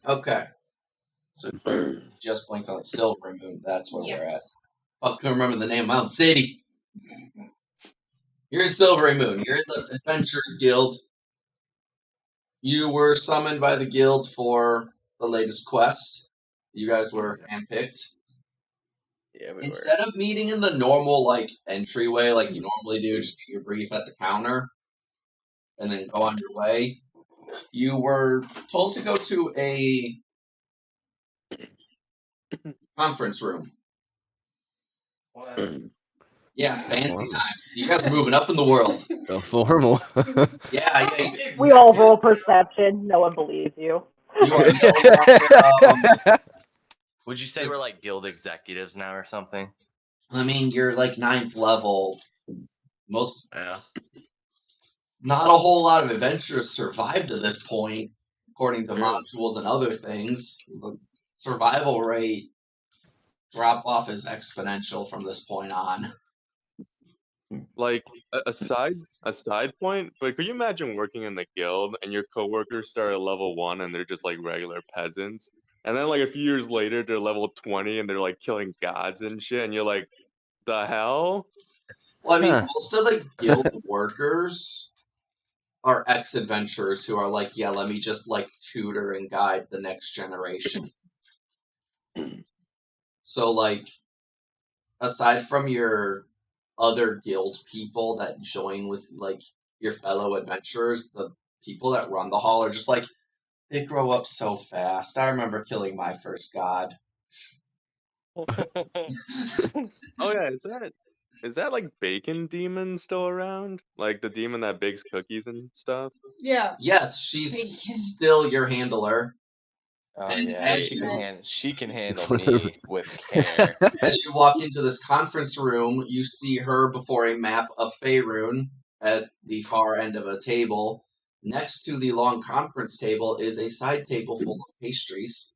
Okay. So just blinked on Silver Moon. That's where we're at. Fuck, couldn't remember the name of my own city. You're in Silver Moon. You're in the Adventurers Guild. You were summoned by the guild for the latest quest. You guys were handpicked. Yeah, we Instead of meeting in the normal entryway like you normally do, just get your brief at the counter and then go on your way, you were told to go to a conference room. What? Yeah, fancy times. You guys are moving up in the world. So formal. Yeah. We all roll perception. No one believes you. You are no longer, Would you say we're like guild executives now or something? I mean, you're like 9th level. Yeah. Not a whole lot of adventurers survived to this point, according to modules and other things. The survival rate drop off is exponential from this point on. Like a side point, but could you imagine working in the guild and your coworkers start at level 1 and they're just like regular peasants, and then like a few years later they're level 20 and they're like killing gods and shit, and you're like, the hell? Well, I mean, most of the guild workers are ex-adventurers who are like, yeah, let me just tutor and guide the next generation. So aside from your other guild people that join with your fellow adventurers, the people that run the hall are just they grow up so fast. I remember killing my first god. Oh yeah, is that like Bacon Demon still around? Like the demon that bakes cookies and stuff? Yeah. Yes, she's still your handler. And she can handle me with care. As you walk into this conference room, you see her before a map of Faerun at the far end of a table. Next to the long conference table is a side table full of pastries.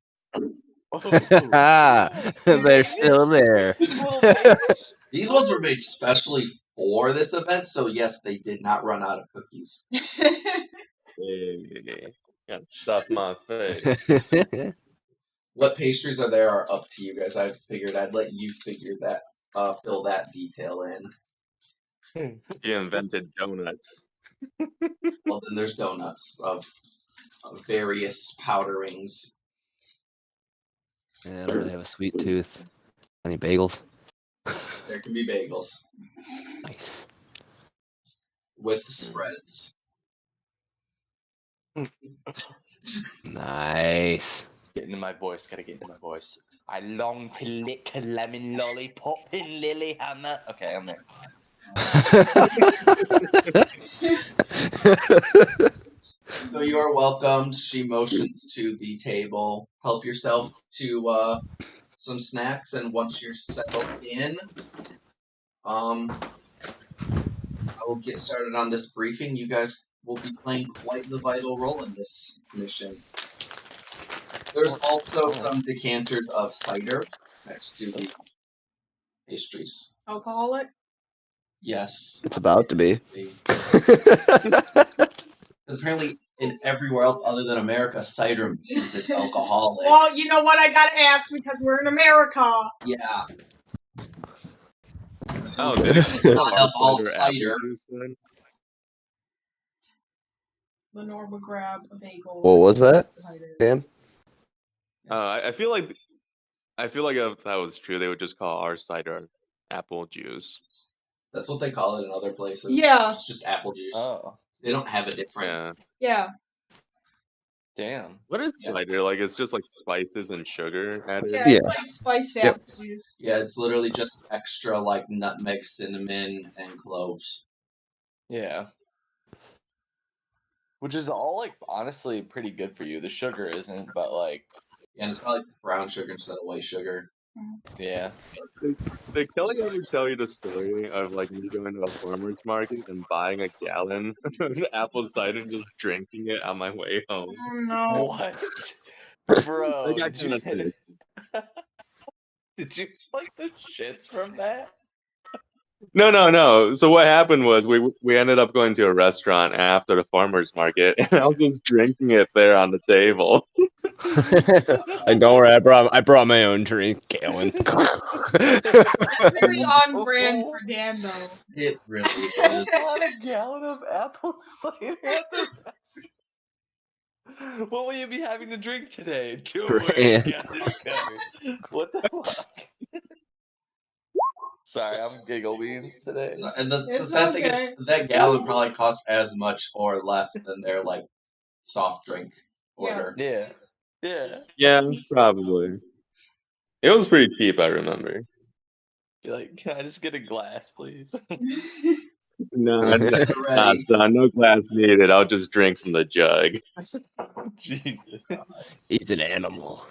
They're still there. These ones were made specially for this event, so yes, they did not run out of cookies. Got stuff my face. What pastries are there are up to you guys. I figured I'd let you figure that, fill that detail in. You invented donuts. Well, then there's donuts of various powderings. Yeah, I don't really have a sweet tooth. Any bagels? There can be bagels. Nice. With spreads. Nice. Get into my voice, gotta get into my voice. I long to lick a lemon lollipop in Lilyhammer. Okay, I'm there. So you are welcomed. She motions to the table. Help yourself to some snacks, and once you're settled in, I will get started on this briefing. You guys will be playing quite the vital role in this mission. There's also some decanters of cider next to the pastries. Alcoholic? Yes. It's about to be. Because apparently in everywhere else other than America, cider means it's alcoholic. Well, you know what? I gotta ask because we're in America. Yeah. Oh, it's not alcoholic cider. Lenore would grab a bagel. What was that, Dan? I feel like if that was true, they would just call our cider apple juice. That's what they call it in other places. Yeah. It's just apple juice. Oh. They don't have a difference. Yeah. Damn. What is cider? Like, it's just like spices and sugar added? Yeah, it's like spiced apple juice. Yeah, it's literally just extra nutmeg, cinnamon, and cloves. Yeah. Which is all honestly pretty good for you. The sugar isn't, but yeah, and it's probably brown sugar instead of white sugar. Yeah. Did Kelly ever tell you the story of me going to a farmer's market and buying a gallon of apple cider and just drinking it on my way home? Oh, no. What? Bro, did you like the shits from that? No. So what happened was we ended up going to a restaurant after the farmer's market, and I was just drinking it there on the table. Like, don't worry, I brought my own drink, Galen. That's very on brand for Dan, though. It really I is. bought a gallon of apple cider at the restaurant. What will you be having to drink today? Don't worry, I Brand. got this covered. What the fuck? Sorry, I'm giggle beans today. So, and the It's sad thing okay. is that gallon probably costs as much or less than their like soft drink order. Yeah. Yeah. Yeah, probably. It was pretty cheap, I remember. You're like, can I just get a glass, please? No, It's nah, already. son, no glass needed. I'll just drink from the jug. Jesus. He's an animal.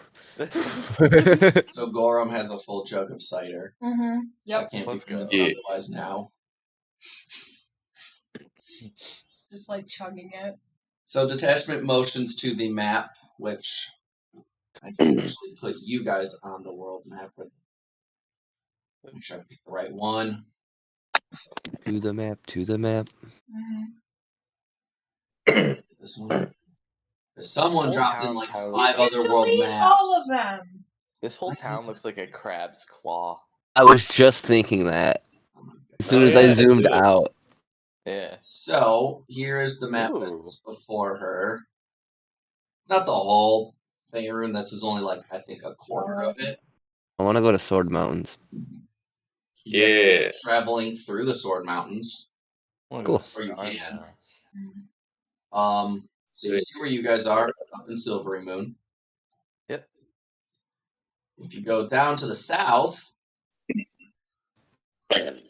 So Gorham has a full jug of cider. Mm-hmm. I Yep. can't Let's be go. convinced Yeah. otherwise now. Just like chugging it. So detachment motions to the map, which I can actually put you guys on the world map. But make sure I pick the right one. To the map, to the map. Mm-hmm. This one. There's someone whole dropped in town like has- 5 other world Delete maps. all of them. This whole town looks like a crab's claw. I was just thinking that Oh my God. as soon Oh, as yeah, I it zoomed did. out. Yeah. So here is the map Ooh. that's before her. It's not the whole Faerun. This is only like I think a quarter of it. I want to go to Sword Mountains. You guys Yeah. are traveling through the Sword Mountains. Wanna Cool. go to Or you Star can. Mounds. So you see where you guys are up in Silvery Moon. Yep. If you go down to the south,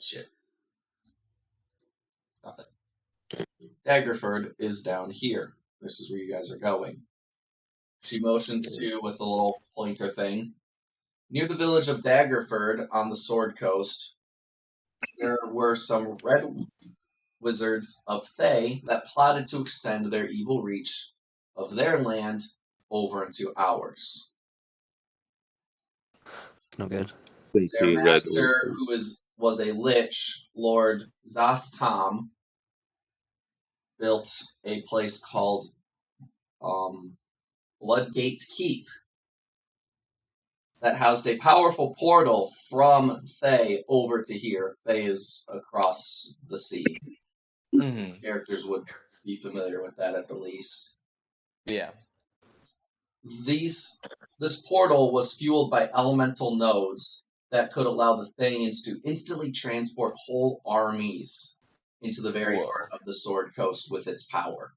shit. Stop that. Daggerford is down here. This is where you guys are going. She motions to with a little pointer thing. Near the village of Daggerford on the Sword Coast, there were some red wizards of Thay that plotted to extend their evil reach of their land over into ours. It's no good. Their master, who was a lich, Lord Zastam, built a place called Bloodgate Keep that housed a powerful portal from Thay over to here. Thay is across the sea. Mm-hmm. Characters would be familiar with that at the least. Yeah. This portal was fueled by elemental nodes that could allow the Thanians to instantly transport whole armies into the very heart of the Sword Coast with its power.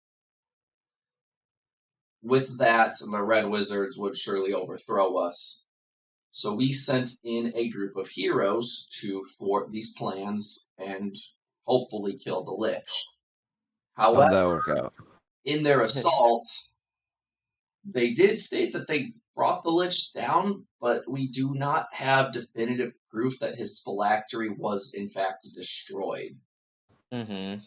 With that, the Red Wizards would surely overthrow us. So we sent in a group of heroes to thwart these plans and hopefully kill the Lich. How'd However, that work out? in their assault, they did state that they brought the Lich down, but we do not have definitive proof that his phylactery was in fact destroyed. Mm-hmm.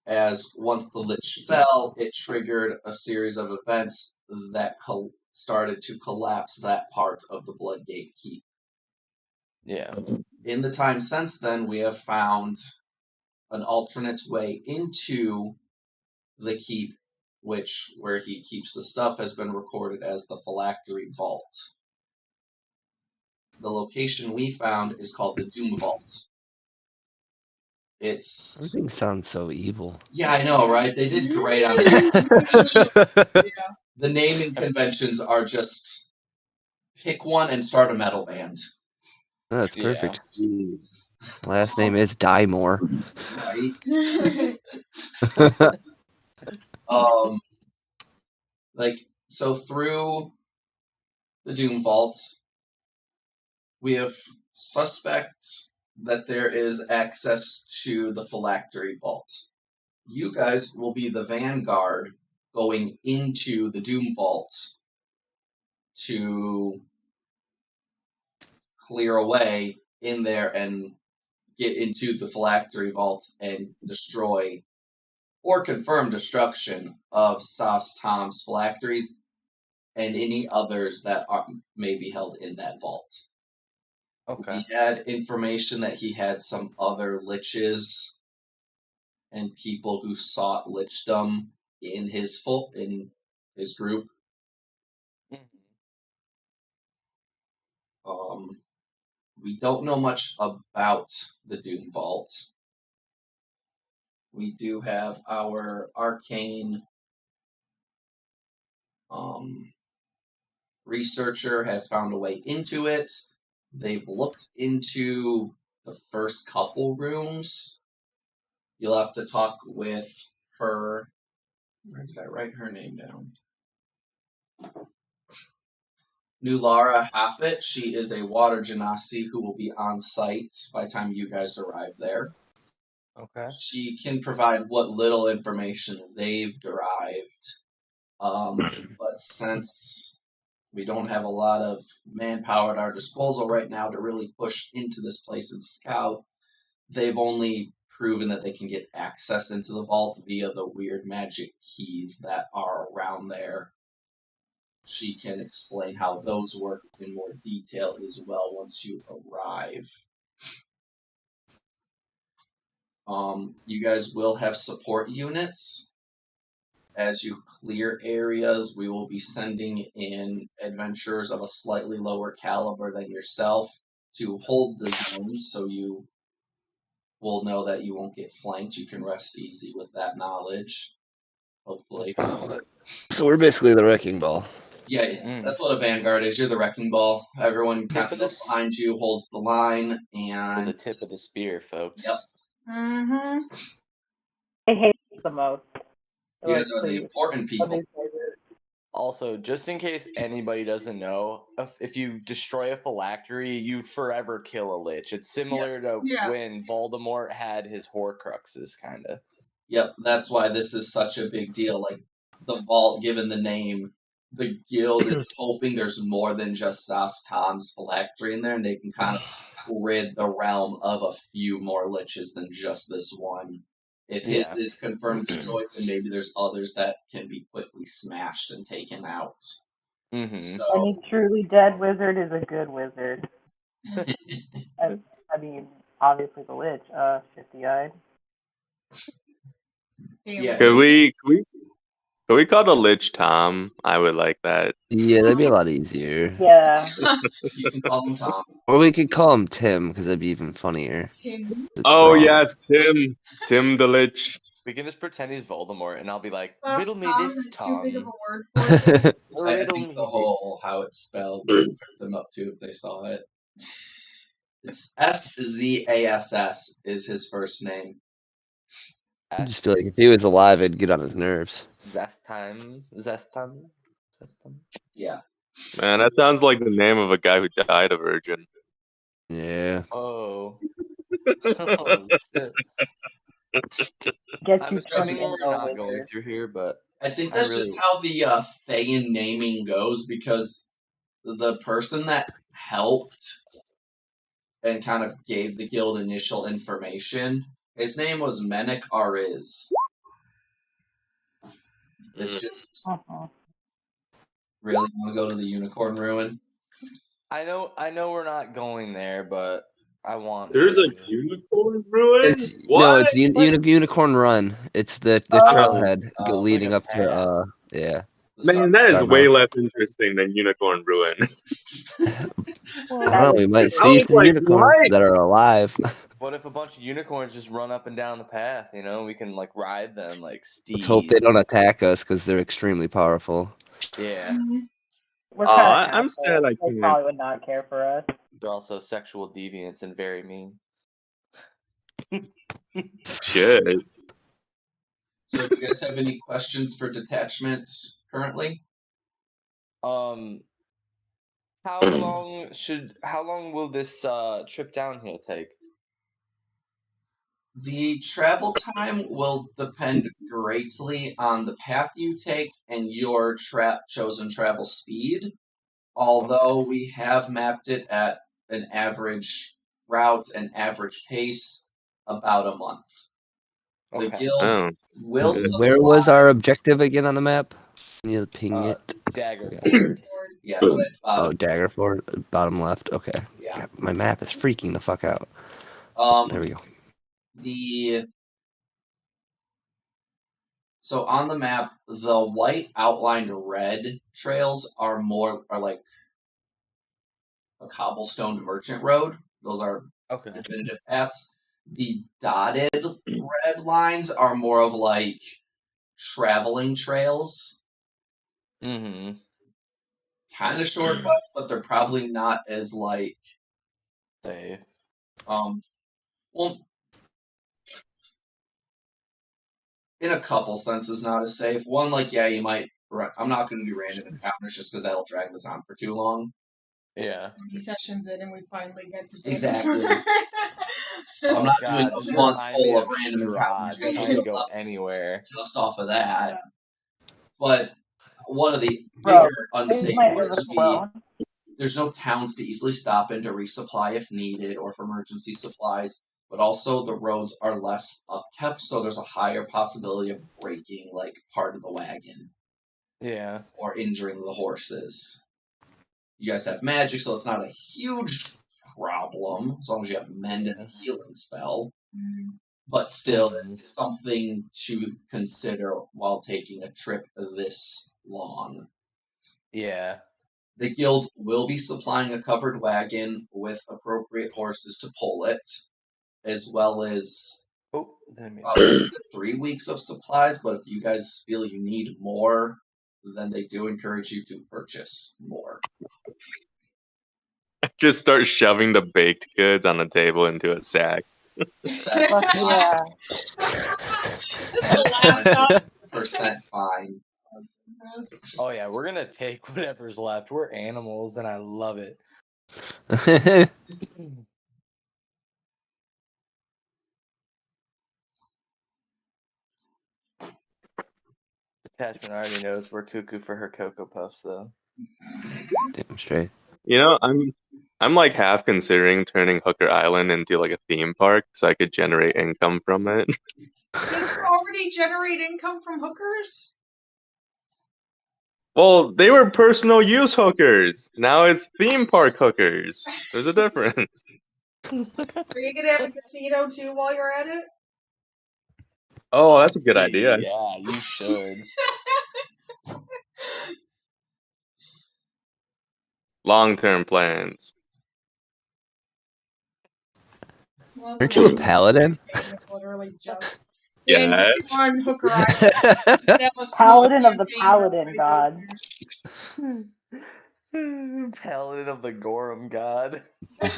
As once the Lich fell, it triggered a series of events that started to collapse that part of the Bloodgate Keep. Yeah. In the time since then, we have found an alternate way into the keep, where he keeps the stuff, has been recorded as the Phylactery Vault. The location we found is called the Doomvault. It's Everything sounds so evil. yeah, I know, right? They did great on that. The naming conventions are just pick one and start a metal band. That's Yeah. perfect. Last name is Die More. Right? So through the Doomvault, we have suspects that there is access to the Phylactery Vault. You guys will be the vanguard going into the Doomvault to clear away in there and get into the Phylactery Vault and destroy or confirm destruction of Sas Tom's phylacteries and any others that may be held in that vault. Okay. He had information that he had some other liches and people who sought lichdom in his group. we don't know much about the Doomvault. We do have our arcane researcher has found a way into it. They've looked into the first couple rooms. You'll have to talk with her. Where did I write her name down? Nulara Haffett. She is a water genasi who will be on site by the time you guys arrive there. Okay. She can provide what little information they've derived. But since we don't have a lot of manpower at our disposal right now to really push into this place and scout, they've only proven that they can get access into the vault via the weird magic keys that are around there. She can explain how those work in more detail as well once you arrive. You guys will have support units. As you clear areas, we will be sending in adventurers of a slightly lower caliber than yourself to hold the zones, so you will know that you won't get flanked. You can rest easy with that knowledge, hopefully. So we're basically the wrecking ball. Yeah, that's what a vanguard is. You're the wrecking ball. Everyone kind of goes behind you, holds the line, and the tip of the spear, folks. Yep. Mm-hmm. I hate it the most. You guys are the important people. Also, just in case anybody doesn't know, if you destroy a phylactery, you forever kill a lich. It's similar to when Voldemort had his Horcruxes, kind of. Yep, that's why this is such a big deal. Like, the vault, given the name, the guild is hoping there's more than just Tom's phylactery in there, and they can kind of rid the realm of a few more liches than just this one. If his is confirmed destroyed, then maybe there's others that can be quickly smashed and taken out. Mm-hmm. So, Any truly dead wizard is a good wizard. I mean, obviously the lich, 50-eyed. Yeah. Could we call the lich Tom? I would like that. Yeah, that'd be a lot easier. Yeah. You can call him Tom. Or we could call him Tim, because that'd be even funnier. Tim. Oh, yes, Tim. Tim the lich. We can just pretend he's Voldemort, and I'll be like, Sauce riddle me Tom this, is too Tom. big of a word for it. I Riddle think me the whole how it's spelled would trip them up too if they saw it. It's Szass is his first name. I just feel like if he was alive, I'd get on his nerves. Zestan. Yeah. Man, that sounds like the name of a guy who died a virgin. Yeah. Oh. Oh, shit. Get I'm you assuming some we're info, not wizard. going through here, but I think that's just how the Thayan naming goes, because the person that helped and kind of gave the guild initial information, his name was Menik Ariz. It's just really want to go to the Unicorn Ruin. I know we're not going there, but I want. There's a unicorn ruin? No, it's Unicorn Run. It's the trailhead leading like up to yeah. Man, that is way less interesting than Unicorn Ruin. I don't know, we might see some unicorns that are alive. What if a bunch of unicorns just run up and down the path? You know, we can like ride them like steeds. Let's hope they don't attack us because they're extremely powerful. Yeah. We're I'm sad I They can't. probably would not care for us. They're also sexual deviants and very mean. Shit. So, do you guys have any questions for detachments currently? How long will this trip down here take? The travel time will depend greatly on the path you take and your chosen travel speed. Although we have mapped it at an average route and average pace, about a month. The guild will supply... Where was our objective again on the map? Can you ping it? Daggerford. Yeah. Daggerford, bottom left. Okay. Yeah. My map is freaking the fuck out. There we go. So on the map, the white outlined red trails are like a cobblestone merchant road. Those are Okay. definitive paths. The dotted red lines are more of like traveling trails. Mm-hmm. Kind of shortcuts, but they're probably not as like safe. Well, in a couple senses, not as safe. One, like, yeah, you might. I'm not going to do random encounters just because that'll drag this on for too long. Yeah. 30 sessions in, and we finally get to do Exactly. I'm not doing a month full of random encounters. I'm trying to go anywhere just off of that. But one of the bigger unsafe parts would be there's no towns to easily stop in to resupply if needed or for emergency supplies. But also the roads are less upkept, so there's a higher possibility of breaking like part of the wagon. Yeah. Or injuring the horses. You guys have magic, so it's not a huge problem as long as you have mend and a healing spell. But still, it's something to consider while taking a trip this long. Yeah. The guild will be supplying a covered wagon with appropriate horses to pull it, as well as 3 weeks of supplies, but if you guys feel you need more, then they do encourage you to purchase more. Just start shoving the baked goods on the table into a sack. Yeah. Percent fine. Oh yeah, we're gonna take whatever's left. We're animals, and I love it. Attachment already knows we're cuckoo for her Cocoa Puffs, though. Damn straight. You know, I'm like half considering turning Hooker Island into like a theme park so I could generate income from it. Did you already generate income from hookers? Well, they were personal use hookers. Now it's theme park hookers. There's a difference. Are you gonna have a casino too while you're at it? Oh, that's a good idea. Yeah, you should. Long-term plans. Well, Aren't you a paladin? Literally just. Yeah. On Hooker Island. Paladin of the Paladin God. Paladin of the Gorham God.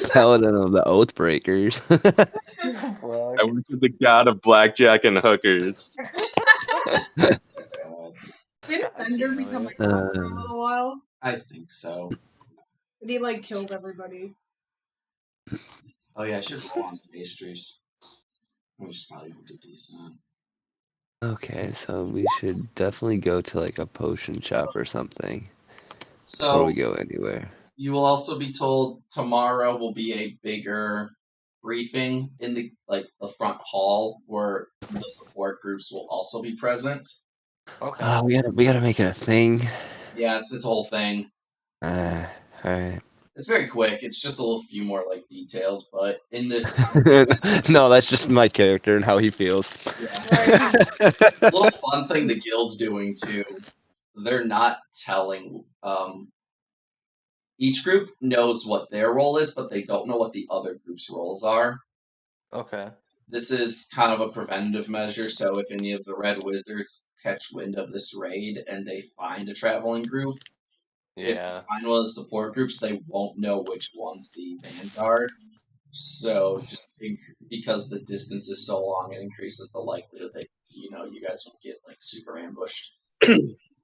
Paladin of the Oathbreakers. I worship the god of blackjack and hookers. Didn't Thunder become a god for a little while? I think so. But he like killed everybody. Oh yeah, I should go on the pastries. We should probably do decent. Okay, so we should definitely go to like a potion shop or something. So before we go anywhere. You will also be told tomorrow will be a bigger briefing in the front hall where the support groups will also be present. Okay. We gotta make it a thing. Yeah, it's a whole thing. Alright. It's very quick. It's just a few more details, but in this, no, that's just my character and how he feels. Yeah. Little fun thing the guild's doing too. They're not telling. Each group knows what their role is, but they don't know what the other group's roles are. Okay. This is kind of a preventative measure, so if any of the Red Wizards catch wind of this raid and they find a traveling group, if they find one of the support groups, they won't know which one's the vanguard. So just because the distance is so long, it increases the likelihood that you guys will get super ambushed.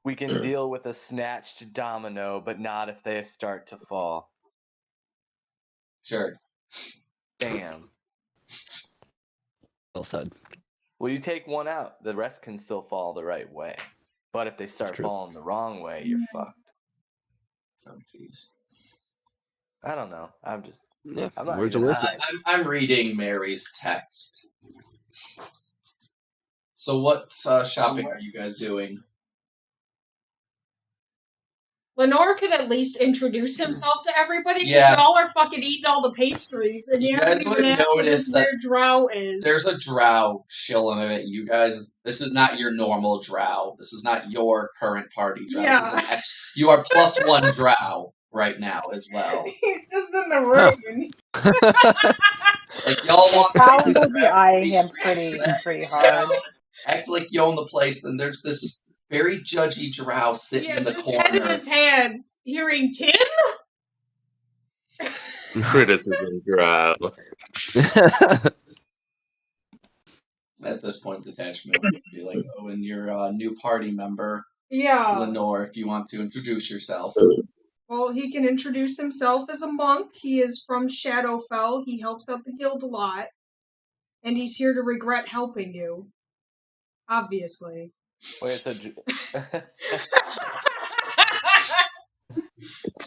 We can deal with a snatched domino, but not if they start to fall. Sure. Damn. Well said. Well, you take one out, the rest can still fall the right way. But if they start falling the wrong way, you're fucked. Oh, jeez. I don't know. I'm just. Yeah, I'm not words even, of wisdom. I'm reading Mary's text. So what shopping are you guys doing? Lenore could at least introduce himself to everybody because Yeah. y'all are fucking eating all the pastries, and You guys would have noticed that where Drow is. there's a drow chilling in it. You guys, this is not your normal drow. This is not your current party drow. Yeah. This is you are +1 drow. right now as well. He's just in the room. Like y'all walk Probably down be eyeing him pretty pretty hard. act like you own the place, and there's this very judgy drow sitting in the just corner. head in his hands, hearing Tim. Criticism grab. At this point, detachment would be like, oh, and you're a new party member, Yeah. Lenore, if you want to introduce yourself. Well, he can introduce himself as a monk. He is from Shadowfell. He helps out the guild a lot. And he's here to regret helping you. Obviously. Wait, so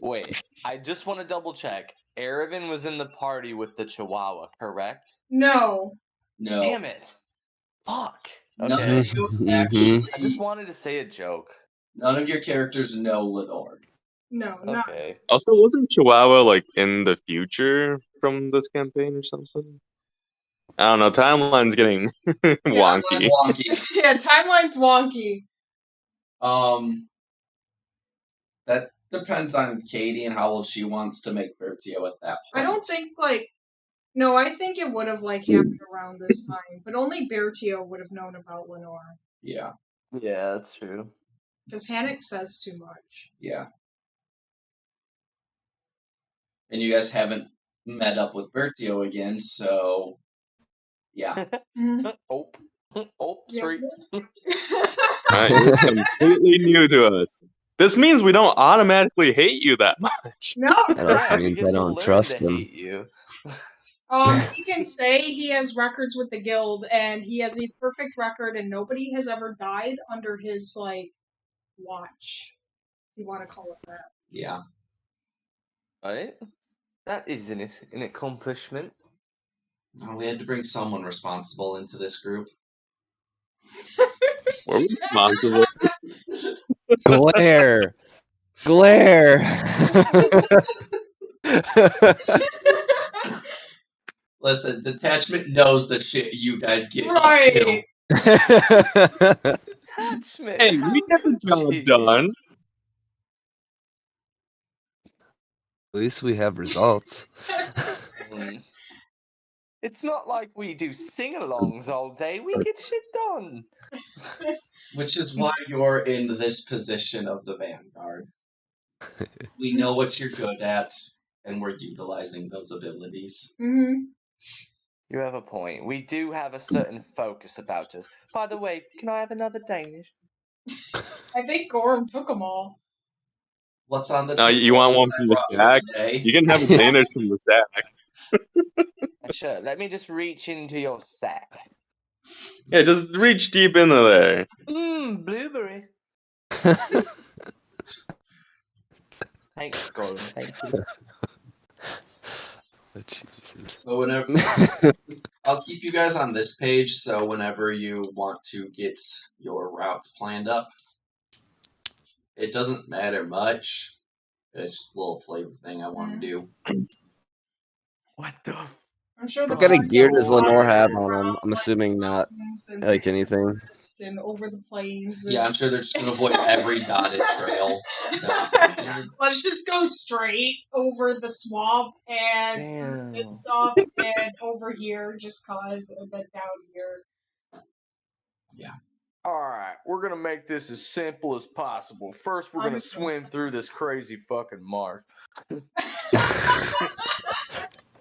wait, I just want to double check. Aravan was in the party with the Chihuahua, correct? No. No. Damn it. Fuck. None Okay. of you actually, I just wanted to say a joke. none of your characters know Lenore. No, not. Okay. Also, wasn't Chihuahua like in the future from this campaign or something? I don't know. Timeline's getting wonky. Timeline's wonky. Yeah, timeline's wonky. That depends on Katie and how old she wants to make Bertio at that point. I don't think, no, I think it would have, happened around this time. But only Bertio would have known about Lenore. Yeah. Yeah, that's true. Because Hannick says too much. Yeah. And you guys haven't met up with Bertio again, so yeah. Oh, sorry. You're completely new to us. This means we don't automatically hate you that much. No. That also means I don't trust him. You. He can say he has records with the guild, and he has a perfect record, and nobody has ever died under his, watch. If you want to call it that. Yeah. Right? That is an accomplishment. Well, we had to bring someone responsible into this group. We're responsible. Glare! Glare! Listen, detachment knows the shit you guys get Right. up to. Attachment. Hey, we get the job done. At least we have results. It's not like we do sing-alongs all day. We get shit done. Which is why you're in this position of the Vanguard. We know what you're good at, and we're utilizing those abilities. Mm-hmm. You have a point. We do have a certain focus about us. By the way, can I have another Danish? I think Gorham took them all. What's on the No, you want one from the sack? You can have a Danish from the sack. Sure, let me just reach into your sack. Yeah, just reach deep into there. Blueberry. Thanks, Gorham. Thank you. Oh, Jesus. But whenever I'll keep you guys on this page, so whenever you want to get your route planned up, it doesn't matter much. It's just a little flavor thing I want to do. What the? I'm sure What kind of gear does Lenore have on him? I'm assuming not like anything. And over the plains. Yeah, I'm sure they're just gonna avoid every dotted trail. Let's just go straight over the swamp and this stuff and over here just cause, and then down here. Yeah. Alright, we're gonna make this as simple as possible. First, we're gonna swim through this crazy fucking marsh.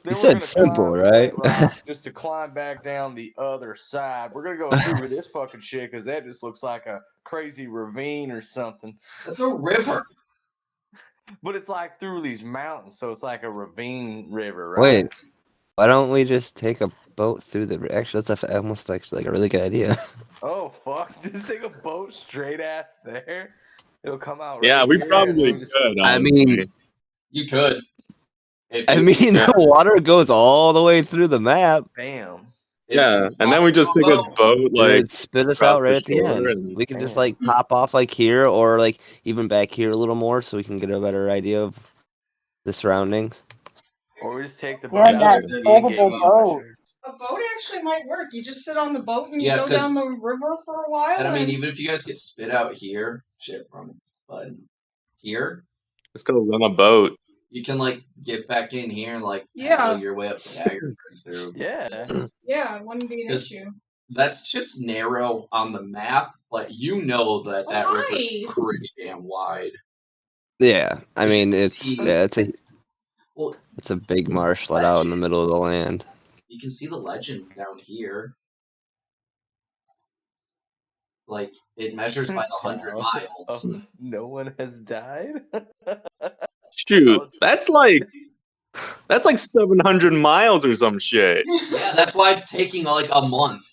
You said simple, right? Just to climb back down the other side. We're gonna go through this fucking shit because that just looks like a crazy ravine or something. That's a river. But it's like through these mountains, so it's like a ravine river, right? Wait, why don't we just take a boat through the... Actually, that's almost like a really good idea. Oh, fuck. Just take a boat straight ass there. It'll come out right Yeah, we here, probably just... could. I Honestly. mean... You could. The water goes all the way through the map. Bam. Yeah, and then we just take a boat, like, spit us out right at the end. and- We can just like pop off like here, or like even back here a little more, so we can get a better idea of the surroundings. Or we just take the boat Yeah, out that there. foldable boat. A boat actually might work. You just sit on the boat and you Yeah, go down the river for a while. And I mean, even if you guys get spit out here, shit, wrong button. Here, Let's go run a boat. You can like get back in here and like Yeah. paddle your way up to Daggerford through. Yeah. this. Yeah, it wouldn't be an 'Cause issue. That shit's narrow on the map, but you know that that Oh, river's hi. pretty damn wide. Yeah, I You mean can it's see- Well, it's a big marsh let out in the middle of the land. you can see the legend down here. Like it measures by 100 miles. Oh, no one has died. Shoot, that's like 700 miles or some shit. Yeah, that's why it's taking like a month.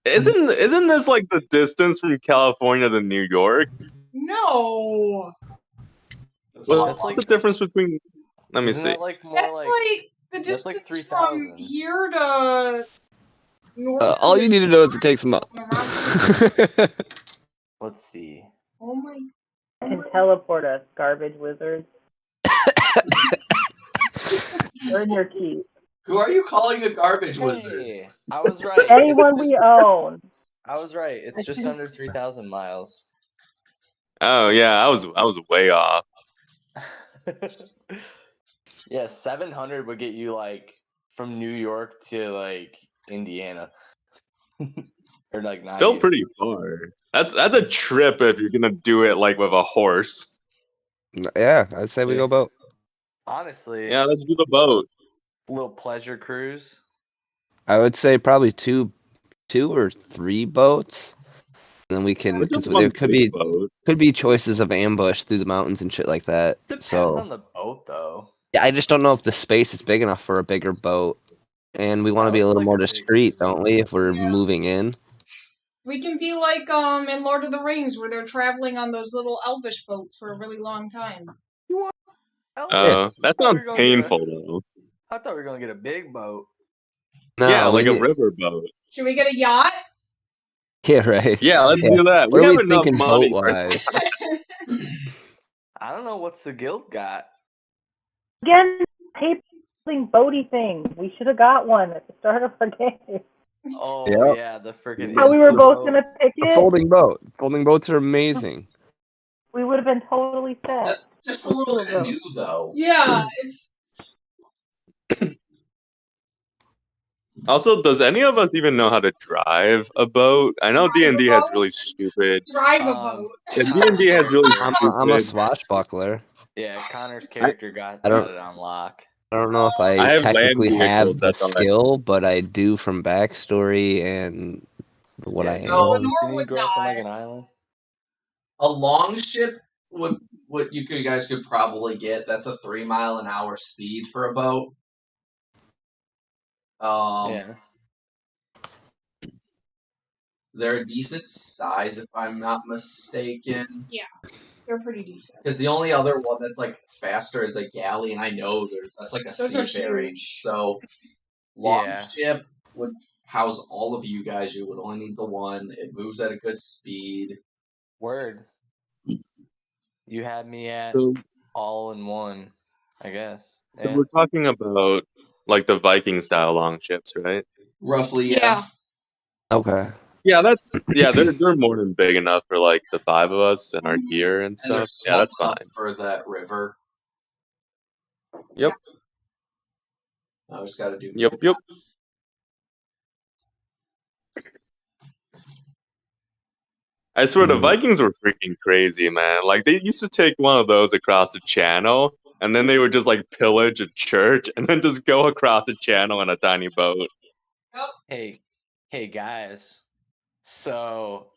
Isn't this like the distance from California to New York? No. What's the difference between? Let me Isn't see. that like more That's like like the that's like distance from 3,000. here to north. All you need to know is it takes a month. Let's see. Oh my. And teleport us, garbage wizards. Earn your keys. Who are you calling a garbage wizard? Hey, I was right. Anyone we own. I was right. It's just under 3,000 miles. Oh yeah, I was way off. Yeah, 700 would get you like from New York to like Indiana. Or like not Still even. pretty far. That's a trip if you're gonna do it like with a horse. Yeah, I'd say we Yeah. go boat. Honestly, Yeah, let's do the boat. little pleasure cruise. I would say probably two or three boats. And then we can, Or because just there one could big be boat. choices of ambush through the mountains and shit like that. Depends So on the boat though. yeah, I just don't know if the space is big enough for a bigger boat. And we want to be a Looks little like more a big discreet, boat. don't we? If we're Yeah. moving in. We can be like in Lord of the Rings where they're traveling on those little elvish boats for a really long time. That sounds painful though. I thought we were gonna get a big boat. No, Yeah, we like a need- river boat. Should we get a yacht? Yeah, right. Yeah, let's do that. What We are have we enough thinking money. boat wise? I don't know what's the guild got. Again, paper boaty thing. We should have got one at the start of our game. Oh Yep. yeah, the freaking. How we were both gonna pick A it. folding boat. Folding boats are amazing. We would have been totally set. That's just a little canoe, though. Yeah, it's Also, does any of us even know how to drive a boat? I know Drive a D&D has boat? really stupid. drive a boat. Yeah, D&D has really I'm a stupid. swashbuckler. Yeah, Connor's character got I don't- it on lock. I don't know if I I have land technically vehicles, have the that's all I- skill, but I do from backstory and what I so am. Lenore Didn't he would grow up on like die. an island? A long ship would what you guys could probably get. That's a 3 mile an hour speed for a boat. Yeah. They're a decent size, if I'm not mistaken. They're pretty decent. Because the only other one that's like faster is a galley, and I know that's like a Those are seafaring. huge. So long Yeah. ship would house all of you guys. You would only need the one. It moves at a good speed. Word. You had me at So, all in one, I guess. so Yeah. we're talking about like the Viking style longships, right? Roughly, Yeah. Okay. Yeah, they're more than big enough for like the 5 of us and our gear and And they're stuff. Yeah, that's small enough fine. for that river. Yep. I just got to do. Yep. I swear the Vikings were freaking crazy, man. Like they used to take one of those across the channel, and then they would just like pillage a church, and then just go across the channel in a tiny boat. Hey guys. So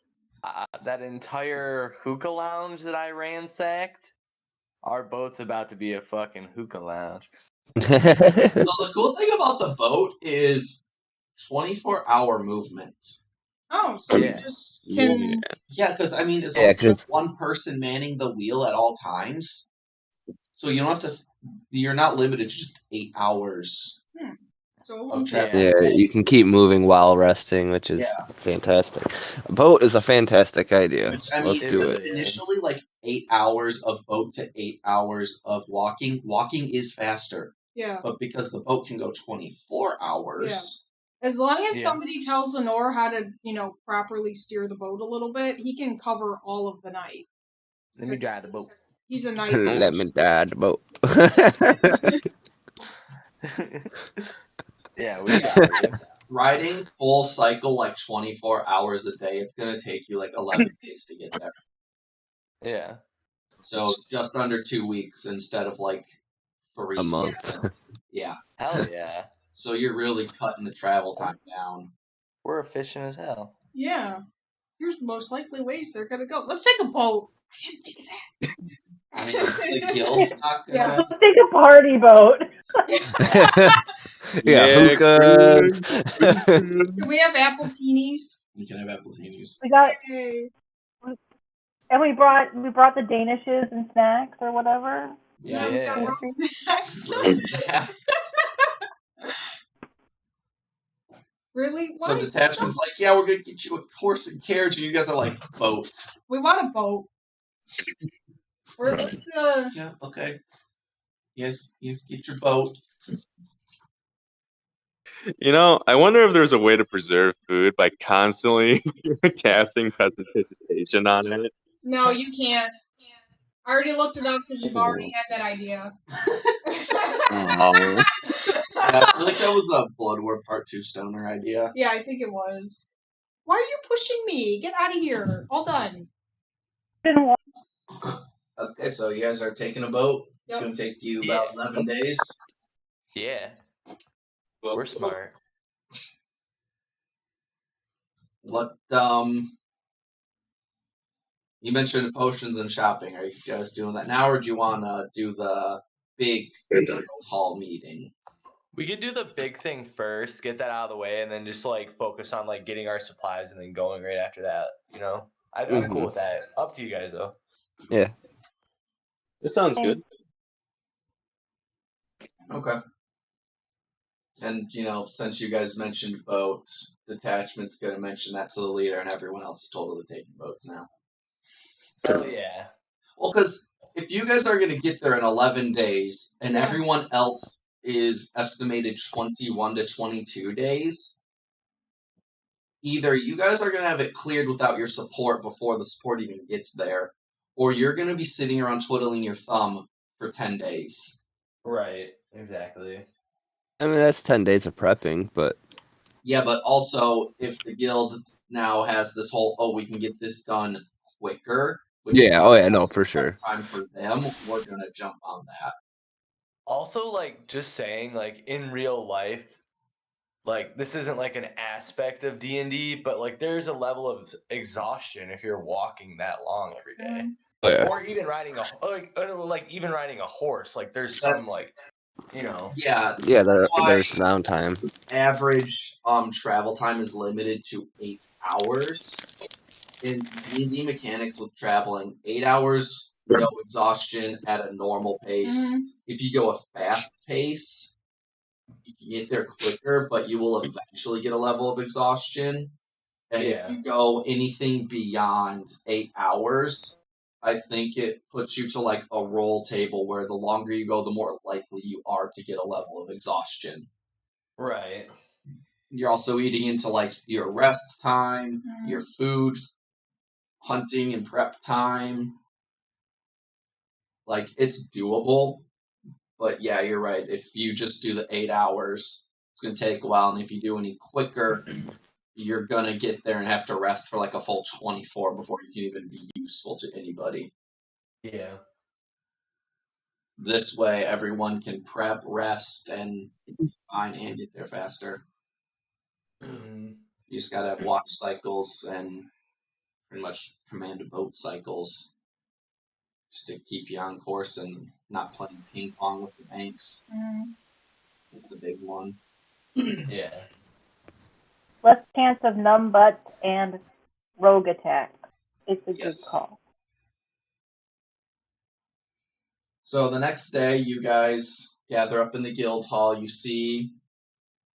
that entire hookah lounge that I ransacked, our boat's about to be a fucking hookah lounge. So the cool thing about the boat is 24-hour movement. Oh, so you Yeah. just can. Yeah, because I mean, as Yeah, long as you have 'cause- one person manning the wheel at all times, so you don't have to. You're not limited to just 8 hours So of travel. Yeah, you can keep moving while resting, which is fantastic. A boat is a fantastic idea. Which, I mean, Let's do because it. initially, like 8 hours of boat to 8 hours of walking. Walking is faster, yeah. but because the boat can go 24 hours. As long as Yeah. somebody tells Lenore how to, properly steer the boat a little bit, he can cover all of the night. Let me drive the boat. He's a night. Let me drive the boat. Yeah, we got you. Riding full cycle like 24 hours a day, it's gonna take you like 11 days to get there. Yeah. So just under 2 weeks instead of like 3. A month. Yeah. Hell yeah. So you're really cutting the travel time down. We're efficient as hell. Yeah. Here's the most likely ways they're gonna go. Let's take a boat. I didn't think of that. I mean, the guild's not gonna. Yeah. Let's take a party boat. Hookah. Can we have appletinis? You can have appletinis. We got, Yay. and we brought the Danishes and snacks or whatever. Yeah. We got Yeah. road snacks. Yeah. Really? So Why? detachment's like, yeah, we're gonna get you a horse and carriage, and you guys are like, boat. We want a boat. What's the... Yeah, okay. Yes, get your boat. You know, I wonder if there's a way to preserve food by constantly casting precipitation on it. No, you can't. I already looked it up because you've already had that idea. Oh. Yeah, I feel like that was a Blood War Part 2 stoner idea. Yeah, I think it was. Why are you pushing me? Get out of here. All done. Okay, so you guys are taking a boat. Yep. It's gonna take you about 11 days. Yeah. We're smart. What, you mentioned potions and shopping. Are you guys doing that now, or do you want to do the big hall meeting? We could do the big thing first, get that out of the way, and then just like focus on like getting our supplies and then going right after that. You know, I'm cool with that. Up to you guys though. Yeah. It sounds good. Okay. And, since you guys mentioned boats, detachment's going to mention that to the leader, and everyone else is totally taking boats now. Hell yeah. Well, because if you guys are going to get there in 11 days, and everyone else is estimated 21 to 22 days, either you guys are going to have it cleared without your support before the support even gets there, or you're going to be sitting around twiddling your thumb for 10 days. Right. Exactly. I mean, that's 10 days of prepping, but... Yeah, but also, if the guild now has this whole, we can get this done quicker, which for sure. time for them, we're going to jump on that. Also, like, just saying, like, in real life, like, this isn't, like, an aspect of D&D, but, like, there's a level of exhaustion if you're walking that long every day. Oh, yeah. Or even riding even riding a horse. Like, there's some, like, Yeah. Yeah, there's downtime. Average travel time is limited to 8 hours. In D&D mechanics with traveling, 8 hours, no exhaustion at a normal pace. Mm-hmm. If you go a fast pace, you can get there quicker, but you will eventually get a level of exhaustion. And if you go anything beyond 8 hours, I think it puts you to like a roll table where the longer you go, the more likely you are to get a level of exhaustion. Right. You're also eating into like your rest time, your food, hunting and prep time. Like, it's doable. But yeah, you're right. If you just do the 8 hours, it's going to take a while. And if you do any quicker, you're going to get there and have to rest for like a full 24 before you can even be useful to anybody. Yeah. This way, everyone can prep, rest, and fine and get there faster. Mm-hmm. You just got to have watch cycles and pretty much command boat cycles just to keep you on course and not playing ping pong with the banks. Is the big one. Yeah. Less chance of numb butts and rogue attack. It's a good call. So the next day, you guys gather up in the guild hall. You see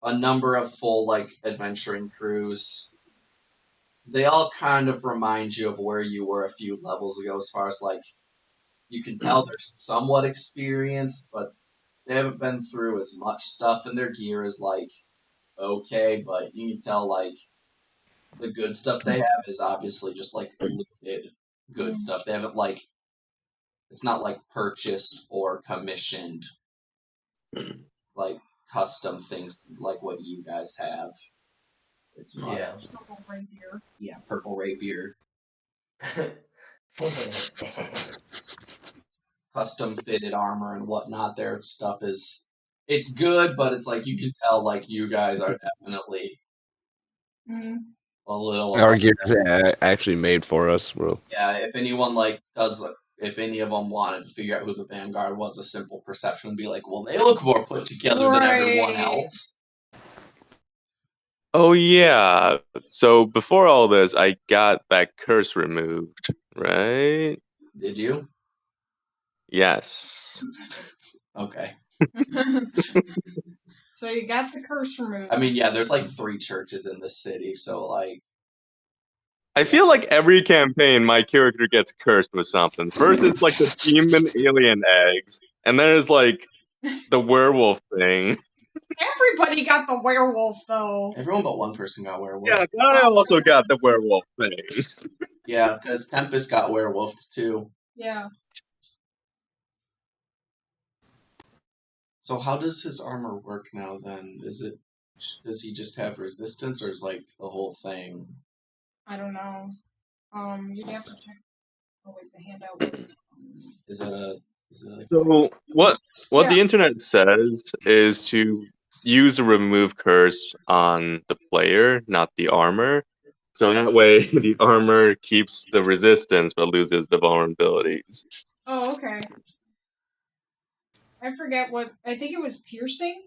a number of full, like, adventuring crews. They all kind of remind you of where you were a few levels ago as far as, like, you can tell they're somewhat experienced, but they haven't been through as much stuff, and their gear is, like, okay, but you can tell, like, the good stuff they have is obviously just, like, limited good stuff. They haven't, like, It's not like purchased or commissioned, like custom things like what you guys have. It's much, Purple rapier. yeah, purple rapier. Custom fitted armor and whatnot. Their stuff it's good, but it's like you can tell like you guys are definitely a little. Our gear is actually made for us, bro. Yeah, if anyone if any of them wanted to figure out who the Vanguard was, a simple perception would be like, well, they look more put together than everyone else. Oh yeah. So before all this, I got that curse removed, right? Did you? Yes. Okay. So you got the curse removed. I mean, yeah, there's like 3 churches in this city, so like. I feel like every campaign my character gets cursed with something. First it's like the demon alien eggs, and then it's like the werewolf thing. Everybody got the werewolf, though. Everyone but one person got werewolf. Yeah, I also got the werewolf thing. Yeah, because Tempest got werewolfed too. Yeah. So how does his armor work now then? Does he just have resistance, or is like the whole thing? I don't know. You'd have to check. Oh wait, the handout. Is that So what the internet says is to use a remove curse on the player, not the armor. So that way the armor keeps the resistance but loses the vulnerabilities. Oh, okay. I forget what. I think it was piercing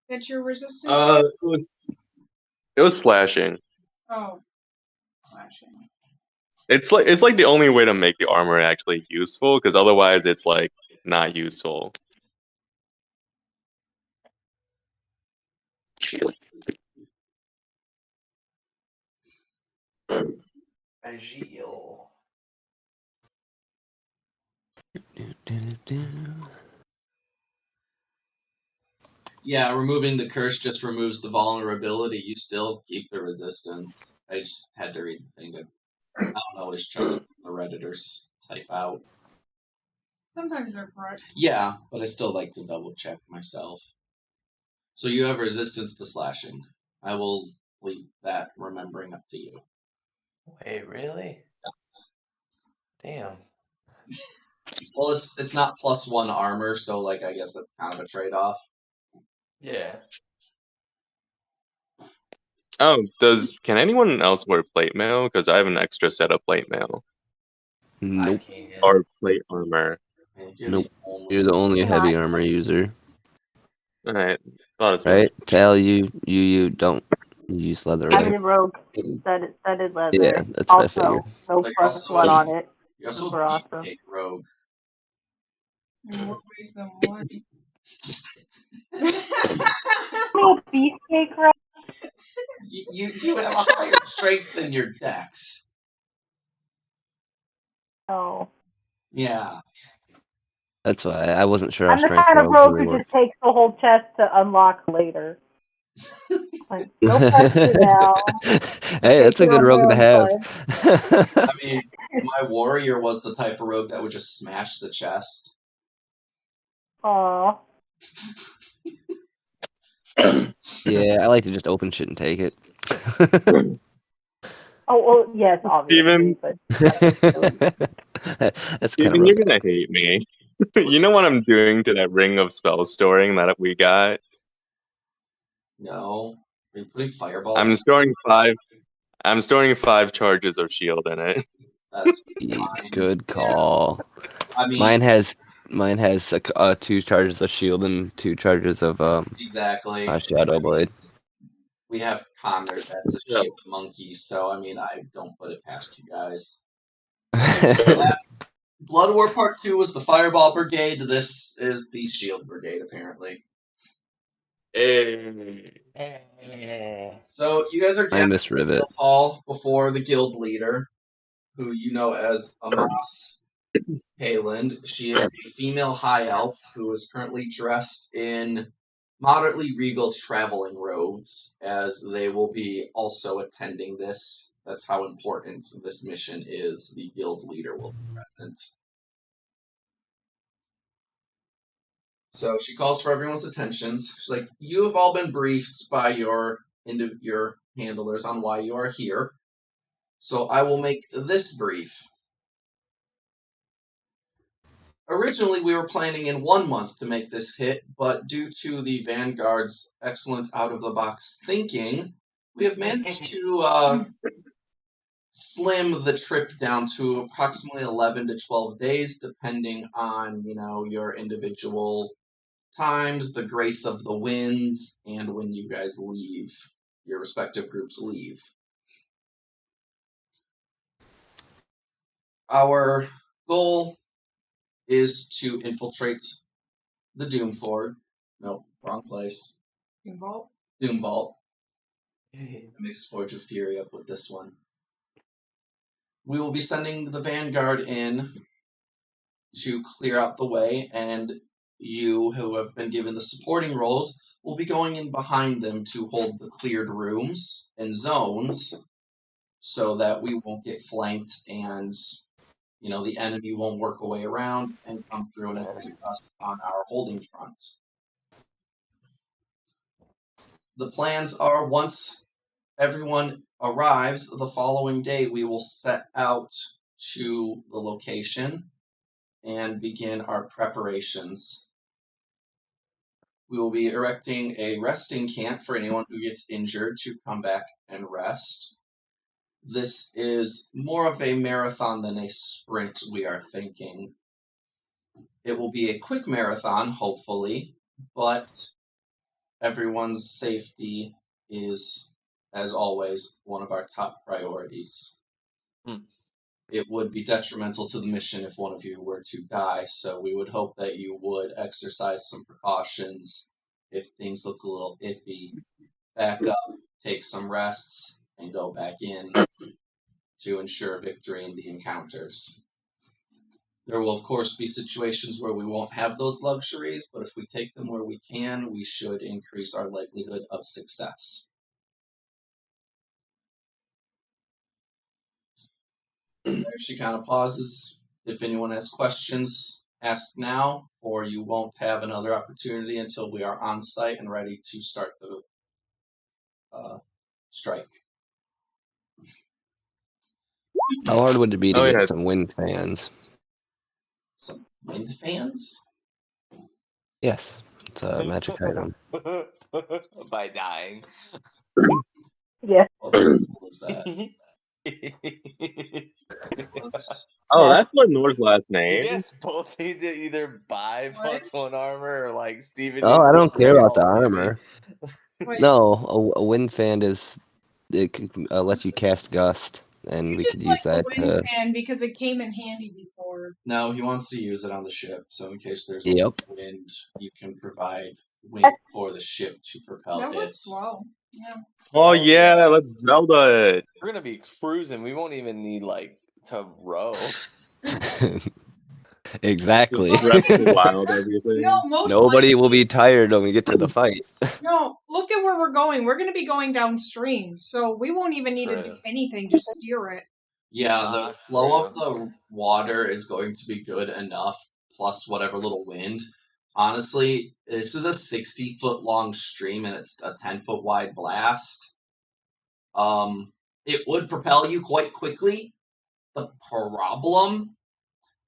that you're resistant to? It was slashing. Oh. Slashing. It's like the only way to make the armor actually useful, because otherwise it's like not useful. Agile. Yeah, removing the curse just removes the vulnerability. You still keep the resistance. I just had to read the thing. I don't always trust the Redditors type out. Sometimes they're correct. Yeah, but I still like to double check myself. So you have resistance to slashing. I will leave that remembering up to you. Wait, really? Damn. Well, it's not +1 armor, so like I guess that's kind of a trade-off. Yeah. Oh, can anyone else wear plate mail? Because I have an extra set of plate mail. Nope. Or plate armor. Nope. You're the only heavy armor user. Alright. Thought as Right? much. Tell you don't use leather, I'm right? the rogue. Studded leather. Yeah, that's what I figured. No +1 on it. You're also Super awesome. Beefcake Rogue. In more ways than one. No beefcake rogue. You have a higher strength than your dex. Oh. Yeah. That's why I wasn't sure. I'm the kind of rogue who just takes the whole chest to unlock later. Like, no question now. Hey, that's a good rogue to have. I mean, my warrior was the type of rogue that would just smash the chest. Aww. Yeah, I like to just open shit and take it. Oh, well, yes, obviously. Steven, That's Steven, you're gonna hate me. You know what I'm doing to that ring of spell storing that we got? No. Are you putting fireballs? I'm storing 5 charges of shield in it. That's good call. I mean, mine has 2 charges of shield and 2 charges of exactly shadow blade. We have Connor that's a shield monkey, so I mean I don't put it past you guys. Blood War Part 2 was the Fireball Brigade. This is the Shield Brigade, apparently. So you guys are I miss Rivet. Hall before the guild leader, who you know as Amos Hayland. She is a female high elf who is currently dressed in moderately regal traveling robes, as they will be also attending this. That's how important this mission is. The guild leader will be present. So she calls for everyone's attentions. She's like, you have all been briefed by your handlers on why you are here. So I will make this brief. Originally, we were planning in 1 month to make this hit, but due to the Vanguard's excellent out-of-the-box thinking, we have managed to slim the trip down to approximately 11 to 12 days, depending on, your individual times, the grace of the winds, and when you guys leave, your respective groups leave. Our goal is to infiltrate the Doomvault. Nope, wrong place. Doomvault? Doomvault. Mixed Forge of Fury up with this one. We will be sending the Vanguard in to clear out the way, and you who have been given the supporting roles will be going in behind them to hold the cleared rooms and zones so that we won't get flanked and the enemy won't work a way around and come through and attack us on our holding front. The plans are, once everyone arrives the following day, we will set out to the location and begin our preparations. We will be erecting a resting camp for anyone who gets injured to come back and rest. This is more of a marathon than a sprint, we are thinking. It will be a quick marathon, hopefully, but everyone's safety is, as always, one of our top priorities. It would be detrimental to the mission if one of you were to die, so we would hope that you would exercise some precautions if things look a little iffy. Back up, take some rests, and go back in to ensure victory in the encounters. There will, of course, be situations where we won't have those luxuries, but if we take them where we can, we should increase our likelihood of success. There she kind of pauses. If anyone has questions, ask now, or you won't have another opportunity until we are on site and ready to start the strike. How hard would it be to get some wind fans? Some wind fans? Yes, it's a magic item. By dying. Yeah. What was that? Oh, that's what Nora's last name. You guys both need to either buy +1 armor or Steven. Oh, I don't care about the armor. Wait. No, a wind fan lets you cast gust, and we could use that the wind fan because it came in handy before. No, he wants to use it on the ship, so in case there's wind, you can provide wind for the ship to propel That it. works well. Yeah. Oh yeah, let's Zelda it. We're gonna be cruising. We won't even need to row. Exactly. Wild, everything. Nobody will be tired when we get to the fight. No, look at where we're going. We're going to be going downstream, so we won't even need to do anything to steer it. Yeah, the flow of the water is going to be good enough, plus whatever little wind. Honestly, this is a 60-foot long stream and it's a 10-foot wide blast. It would propel you quite quickly. The problem,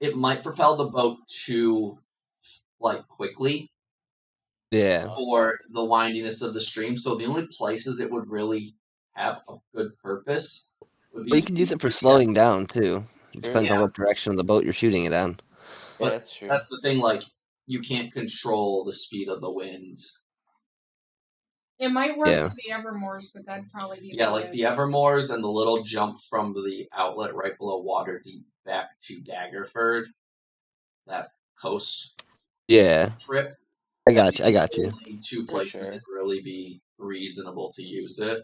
it might propel the boat too, quickly. Yeah. For the windiness of the stream. So the only places it would really have a good purpose would be. Well, you could use it for slowing down too. It depends on what direction of the boat you're shooting it on. But that's true. That's the thing. You can't control the speed of the wind. It might work with the Evermores, but that'd probably be the Evermores and the little jump from the outlet right below Waterdeep back to Daggerford. That coast. Trip. I got you. Two places it'd really be reasonable to use it.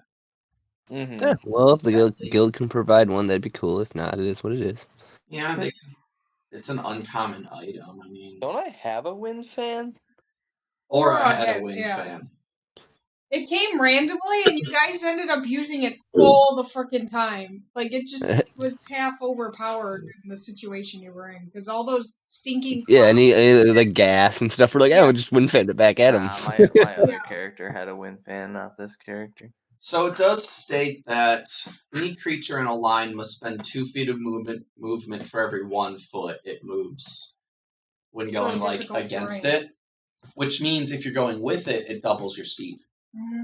Mm-hmm. Yeah, well, if the guild can provide one, that'd be cool. If not, it is what it is. Yeah, it's an uncommon item. I mean, don't I have a wind fan? Or I had a wind fan. It came randomly, and you guys ended up using it all the freaking time. Like, it just was half overpowered in the situation you were in. Because all those stinking... Yeah, any of the gas and stuff, we're like, oh, just wind fan it back at him. My other character had a wind fan, not this character. So it does state that any creature in a line must spend 2 feet of movement for every 1 foot it moves when going like against it. Which means if you're going with it, it doubles your speed. Mm-hmm.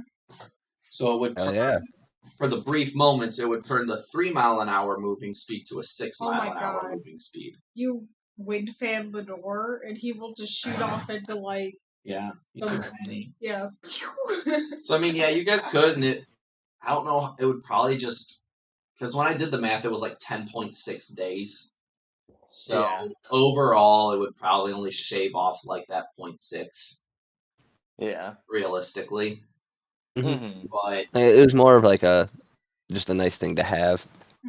So it would turn, for the brief moments, it would turn the 3-mile-an-hour moving speed to a 6-mile-an-hour moving speed. You wind fan the door, and he will just shoot off into like... Yeah, he's yeah. So I mean, yeah, you guys could, and I don't know, it would probably just, because when I did the math, it was like 10.6 days. So overall, it would probably only shave off like that 0.6. Yeah. Realistically. Mm-hmm. But it was more of like just a nice thing to have.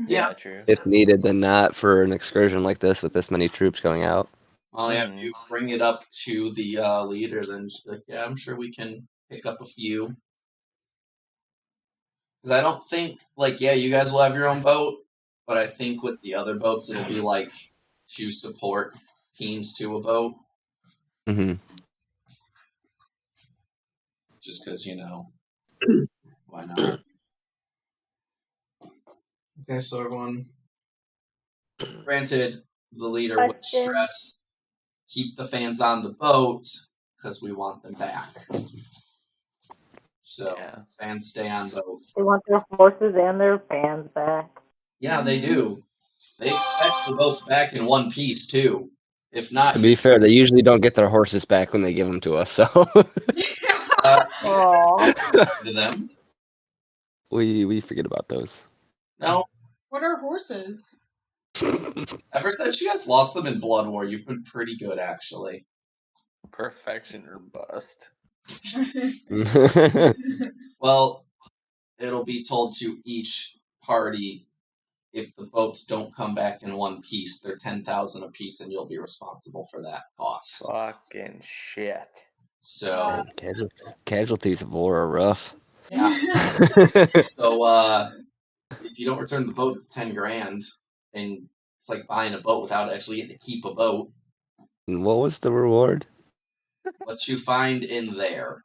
Yeah, true. If needed, then not for an excursion like this with this many troops going out. Well, yeah, if you bring it up to the leader, then just like, yeah, I'm sure we can pick up a few. Because I don't think, like, yeah, you guys will have your own boat, but I think with the other boats, it'll be like 2 support teams to a boat. Mm-hmm. Just because, why not? Okay, so everyone, granted, the leader would stress, keep the fans on the boat, because we want them back. So, fans stay on boat. They want their horses and their fans back. Yeah, they do. They expect the boats back in one piece, too. If not... To be fair, they usually don't get their horses back when they give them to us, so... to them. We forget about those. No. What are horses? Ever since you guys lost them in Blood War, you've been pretty good, actually. Perfection or bust. Well, it'll be told to each party, if the boats don't come back in one piece, they're 10,000 apiece, and you'll be responsible for that cost. Fucking shit. So casualties of war are rough. Yeah. So if you don't return the boat, it's 10 grand, and it's like buying a boat without actually getting to keep a boat. And what was the reward? What you find in there.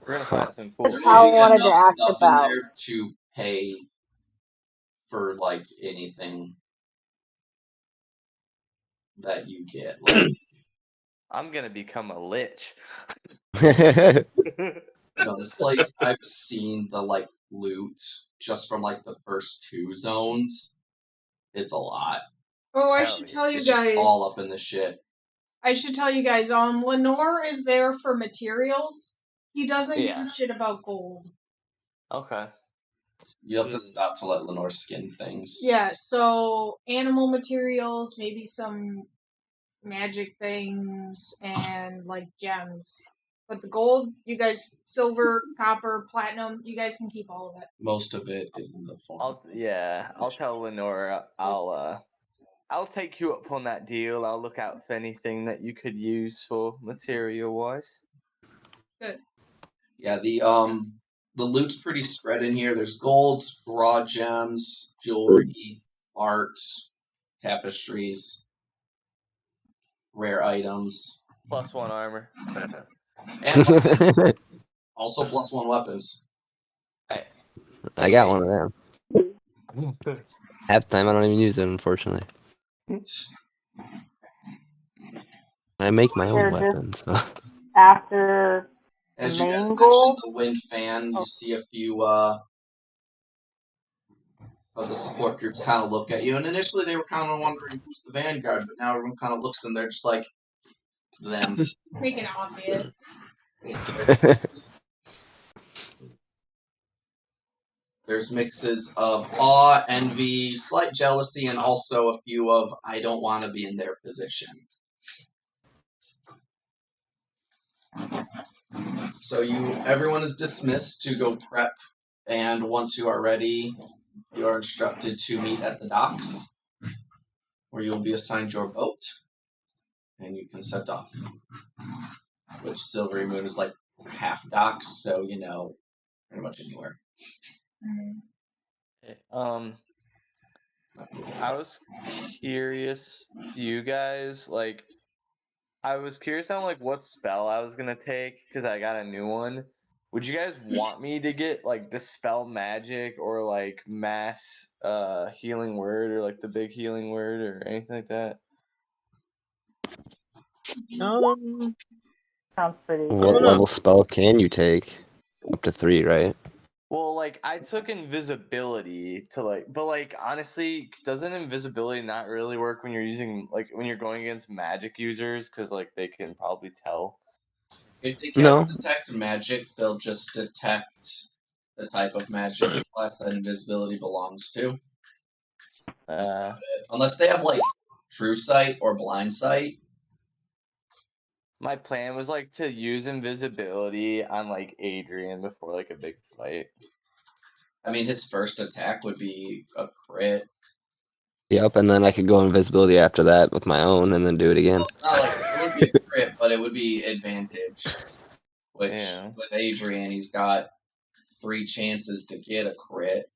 We're gonna find some cool shit. I wanted to ask about to pay for like anything that you get. Like, I'm gonna become a lich. This place, I've seen the like loot just from like the first 2 zones. It's a lot. Oh, I should tell you it's guys. Just all up in the shit. I should tell you guys. Lenore is there for materials. He doesn't give a shit about gold. Okay. You have to stop to let Lenore skin things. Yeah. So animal materials, maybe some magic things, and like gems. But the gold, you guys, silver, copper, platinum, you guys can keep all of it. Most of it is in the form. I'll tell Lenore. I'll take you up on that deal. I'll look out for anything that you could use for material wise. Good. Yeah, the loot's pretty spread in here. There's gold, raw gems, jewelry, art, tapestries, rare items. +1 armor. And also +1 weapons. Hey. I got one of them. Half the time I don't even use it, unfortunately. I make my own weapons. So. After as the you guys main mentioned, goal, the wind fan, you see a few of the support groups kind of look at you, and initially they were kind of wondering who's the vanguard, but now everyone kind of looks and they're just like, it's them. Making it obvious. There's mixes of awe, envy, slight jealousy, and also a few of I don't want to be in their position. So everyone is dismissed to go prep, and once you are ready, you are instructed to meet at the docks, where you'll be assigned your boat, and you can set off. Which Silvery Moon is like, half docks, so pretty much anywhere. I was curious, do you guys I was curious on what spell I was gonna take because I got a new one. Would you guys want me to get Dispel Magic or Mass Healing Word or the Big Healing Word or anything like that? Sounds pretty What good. level spell can you take? Up to 3, right? Well, I took invisibility to but honestly, doesn't invisibility not really work when you're using when you're going against magic users because they can probably tell? If they No. cast detect magic, they'll just detect the type of magic class that invisibility belongs to. Unless they have true sight or blind sight. My plan was to use invisibility on Adrian before a big fight. I mean, his first attack would be a crit. Yep, and then I could go invisibility after that with my own, and then do it again. Well, not it would be a crit, but it would be advantage. Which Yeah. with Adrian, he's got 3 chances to get a crit.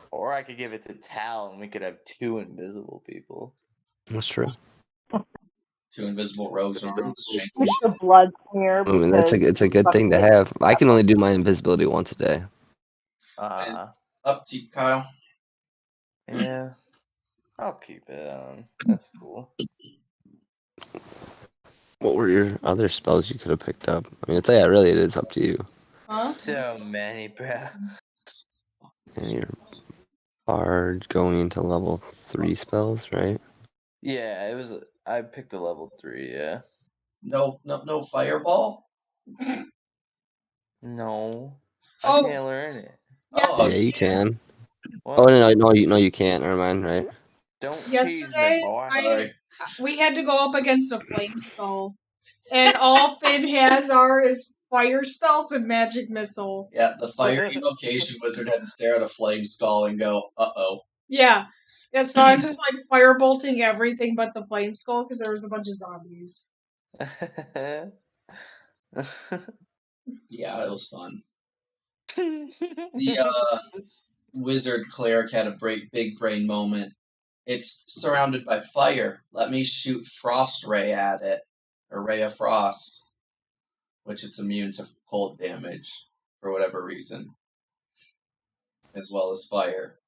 Or I could give it to Tal, and we could have 2 invisible people. That's true. 2 invisible rogues arms. It's a blood smear. I mean, it's a good thing to have. I can only do my invisibility once a day. It's up to you, Kyle. Yeah. I'll keep it on. That's cool. What were your other spells you could have picked up? I mean, really, it is up to you. Huh? So many, bro. And your Bard going into level 3 spells, right? Yeah, it was. I picked a level 3. Yeah. No fireball. No. Oh. I can't learn it. Yes, Oh, Yeah, you can. What? Oh no, you can't. Never mind, right? Don't tease yesterday me, boy. sorry. we had to go up against a flame skull, and all Finn has is fire spells and magic missile. Yeah, the fire evocation wizard had to stare at a flame skull and go, "Uh-oh." Yeah. Yeah, so I'm just firebolting everything but the flame skull because there was a bunch of zombies. Yeah, it was fun. The wizard cleric had a big brain moment. It's surrounded by fire. Let me shoot frost ray at it, or ray of frost, which it's immune to cold damage for whatever reason, as well as fire.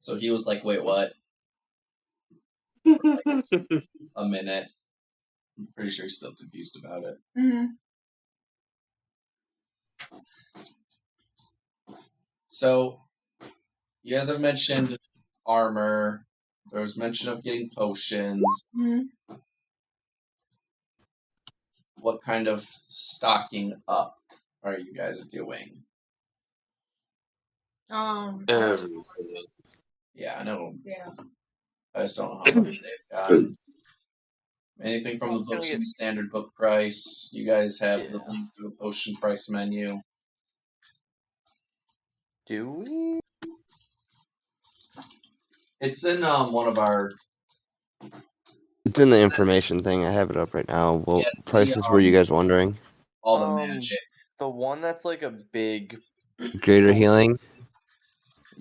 So he was like, "Wait, what?" For a minute. I'm pretty sure he's still confused about it. Mm-hmm. So, you guys have mentioned armor. There was mention of getting potions. Mm-hmm. What kind of stocking up are you guys doing? Yeah, I know. Yeah. I just don't know how much they've gotten. Anything from the books in the standard book price. You guys have the link to the potion price menu. Do we? It's in one of our. It's in the information thing. I have it up right now. What prices were you guys wondering? All the magic. The one that's a big. Greater healing.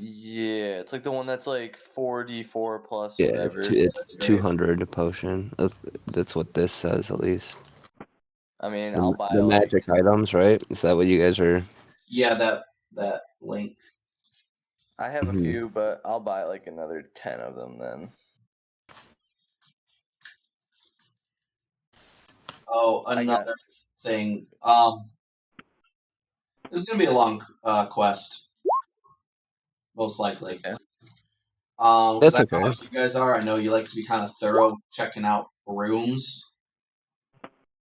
Yeah, it's the one that's 44 plus whatever. It's 200 a potion. That's what this says, at least. I mean, I'll buy the magic items, right? Is that what you guys are? Yeah, that link. I have a few, but I'll buy another 10 of them then. Oh, another thing. This is gonna be a long quest, most likely. Okay. That's I okay. know how you guys are. I know you like to be kind of thorough checking out rooms.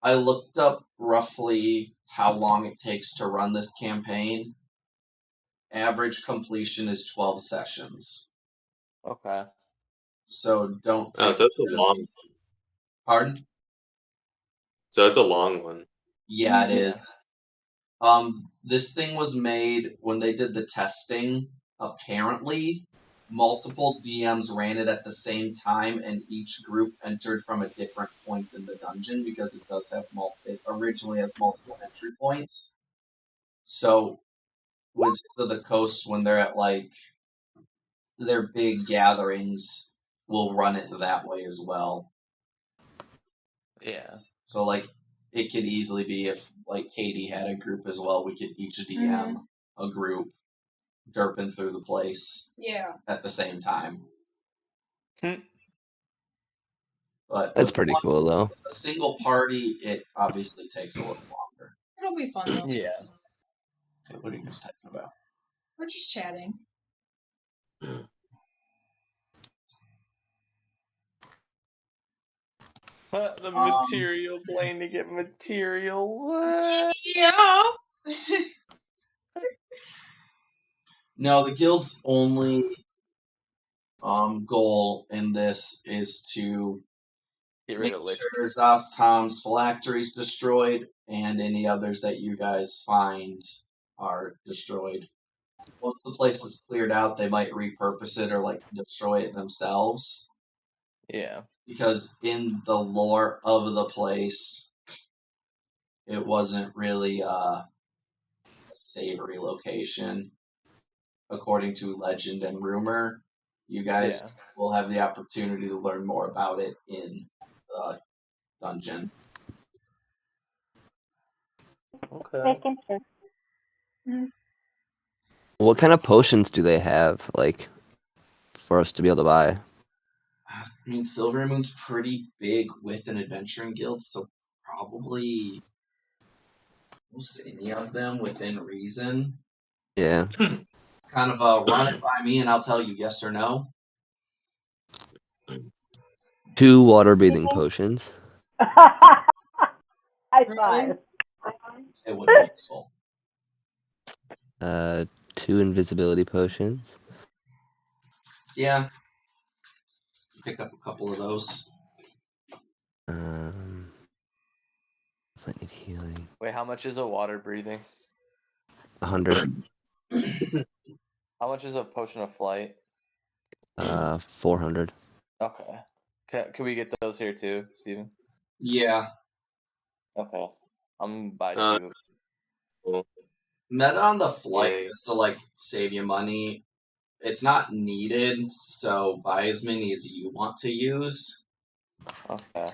I looked up roughly how long it takes to run this campaign. Average completion is 12 sessions. Okay. So don't think. Oh, so that's a long. Pardon? So it's a long one. Yeah, it is. This thing was made when they did the testing. Apparently, multiple DMs ran it at the same time, and each group entered from a different point in the dungeon because it does have it originally has multiple entry points. So, Wizards of the Coast, when they're at like their big gatherings, will run it that way as well. Yeah. So like it could easily be if like Katie had a group as well, we could each DM a group derping through the place. Yeah. At the same time. But that's pretty cool though. A single party, it obviously takes a little longer. It'll be fun though. Yeah. Okay, what are you guys talking about? We're just chatting. The material plane to get materials. Yeah. No, the guild's only goal in this is to get rid make of sure Zostom's phylactery's destroyed and any others that you guys find are destroyed. Once the place is cleared out, they might repurpose it or like destroy it themselves. Yeah. Because in the lore of the place, it wasn't really a savory location. According to legend and rumor, you guys will have the opportunity to learn more about it in the dungeon. Okay. Making sure. What kind of potions do they have, like, for us to be able to buy? I mean, Silver Moon's pretty big with an adventuring guild, so probably most any of them within reason. Yeah. Kind of run it by me and I'll tell you yes or no. 2 water-breathing potions. High five. It would be useful. 2 invisibility potions. Yeah. Pick up a couple of those. I need healing. Wait, how much is a water breathing? 100. How much is a potion of flight? 400. Okay. Can we get those here too, Steven? Yeah. Okay. I'm by 2. Cool. Meta on the flight just to like save you money. It's not needed, so buy as many as you want to use. Okay.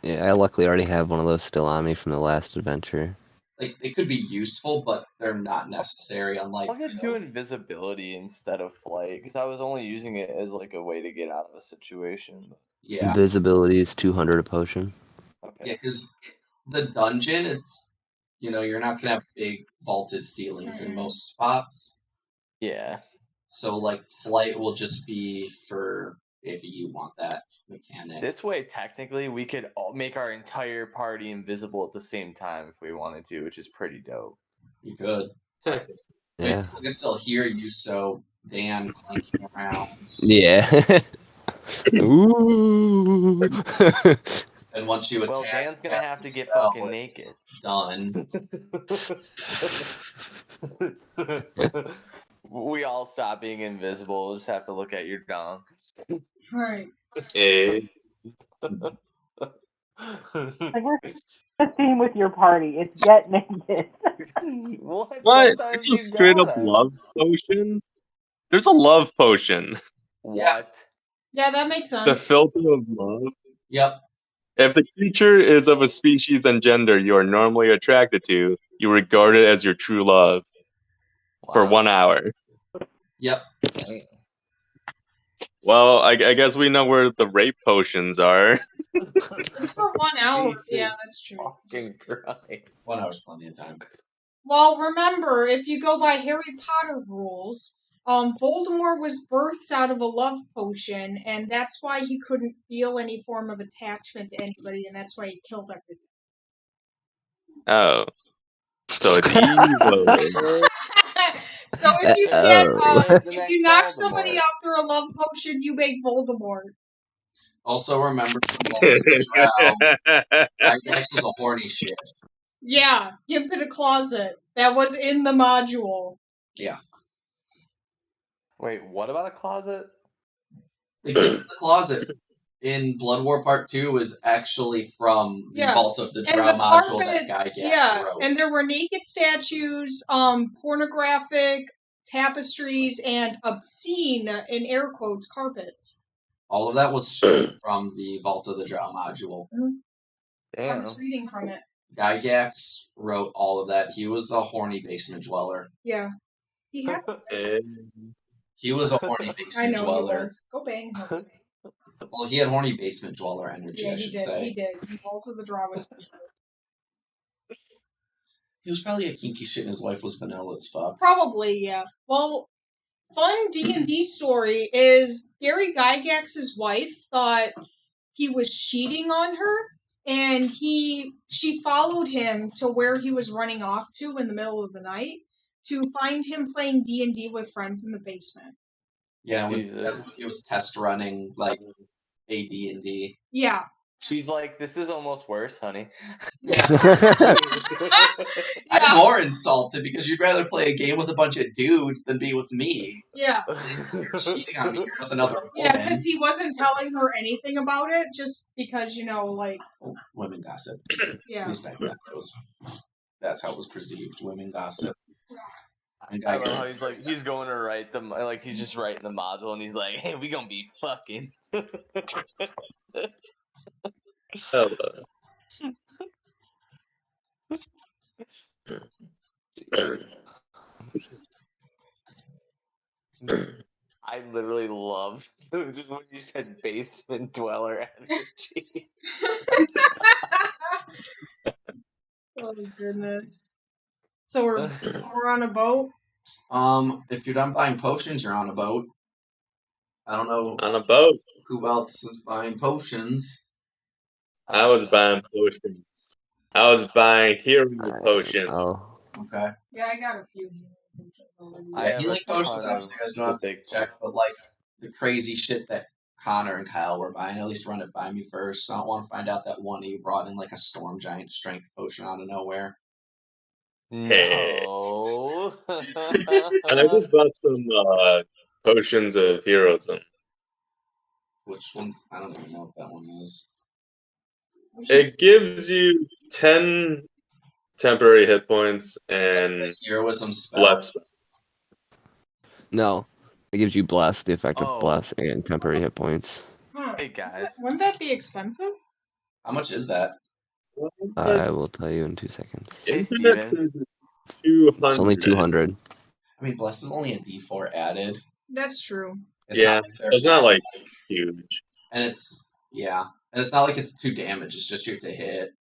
Yeah, I luckily already have one of those still on me from the last adventure. Like they could be useful, but they're not necessary. Unlike I'll get 2 invisibility instead of flight because I was only using it as like a way to get out of a situation. Yeah. Invisibility is 200 a potion. Okay. Yeah, because the dungeon, it's you're not gonna have big vaulted ceilings in most spots. Yeah. So like flight will just be for if you want that mechanic. This way, technically, we could all make our entire party invisible at the same time if we wanted to, which is pretty dope. You could. Yeah. I can still hear you, so Dan clanking around. Yeah. Ooh. And once you attack, well, Dan's gonna have to get spell, fucking naked. Done. We all stop being invisible. We'll just have to look at your dong. Right. Hey. Like we're the theme with your party. It's get naked. What? Sometimes It's a you straight up gotta. love potion? There's a love potion. What? Yeah, that makes sense. The filter of love? Yep. If the creature is of a species and gender you are normally attracted to, you regard it as your true love for 1 hour. Yep. Well, I guess we know where the rape potions are. It's for 1 hour. Yeah, that's true. Fucking Christ. 1 hour's plenty of time. Well, remember, if you go by Harry Potter rules, Voldemort was birthed out of a love potion, and that's why he couldn't feel any form of attachment to anybody, and that's why he killed everybody. Oh. So it's evil. So if you if you knock somebody out through a love potion, you make Voldemort. Also remember, Gygax was a horny shit. Yeah, Gimp in a closet. That was in the module. Yeah. Wait, what about a closet? The gift in the closet in Blood War Part 2 is actually from the Vault of the Drow module that Guy Gax wrote. And there were naked statues, pornographic tapestries, and obscene, in air quotes, carpets. All of that was straight from the Vault of the Drow module. I was reading from it. Guy Gax wrote all of that. He was a horny basement dweller. Yeah. He had He was a horny basement dweller. He was. Go bang. Well, he had horny basement dweller energy, I should say. He did. He bolted the draw was He was probably a kinky shit and his wife was vanilla as fuck. Probably, yeah. Well, fun D&D story is Gary Gygax's wife thought he was cheating on her, and she followed him to where he was running off to in the middle of the night to find him playing D&D with friends in the basement. Yeah, that's when he was test running like a D&D. Yeah. She's like, this is almost worse, honey. Yeah. I'm more insulted because you'd rather play a game with a bunch of dudes than be with me. Yeah. You're cheating on me here with another woman. Yeah, because he wasn't telling her anything about it, just because, women gossip. Yeah. Respect that. That's how it was perceived. Women gossip. And I love how he's going to write them, like he's just writing the module, and he's like, hey, we gonna be fucking. I literally love just when you said basement dweller energy. Oh goodness. So we're on a boat? If you're done buying potions, you're on a boat. I don't know. On a boat. Who else is buying potions? I was buying potions. I was buying hero potions. Oh. Okay. Yeah, I got a few. Yeah, healing potions, obviously, you guys don't have to check, but like the crazy shit that Connor and Kyle were buying, at least run it by me first. I don't want to find out that one of you brought in like a storm giant strength potion out of nowhere. No. And I just bought some potions of heroism. Which one's? I don't even know what that one is. It gives you 10 temporary hit points and heroism spell. No, it gives you bless, the effect of bless, and temporary hit points. Hey guys, wouldn't that be expensive? How much is that? I will tell you in 2 seconds. Hey Steven. It's only 200. I mean, bless is only a D4 added. That's true. It's not like huge. And it's not like it's 2 damage. It's just you have to hit.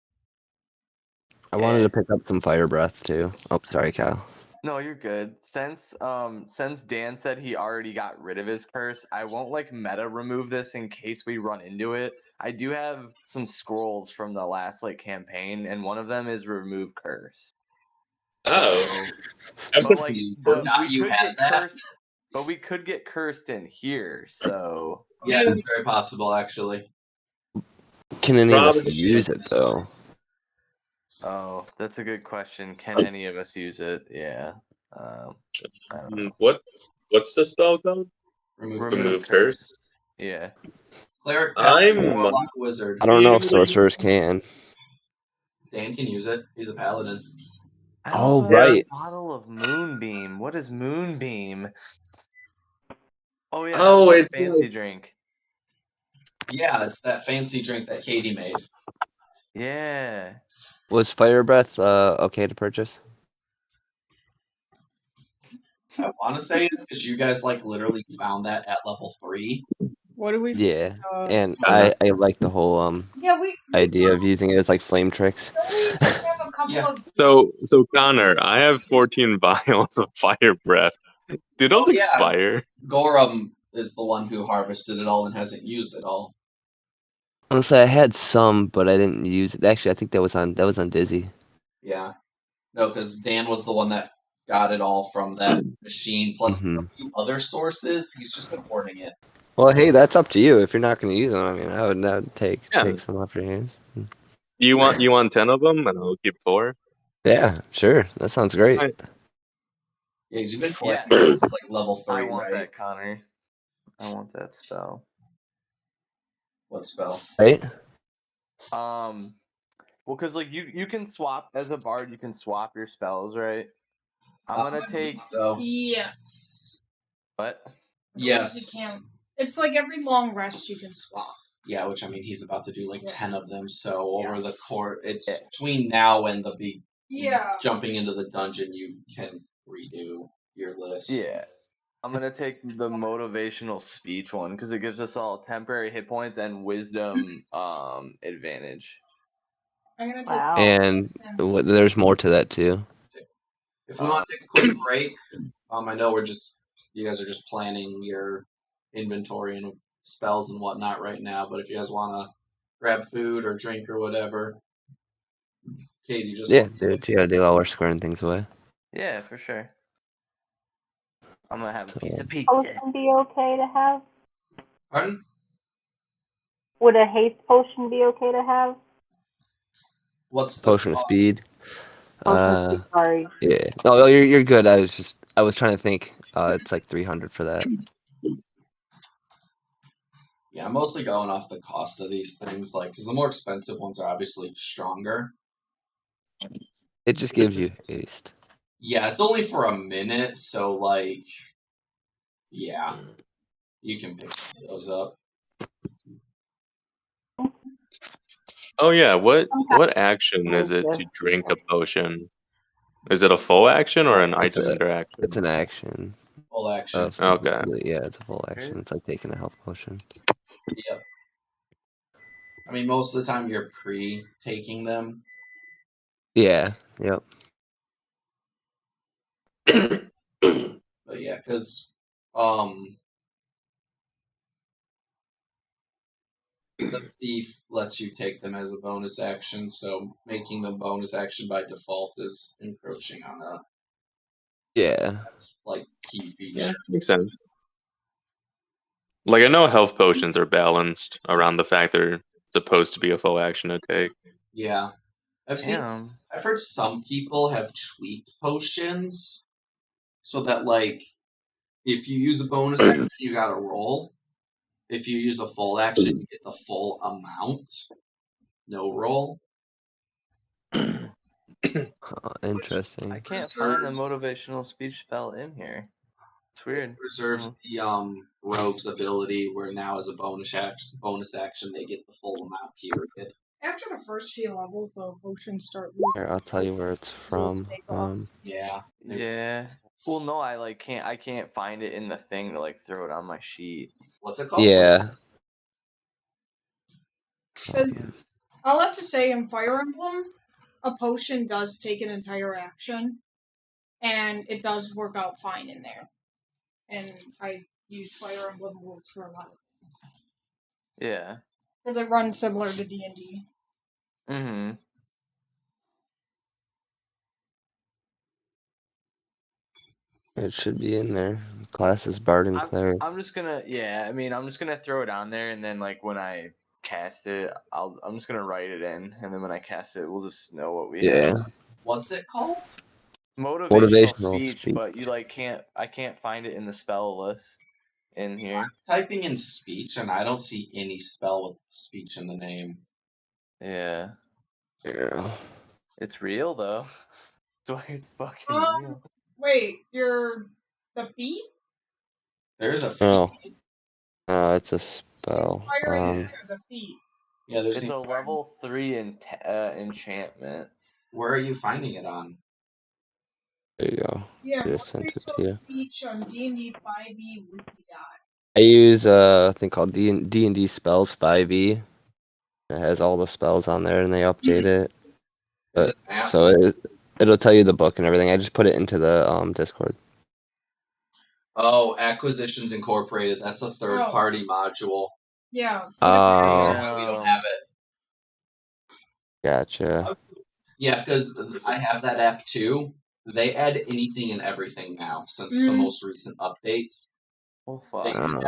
I wanted to pick up some fire breath too. Oh, sorry, Kyle. No, you're good. Since Dan said he already got rid of his curse, I won't meta remove this in case we run into it. I do have some scrolls from the last campaign, and one of them is remove curse. Oh. But we could get cursed in here, so yeah, it's very possible actually. Can any of us use it though? Oh, that's a good question. Can any of us use it? Yeah. I don't know. What's the spell called? Remove curse. Yeah. Cleric, wizard. I don't know if sorcerers can. Dan can use it. He's a paladin. Oh, right. A bottle of Moonbeam. What is Moonbeam? Oh yeah. Oh, it's a fancy drink. Yeah, it's that fancy drink that Katie made. Yeah. Was fire breath okay to purchase? I want to say it's because you guys literally found that at level 3. What do we? Yeah, and I like the whole idea of using it as flame tricks. So Connor, I have 14 vials of fire breath. Do those expire? Gorham is the one who harvested it all and hasn't used it all. Honestly, I had some, but I didn't use it. Actually, I think that was on Dizzy. Yeah, no, because Dan was the one that got it all from that machine, plus a few other sources. He's just been hoarding it. Well, hey, that's up to you. If you're not going to use them, I mean, I would take some off your hands. You want 10 of them, and I'll keep 4. Yeah, sure. That sounds great. Yeah, Yeah, you've been collecting this since like level 3, I want right? that, Connor. I want that spell. What spell? Right? Well, because like you can swap as a bard, you can swap your spells, right? I'm gonna I take. believe so. Yes. What? Yes. You can. It's like every long rest you can swap. Yeah, which I mean, he's about to do like Yeah. 10 of them. So over the course, it's Yeah. between now and the big Yeah. jumping into the dungeon, you can redo your list. Yeah. I'm gonna take the motivational speech one because it gives us all temporary hit points and wisdom advantage. I'm gonna take. Wow. And there's more to that too. If we want to take a quick break, I know you guys are just planning your inventory and spells and whatnot right now, but if you guys want to grab food or drink or whatever, Katie, just Yeah, dude, you gotta do while we're squaring things away. Yeah, for sure. I'm gonna have a piece of pizza. Potion be okay to have? Pardon? Would a haste potion be okay to have? What's the Potion of cost? speed. Sorry. Yeah. No, you're good. I was trying to think. It's like 300 for that. Yeah, I'm mostly going off the cost of these things, because the more expensive ones are obviously stronger. It just gives you haste. Yeah, it's only for a minute, so yeah, you can pick those up. Oh yeah, what action is it to drink a potion? Is it a full action or an item interaction? It's an action. Full action. Okay. Yeah, it's a full action. It's like taking a health potion. Yep. I mean, most of the time you're pre-taking them. Yeah. Yep. But yeah, because the thief lets you take them as a bonus action, so making them bonus action by default is encroaching on a key feature. Yeah, makes sense. Like I know health potions are balanced around the fact they're supposed to be a full action to take. Yeah. I've heard some people have tweaked potions so that if you use a bonus action you gotta roll. If you use a full action you get the full amount. No roll. Interesting. I can't find the motivational speech spell in here. It's weird. It preserves the rogue's ability where now as a bonus action they get the full amount period. After the first few levels, though, potions start losing. Here, I'll tell you where it's from. Yeah. Yeah. Well, no, I can't find it in the thing to throw it on my sheet. What's it called? Yeah. I'll have to say, in Fire Emblem, a potion does take an entire action, and it does work out fine in there. And I use Fire Emblem rules for a lot of things. Yeah. Because it runs similar to D&D. Mm-hmm. It should be in there. Classes Bard and Cleric. I'm just gonna throw it on there, and then when I cast it, I'm just gonna write it in, and then when I cast it, we'll just know what we have. What's it called? Motivational speech, but you I can't find it in the spell list in here. I'm typing in speech and I don't see any spell with speech in the name. Yeah. Yeah. It's real though. That's why it's fucking real. Wait, you're the feet? There's a feet. Oh, it's a spell. The feet. Yeah, there's it's a level 3 enchantment. Where are you finding it on? There you go. Yeah, I just sent it to you. Speech on D&D 5e wiki. I use a thing called D&D Spells 5e. It has all the spells on there, and they update it. But, so it'll tell you the book and everything. I just put it into the Discord. Oh, Acquisitions Incorporated. That's a third-party module. Yeah. That's why we don't have it. Gotcha. Yeah, because I have that app too. They add anything and everything now since the most recent updates. Oh, fuck. They have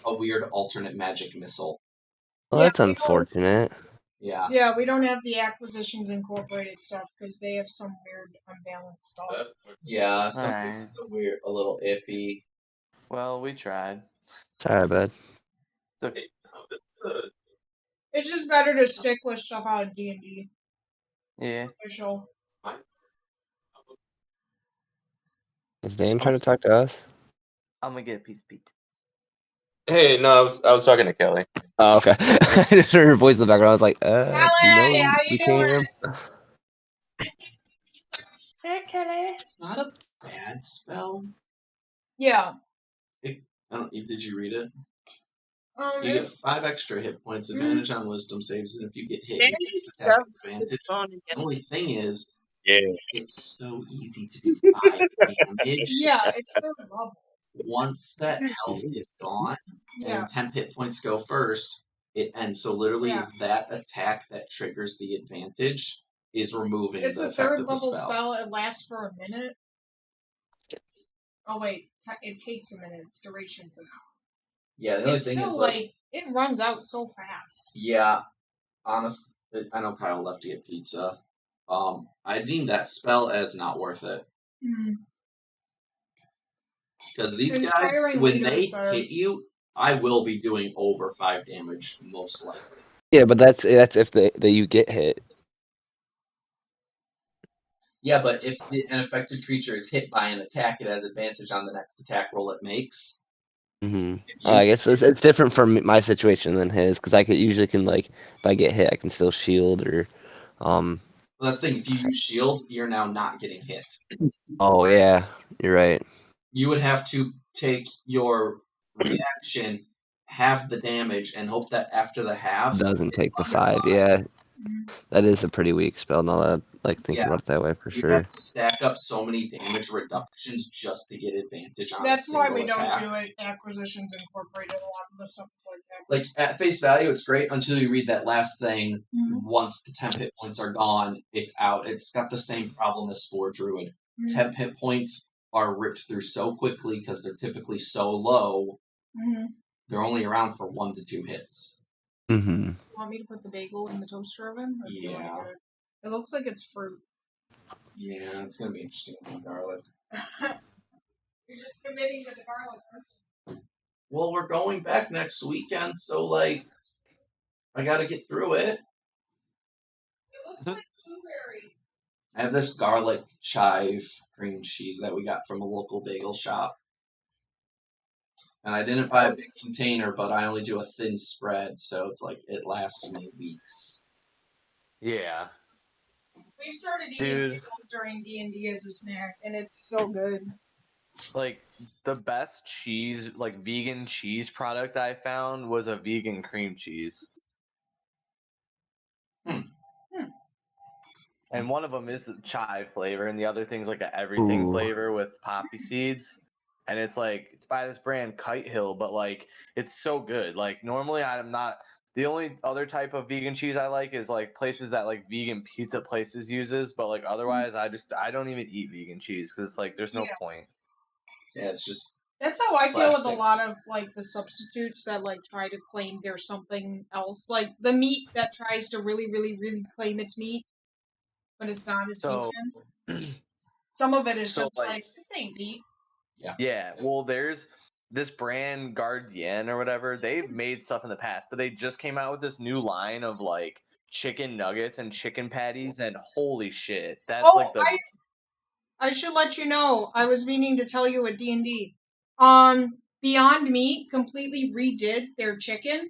a weird alternate magic missile. Well, that's unfortunate. Yeah. Yeah, we don't have the Acquisitions Incorporated stuff because they have some weird unbalanced stuff. Yeah, it's a little iffy. Well, we tried. Sorry, bud. Okay. It's just better to stick with stuff out of D&D. Yeah. Official. Is Dan trying to talk to us? I'm gonna get a piece of pizza. Hey, no, I was talking to Kelly. Oh, okay. I just heard her voice in the background. I was like, Kelly, do you know how we you can't hear doing? him? Hey, Kelly. It's not a bad spell. Yeah. Did you read it? You get 5 extra hit points, advantage on wisdom saves, and if you get hit, you next attack has advantage. The only thing is, it's so easy to do 5 damage. Yeah, it's third level. Once that health is gone, and 10 hit points go first, it ends. So literally, that attack that triggers the advantage is removing the effect of the spell. It's a third level spell. It lasts for a minute. Oh wait, it takes a minute. Its duration's an hour. Yeah, the only thing is like it runs out so fast. Yeah, honestly, I know Kyle left to get pizza. I deem that spell as not worth it. Because these guys, when they hit you, I will be doing over 5 damage most likely. Yeah, but that's if you get hit. Yeah, but if an affected creature is hit by an attack, it has advantage on the next attack roll it makes. Mm-hmm. I guess it's different from my situation than his, because I usually can, like, if I get hit, I can still shield or. Well, that's the thing. If you use shield, you're now not getting hit. Oh yeah, you're right. You would have to take your reaction, half the damage, and hope that after the half doesn't take the 5. Yeah, that is a pretty weak spell. Now that thinking about it that way, for sure. You have to stack up so many damage reductions just to get advantage on. That's why we don't do it. Acquisitions Incorporated. A lot of the stuff is like that. Like at face value, it's great until you read that last thing. Once the 10 hit points are gone, it's out. It's got the same problem as Spore Druid. 10 hit points are ripped through so quickly because they're typically so low. They're only around for 1 to 2 hits. You want me to put the bagel in the toaster oven? Yeah. It looks like it's fruit. Yeah, it's gonna be interesting with the garlic. You're just committing to the garlic, aren't you? Well, we're going back next weekend, so like, I gotta get through it. It looks like blueberry. I have this garlic chive cream cheese that we got from a local bagel shop. And I didn't buy a big container, but I only do a thin spread, so it's like, it lasts me weeks. Yeah. We started eating bagels during D&D as a snack, and it's so good. Like, the best cheese, like, vegan cheese product I found was a vegan cream cheese. And one of them is chive flavor, and the other thing's like a everything flavor with poppy seeds. And it's like, it's by this brand Kite Hill, but like, it's so good. Like, normally I'm not, the only other type of vegan cheese I like is like places that like vegan pizza places uses, but like otherwise I don't even eat vegan cheese because it's like, there's no point. Yeah, it's just. That's how I feel with a lot of like the substitutes that like try to claim there's something else. Like the meat that tries to really, really, really claim it's meat, but it's not. It's vegan. Some of it is just like this ain't meat. Yeah. Well, there's this brand Guardian or whatever. They've made stuff in the past, but they just came out with this new line of like chicken nuggets and chicken patties, and holy shit, that's I should let you know. I was meaning to tell you at D&D. Beyond Meat completely redid their chicken.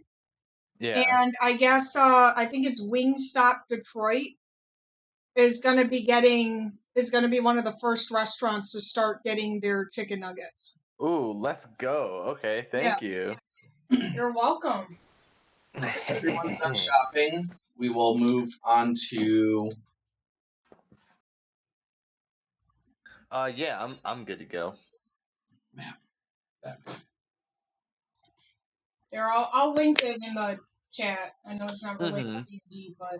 Yeah. And I guess I think it's Wingstop Detroit is gonna be one of the first restaurants to start getting their chicken nuggets. Ooh, let's go. Okay, thank you. You're welcome. If everyone's done shopping, we will move on to. Yeah, I'm good to go. Map. There, I'll link it in the chat. I know it's not related to D&D, but.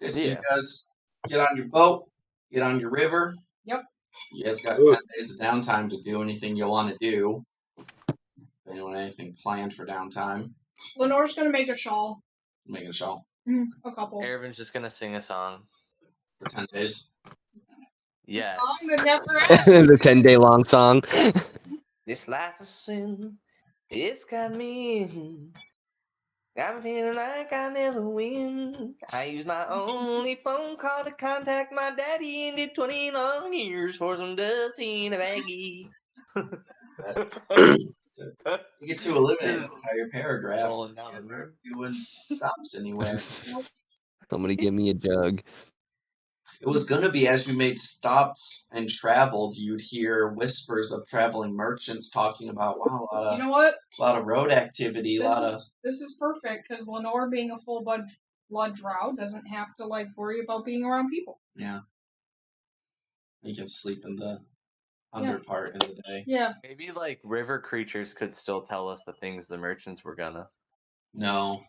Okay, so you guys get on your boat, get on your river. Yep. You guys got 10 days of downtime to do anything you want to do. If anyone anything planned for downtime. Lenore's gonna make a shawl. Making a shawl. A couple. Ervin's just gonna sing a song. For 10 days. Yes. Song that never ends. The 10-day long song. This life is sin. It's got me in. I'm feeling like I never win. I used my only phone call to contact my daddy and did 20 long years for some dust in a baggie. You get to eliminate an entire paragraph. Rolling You down guys the aren't doing stops anywhere. Somebody give me a jug. It was going to be as you made stops and traveled, you'd hear whispers of traveling merchants talking about, wow, You know what? a lot of road activity, This is perfect because Lenore, being a full blood drow, doesn't have to worry about being around people. Yeah. You can sleep in the under part in the day. Yeah. Maybe river creatures could still tell us the things the merchants were gonna. No.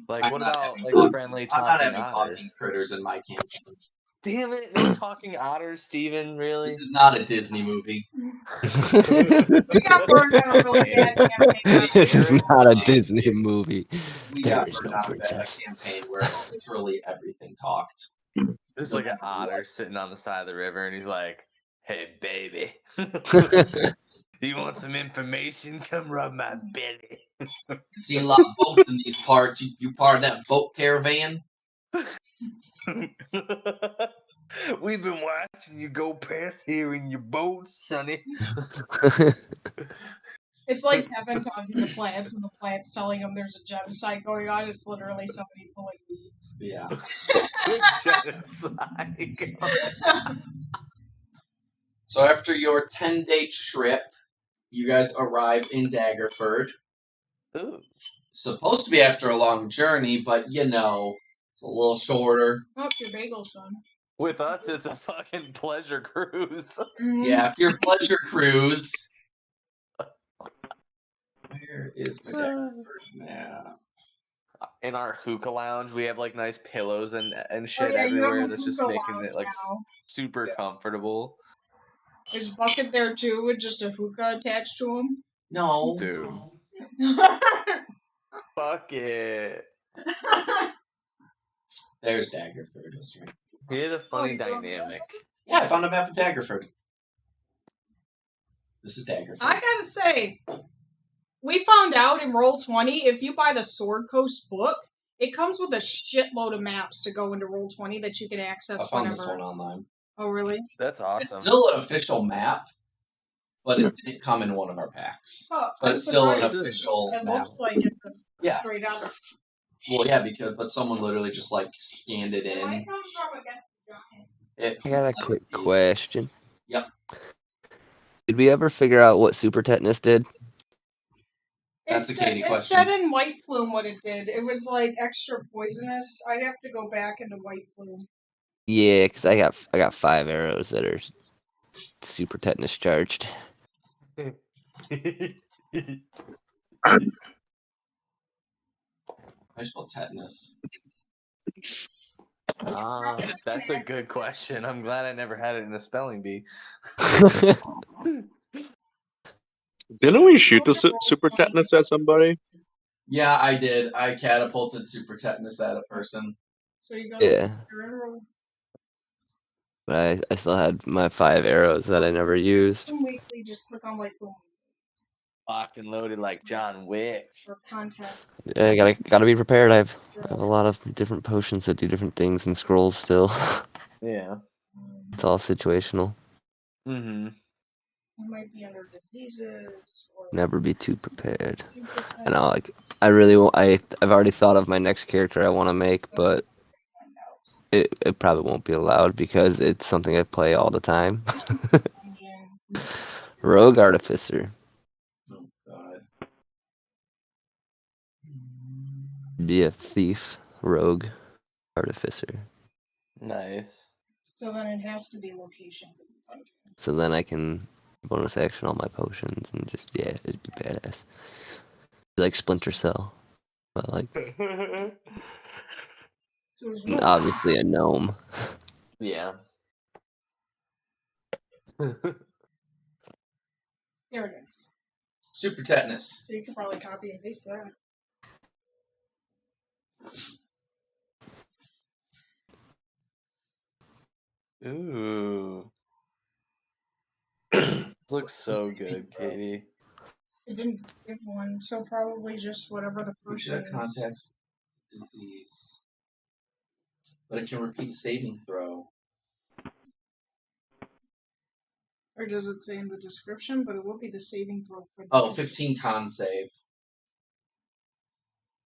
What about friendly talking I'm not having otters? talking critters in my campaign. Damn it! No talking otters, Steven, really? This is not a Disney movie. We got burned on a really bad campaign. This is not a Disney movie. We There got is burned no on a princess. campaign where literally everything talked. There's No an matter otter what. sitting on the side of the river, and he's like, "Hey, baby, you want some information? Come rub my belly." Seen a lot of boats in these parts. You part of that boat caravan? We've been watching you go past here in your boat, sonny. It's like Kevin talking to plants, and the plants telling him there's a genocide going on. It's literally somebody pulling weeds. Yeah. Genocide. So after your 10-day trip, you guys arrive in Daggerford. Ooh. Supposed to be after a long journey, but it's a little shorter. Oh, your bagel's done. With us, it's a fucking pleasure cruise. Yeah, after your pleasure cruise. Where is my Daggerford map? In our hookah lounge, we have nice pillows and shit you have everywhere. a That's just hookah making it lounge now. super comfortable. There's Bucket there too, with just a hookah attached to him. No. Dude. Fuck it. There's Daggerford. That's right. We had a funny dynamic. Yeah, I found a map of Daggerford. This is Daggerford. I gotta say, we found out in Roll20, if you buy the Sword Coast book, it comes with a shitload of maps to go into Roll20 that you can access I found whenever. this one online. Oh, really? That's awesome. It's still an official map, but it didn't come in one of our packs. Oh, But it's still an surprised. official It map. looks like it's a straight up. Well, yeah, but someone literally just scanned it It in. might come from a giant. I got a quick question. Yep. Did we ever figure out what super tetanus did? That's the Katie question. It said in White Plume what it did. It was extra poisonous. I'd have to go back into White Plume. Yeah, because I got 5 arrows that are super tetanus charged. I spelled tetanus. That's a good question. I'm glad I never had it in the spelling bee. Didn't we shoot the super tetanus at somebody? Yeah, I did. I catapulted super tetanus at a person. So you got Yeah. But I still had my 5 arrows that I never used. Weekly, just click on White Plume. Locked and loaded like John Wick. Or contact. Yeah, gotta be prepared. I have a lot of different potions that do different things and scrolls still. Yeah. It's all situational. Mm-hmm. You might be under diseases. Or Never be too prepared. I know, I've already thought of my next character I want to make, but it probably won't be allowed because it's something I play all the time. Rogue Artificer. Oh, God. Be a thief, rogue, artificer. Nice. So then it has to be locations. So then I can bonus action all my potions and just, yeah, it'd be badass. Be like Splinter Cell. But obviously a gnome. Yeah. There it is. Super tetanus. So you can probably copy and paste that. This looks so good, Katie. It didn't give one, so probably just whatever the person is. Context disease. But it can repeat saving throw. Or does it say in the description? But it will be the saving throw for 15 con save.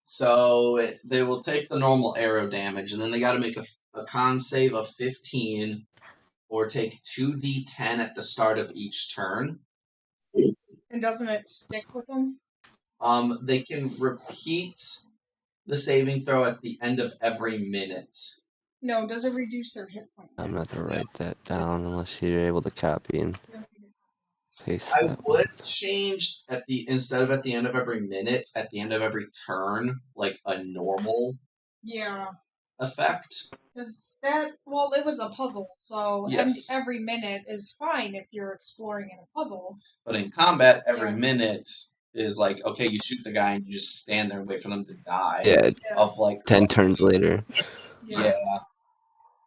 So they will take the normal arrow damage, and then they got to make a con save of 15, or take 2d10 at the start of each turn. And doesn't it stick with them? They can repeat the saving throw at the end of every minute. No, does it reduce their hit point? I'm going to have to write that down unless you're able to copy and paste I that would one. change instead of at the end of every minute, at the end of every turn, like a normal effect. Because it was a puzzle, so yes. every minute is fine if you're exploring in a puzzle. But in combat, every minute is like, okay, you shoot the guy and you just stand there and wait for them to die. Yeah. Of like 10 turns later. Yeah.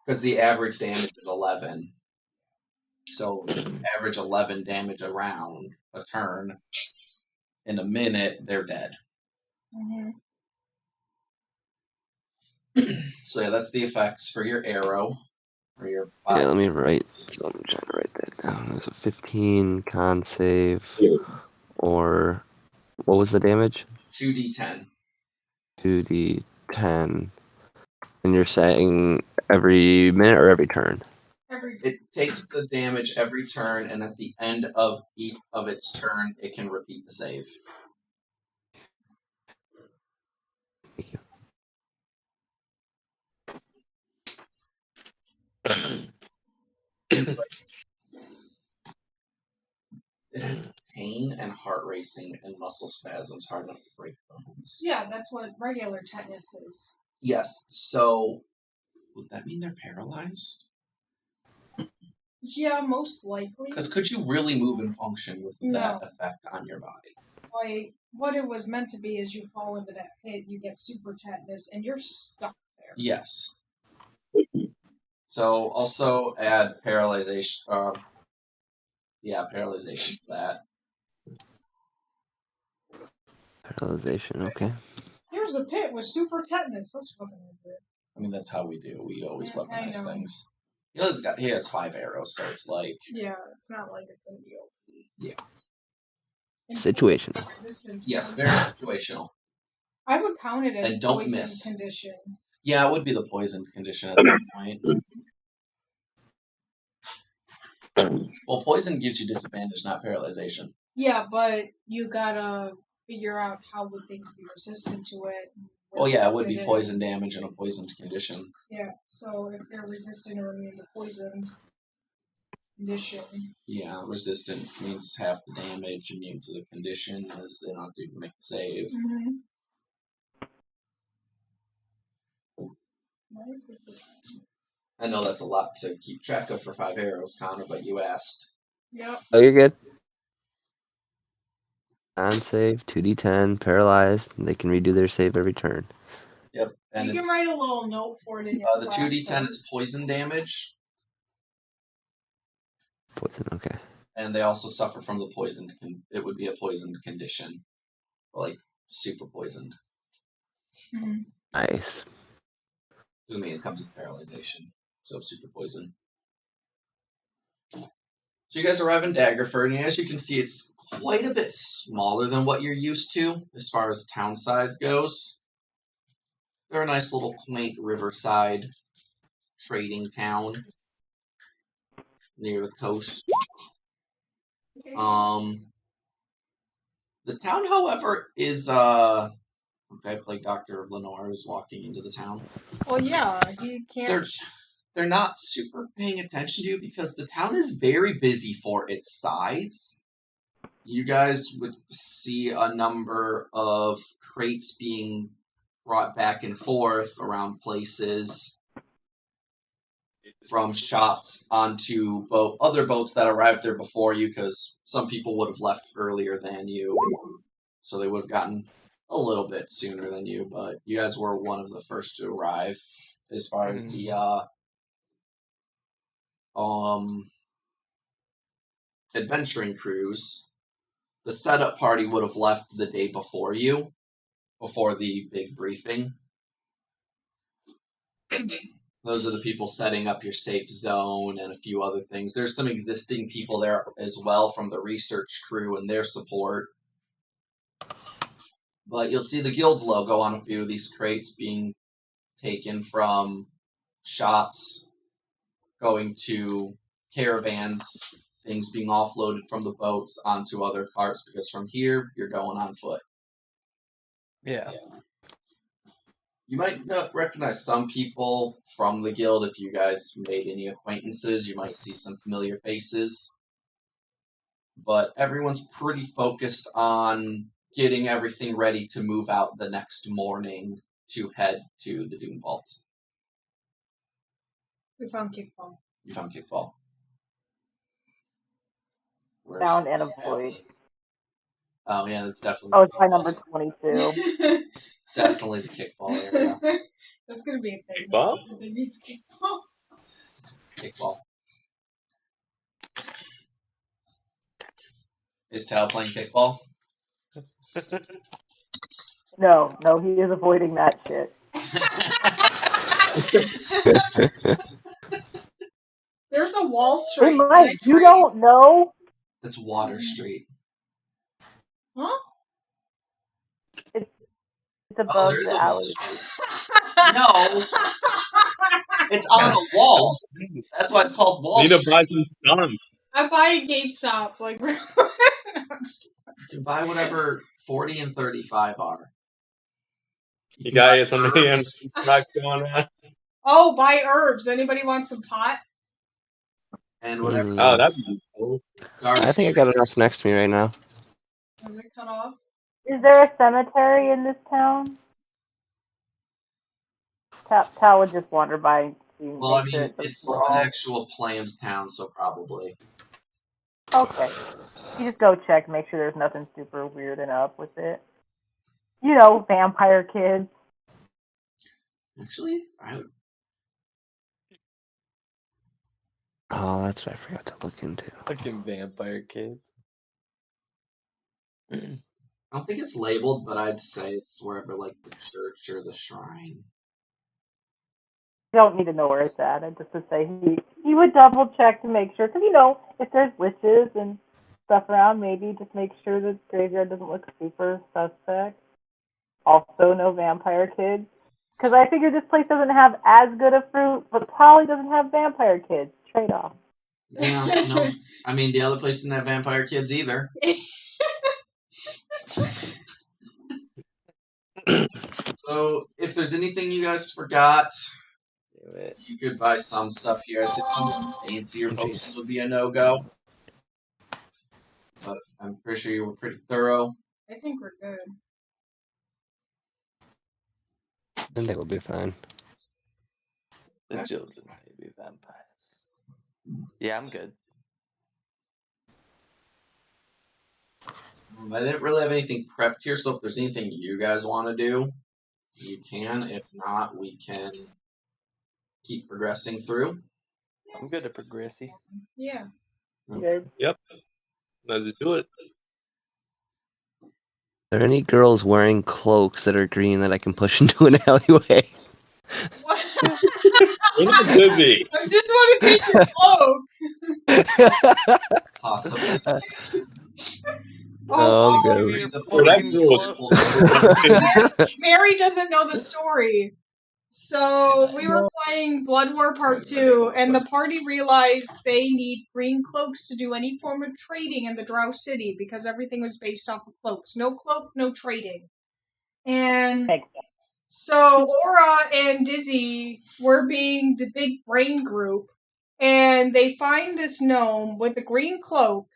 Because the average damage is 11. So average 11 damage around a turn. In a minute, they're dead. Mm-hmm. So yeah, that's the effects for your arrow. For your yeah, let me write. So I'm trying to write that down. There's a 15 con save, or what was the damage? 2d10. 2d10. And you're saying every minute or every turn? It takes the damage every turn, and at the end of each of its turn, it can repeat the save. It has pain and heart racing and muscle spasms hard enough to break bones. Yeah, that's what regular tetanus is. Yes, so would that mean they're paralyzed? Yeah, most likely. Because could you really move and function with that effect on your body? Like, what it was meant to be is you fall into that pit, you get super tetanus, and you're stuck there. Yes. So also add paralyzation. Paralyzation to that. Paralyzation, okay. Here's a pit with super tetanus. Let's fucking do it. I mean, that's how we do. We always weaponize things. He has 5 arrows, so it's like... Yeah, it's not like it's in the OP. Yeah. Situational. Yes, very situational. I would count it as and don't poison miss. Condition. Yeah, it would be the poison condition at that point. Well, poison gives you disadvantage, not paralyzation. Yeah, but you gotta figure out how would things be resistant to it. Well, yeah, it would be poison damage in a poisoned condition. Yeah, so if they're resistant or immune to poisoned condition. Yeah, resistant means half the damage, immune to the condition, as they don't have to make the save. Mm-hmm. I know that's a lot to keep track of for 5 arrows, Connor, but you asked. Yep. Oh, you're good. On save, 2d10, paralyzed. They can redo their save every turn. Yep. And you can write a little note for it in your the 2d10 is poison damage. Poison, okay. And they also suffer from the poison. It would be a poisoned condition. Like, super poisoned. Mm-hmm. Nice. Doesn't mean it comes with paralyzation. So super poison. So you guys arrive in Daggerford, and as you can see, it's quite a bit smaller than what you're used to as far as town size goes. They're a nice little quaint riverside trading town near the coast. The town, however, is okay, like Dr. Lenore is walking into the town. Well, yeah, he can't. They're not super paying attention to you because the town is very busy for its size. You guys would see a number of crates being brought back and forth around places from shops onto other boats that arrived there before you, because some people would have left earlier than you, so they would have gotten a little bit sooner than you, but you guys were one of the first to arrive as far as the adventuring crews, the setup party would have left the day before you, before the big briefing. Those are the people setting up your safe zone and a few other things. There's some existing people there as well from the research crew and their support. But you'll see the guild logo on a few of these crates being taken from shops, going to caravans, things being offloaded from the boats onto other carts, because from here, you're going on foot. Yeah. You might not recognize some people from the guild if you guys made any acquaintances. You might see some familiar faces. But everyone's pretty focused on getting everything ready to move out the next morning to head to the Doomvault. We found Kickball. You found Kickball. Found and avoid. Oh, yeah, that's definitely... Oh, it's by number 22. Definitely the Kickball area. That's going to be a thing. Kickball? Kickball. Kickball. Is Tao playing kickball? No, he is avoiding that shit. There's a Wall Street. Hey, Mike, you don't know? It's Water Street. Huh? It's above there is the a Wall alley. Street. No. It's on a wall. That's why it's called Wall Street. Need to buy some stuff. I buy at GameStop. Like, you can buy whatever 40 and 35 are. You got it, something and snacks going on. Oh, buy herbs. Anybody want some pot? And whatever. Oh, that'd be cool. I think I got enough next to me right now. Is it cut off? Is there a cemetery in this town? Tal would just wander by and see. Well, I mean, it's an actual planned town, so probably. Okay. You just go check, make sure there's nothing super weird and up with it. You know, vampire kids. Actually, I would... Oh, that's what I forgot to look into. Fucking vampire kids. I don't think it's labeled, but I'd say it's wherever, like, the church or the shrine. You don't need to know where it's at. I just would say he would double check to make sure, because you know, if there's witches and stuff around, maybe just make sure the graveyard doesn't look super suspect. Also, no vampire kids, because I figure this place doesn't have as good a fruit, but probably doesn't have vampire kids. Trade off. Yeah, no. I mean, the other place didn't have vampire kids either. So, if there's anything you guys forgot, you could buy some stuff here. I said some fancier potions would be a no-go. But I'm pretty sure you were pretty thorough. I think we're good. Then they will be fine. The children may be vampires. Yeah, I'm good. I didn't really have anything prepped here, so if there's anything you guys want to do, you can. If not, we can keep progressing through. I'm good at progressing. Yeah. Good. Yep. Let's do it. Are there any girls wearing cloaks that are green that I can push into an alleyway? What? We're not busy. I just want to take your cloak. Possibly. Oh, good. Mary doesn't know the story. So we were playing Blood War Part 2, and the party realized they need green cloaks to do any form of trading in the Drow City, because everything was based off of cloaks. No cloak, no trading. And so Aura and Dizzy were being the big brain group, and they find this gnome with a green cloak,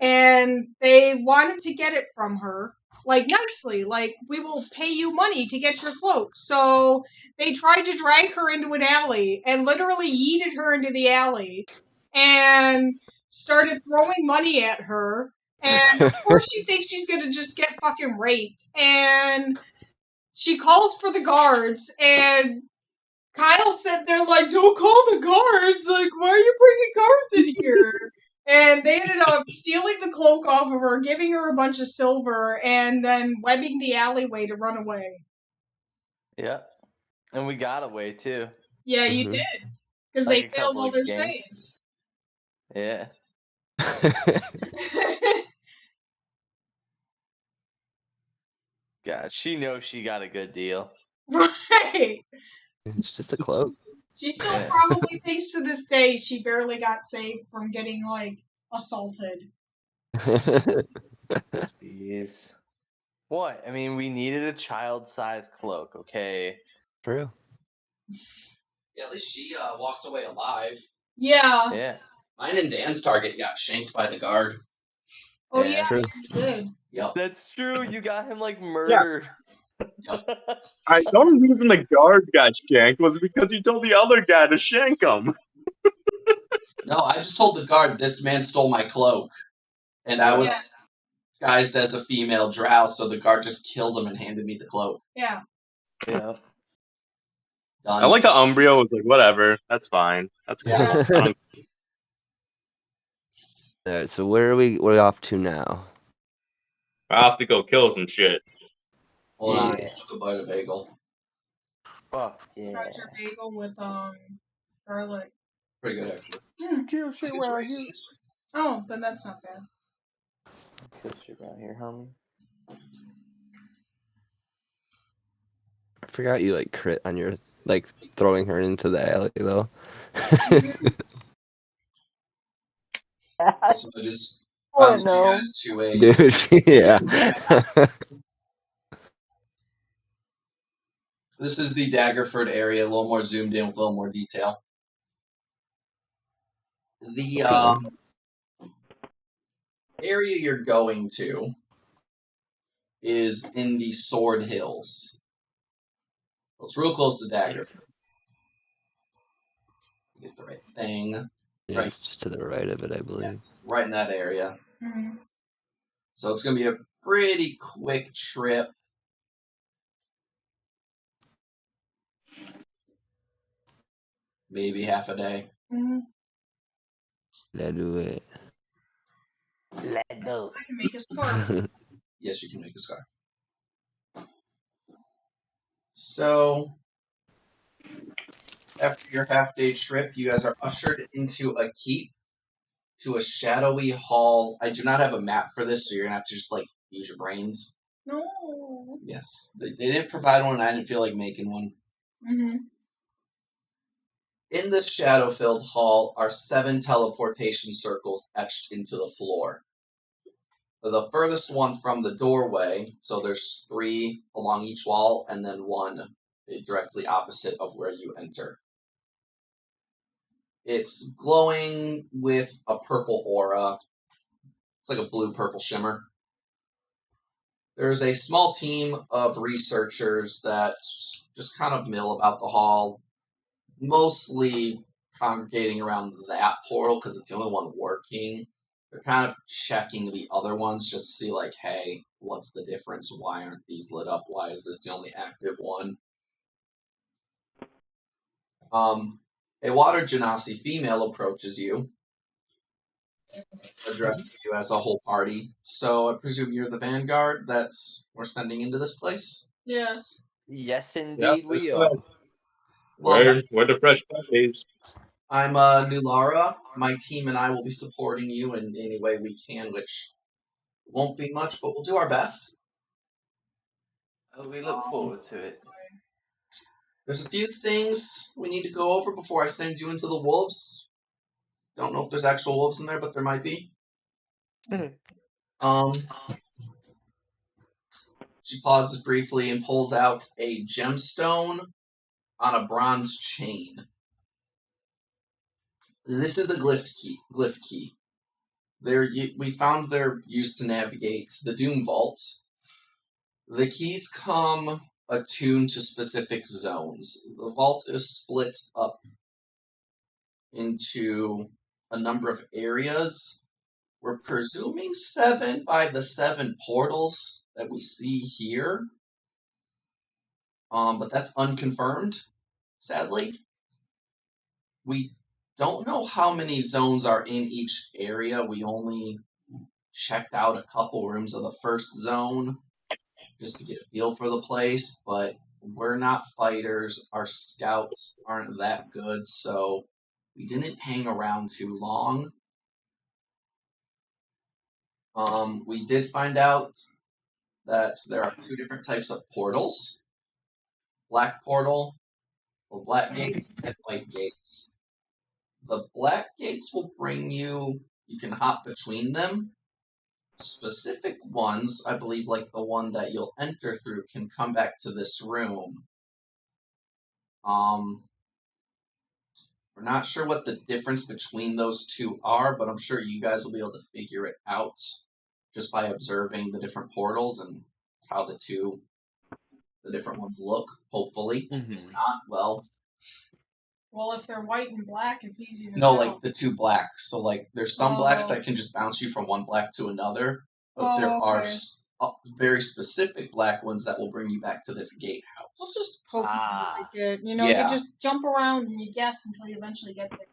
and they wanted to get it from her, like, nicely, like, we will pay you money to get your cloak. So they tried to drag her into an alley, and literally yeeted her into the alley, and started throwing money at her, and of course she thinks she's gonna just get fucking raped, and she calls for the guards, and Kyle said they're like, don't call the guards, like, why are you bringing guards in here? And they ended up stealing the cloak off of her, giving her a bunch of silver, and then webbing the alleyway to run away. Yeah. And we got away, too. Yeah, you did. Because they failed all their gangs. saves. Yeah. God, she knows she got a good deal. Right. It's just a cloak. She still probably thinks to this day she barely got saved from getting, like, assaulted. Jeez. What? I mean, we needed a child-sized cloak, okay? True. Yeah, at least she walked away alive. Yeah. Yeah. Mine and Dan's target got shanked by the guard. Oh, yeah, True. you did. Yep. That's true. You got him, like, murdered. Yep. The only reason the guard got shanked was because he told the other guy to shank him. No, I just told the guard this man stole my cloak. And I was guised as a female drow, so the guard just killed him and handed me the cloak. Yeah. Yeah. Done. I like how Umbrio was like, whatever, that's fine. That's cool. Yeah. Alright, so where are we're off to now? I have to go kill some shit. Hold on, I just took a bite of bagel. Fuck yeah. Tried your bagel with garlic. Pretty good, actually. Kill shit around here. Oh, then that's not bad. Kill shit around here, homie. I forgot you like crit on your like throwing her into the alley though. So I just bounced you guys to a... Dude, yeah. This is the Daggerford area, a little more zoomed in with a little more detail. The area you're going to is in the Sword Hills. It's real close to Daggerford. Get the right thing. Yeah, it's just to the right of it, I believe. Right in that area. Mm-hmm. So it's going to be a pretty quick trip. Maybe half a day. Mm-hmm. Let's do it. Let's go. I can make a scarf. Yes, you can make a scar. So, after your half-day trip, you guys are ushered into a keep, to a shadowy hall. I do not have a map for this, so you're going to have to just, like, use your brains. No. Yes. They didn't provide one, and I didn't feel like making one. Mm-hmm. In this shadow-filled hall are 7 teleportation circles etched into the floor. The furthest one from the doorway, so there's 3 along each wall, and then 1 directly opposite of where you enter. It's glowing with a purple aura. It's like a blue-purple shimmer. There's a small team of researchers that just kind of mill about the hall, mostly congregating around that portal because it's the only one working. They're kind of checking the other ones just to see, like, hey, what's the difference? Why aren't these lit up? Why is this the only active one? A water genasi female approaches you, addressing you as a whole party. So I presume you're the vanguard that's we're sending into this place? Yes. Yes, indeed, we are. Where the fresh puppies? I'm Nulara. My team and I will be supporting you in any way we can, which won't be much, but we'll do our best. Oh, we look forward to it. There's a few things we need to go over before I send you into the wolves. Don't know if there's actual wolves in there, but there might be. She pauses briefly and pulls out a gemstone on a bronze chain. This is a glyph key. We found they're used to navigate the Doomvault. The keys come attuned to specific zones. The vault is split up into a number of areas. We're presuming 7 by the 7 portals that we see here. But that's unconfirmed, sadly. We don't know how many zones are in each area. We only checked out a couple rooms of the first zone just to get a feel for the place, but we're not fighters. Our scouts aren't that good, so we didn't hang around too long. We did find out that there are 2 different types of portals. Black portal, or black gates, and white gates. The black gates will bring you can hop between them. Specific ones, I believe, like the one that you'll enter through, can come back to this room. We're not sure what the difference between those 2 are, but I'm sure you guys will be able to figure it out just by observing the different portals and how the different ones look, hopefully. Mm-hmm. If not, well, if they're white and black, it's easy to No, tell. like the 2 blacks. So, like, there's some blacks that can just bounce you from one black to another, but there are very specific black ones that will bring you back to this gatehouse. We'll just Pokemon like it. You just jump around and you guess until you eventually get there.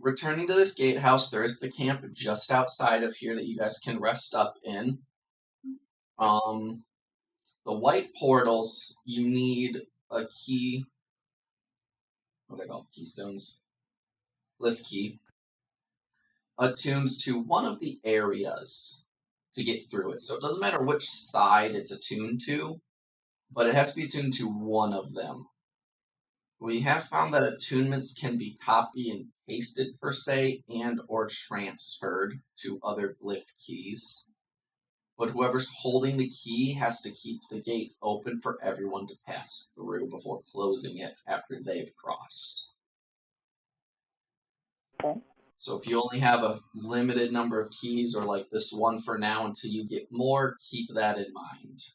Returning to this gatehouse, there is the camp just outside of here that you guys can rest up in. The white portals, you need a key. What are they called? Keystones. Glyph key. Attuned to one of the areas to get through it. So it doesn't matter which side it's attuned to, but it has to be attuned to one of them. We have found that attunements can be copied and pasted per se and or transferred to other glyph keys. But whoever's holding the key has to keep the gate open for everyone to pass through before closing it after they've crossed. Okay. So if you only have a limited number of keys, or like this one for now until you get more, keep that in mind.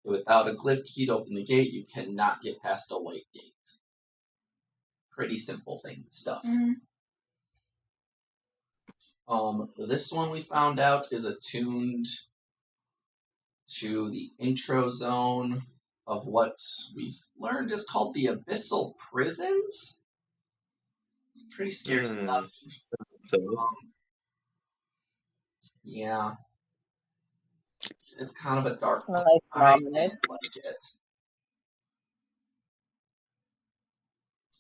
Without a glyph key to open the gate, you cannot get past a white gate. Pretty simple stuff. Mm-hmm. This one we found out is attuned to the intro zone of what we've learned is called the Abyssal Prisons. It's pretty scary stuff. Yeah. It's kind of a dark place. I didn't like it.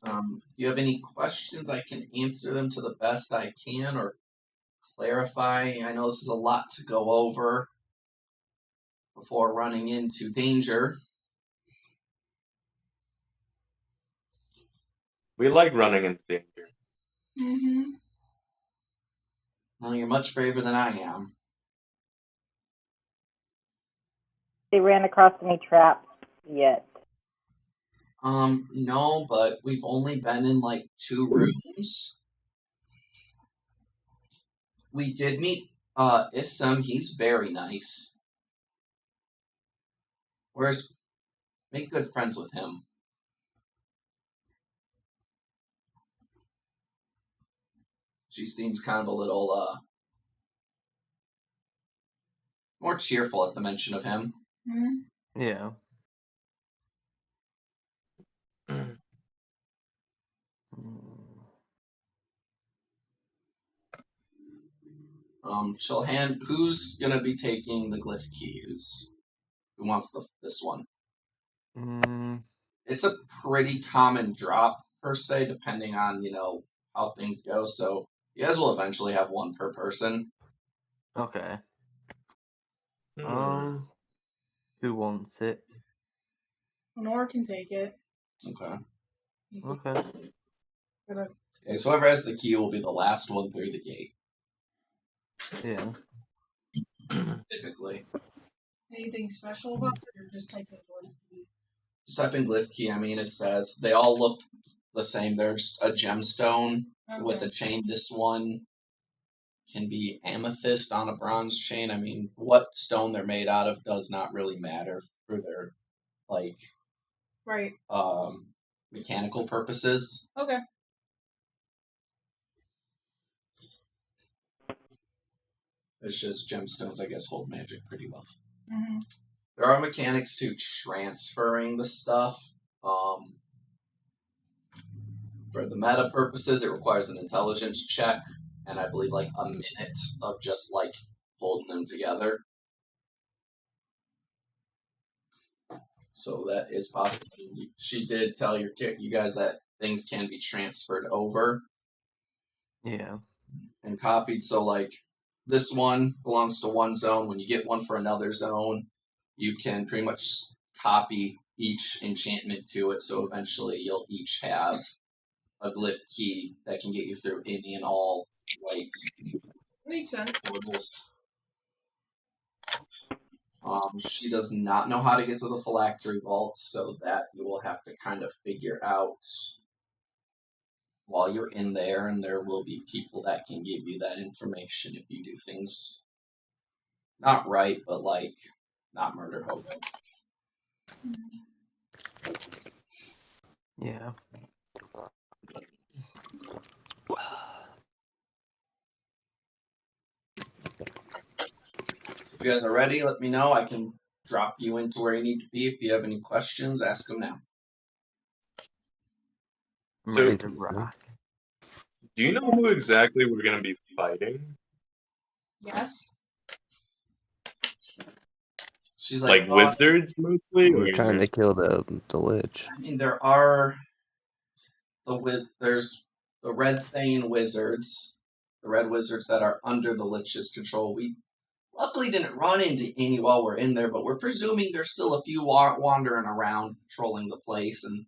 If you have any questions, I can answer them to the best I can or clarify. I know this is a lot to go over before running into danger. We like running into danger. Mm-hmm. Well, you're much braver than I am. They ran across any traps yet? No, but we've only been in like 2 rooms. We did meet Issam. He's very nice. Make good friends with him. She seems kind of a little more cheerful at the mention of him. Mm-hmm. Yeah. Who's gonna be taking the glyph key? Who wants this one? It's a pretty common drop per se, depending on how things go. So you guys will eventually have one per person. Okay. Who wants it? Honor can take it. Okay. Okay. Okay, so whoever has the key will be the last one through the gate. Yeah. Typically. Anything special about it, or just type in glyph key? Just type in glyph key. I mean, it says they all look the same. There's a gemstone with a chain. This one can be amethyst on a bronze chain. I mean, what stone they're made out of does not really matter for their mechanical purposes. Okay. It's just gemstones, I guess, hold magic pretty well. Mm-hmm. There are mechanics to transferring the stuff. For the meta purposes, it requires an intelligence check, and I believe like a minute of just like holding them together. So that is possible. She did tell you guys that things can be transferred over. Yeah. And copied. So like this one belongs to one zone. When you get one for another zone, you can pretty much copy each enchantment to it. So eventually you'll each have a glyph key that can get you through any and all Makes sense. portals. She does not know how to get to the phylactery vault, so that you will have to kind of figure out while you're in there, and there will be people that can give you that information if you do things not right, but like not murder hope. Yeah. If you guys are ready, let me know. I can drop you into where you need to be. If you have any questions, ask them now. So, Rock. do you know who exactly we're going to be fighting? Yes. She's like wizards mostly? We're trying to kill the lich. I mean, there's the Red Thane wizards, the red wizards that are under the lich's control. We luckily didn't run into any while we're in there, but we're presuming there's still a few wandering around patrolling the place, and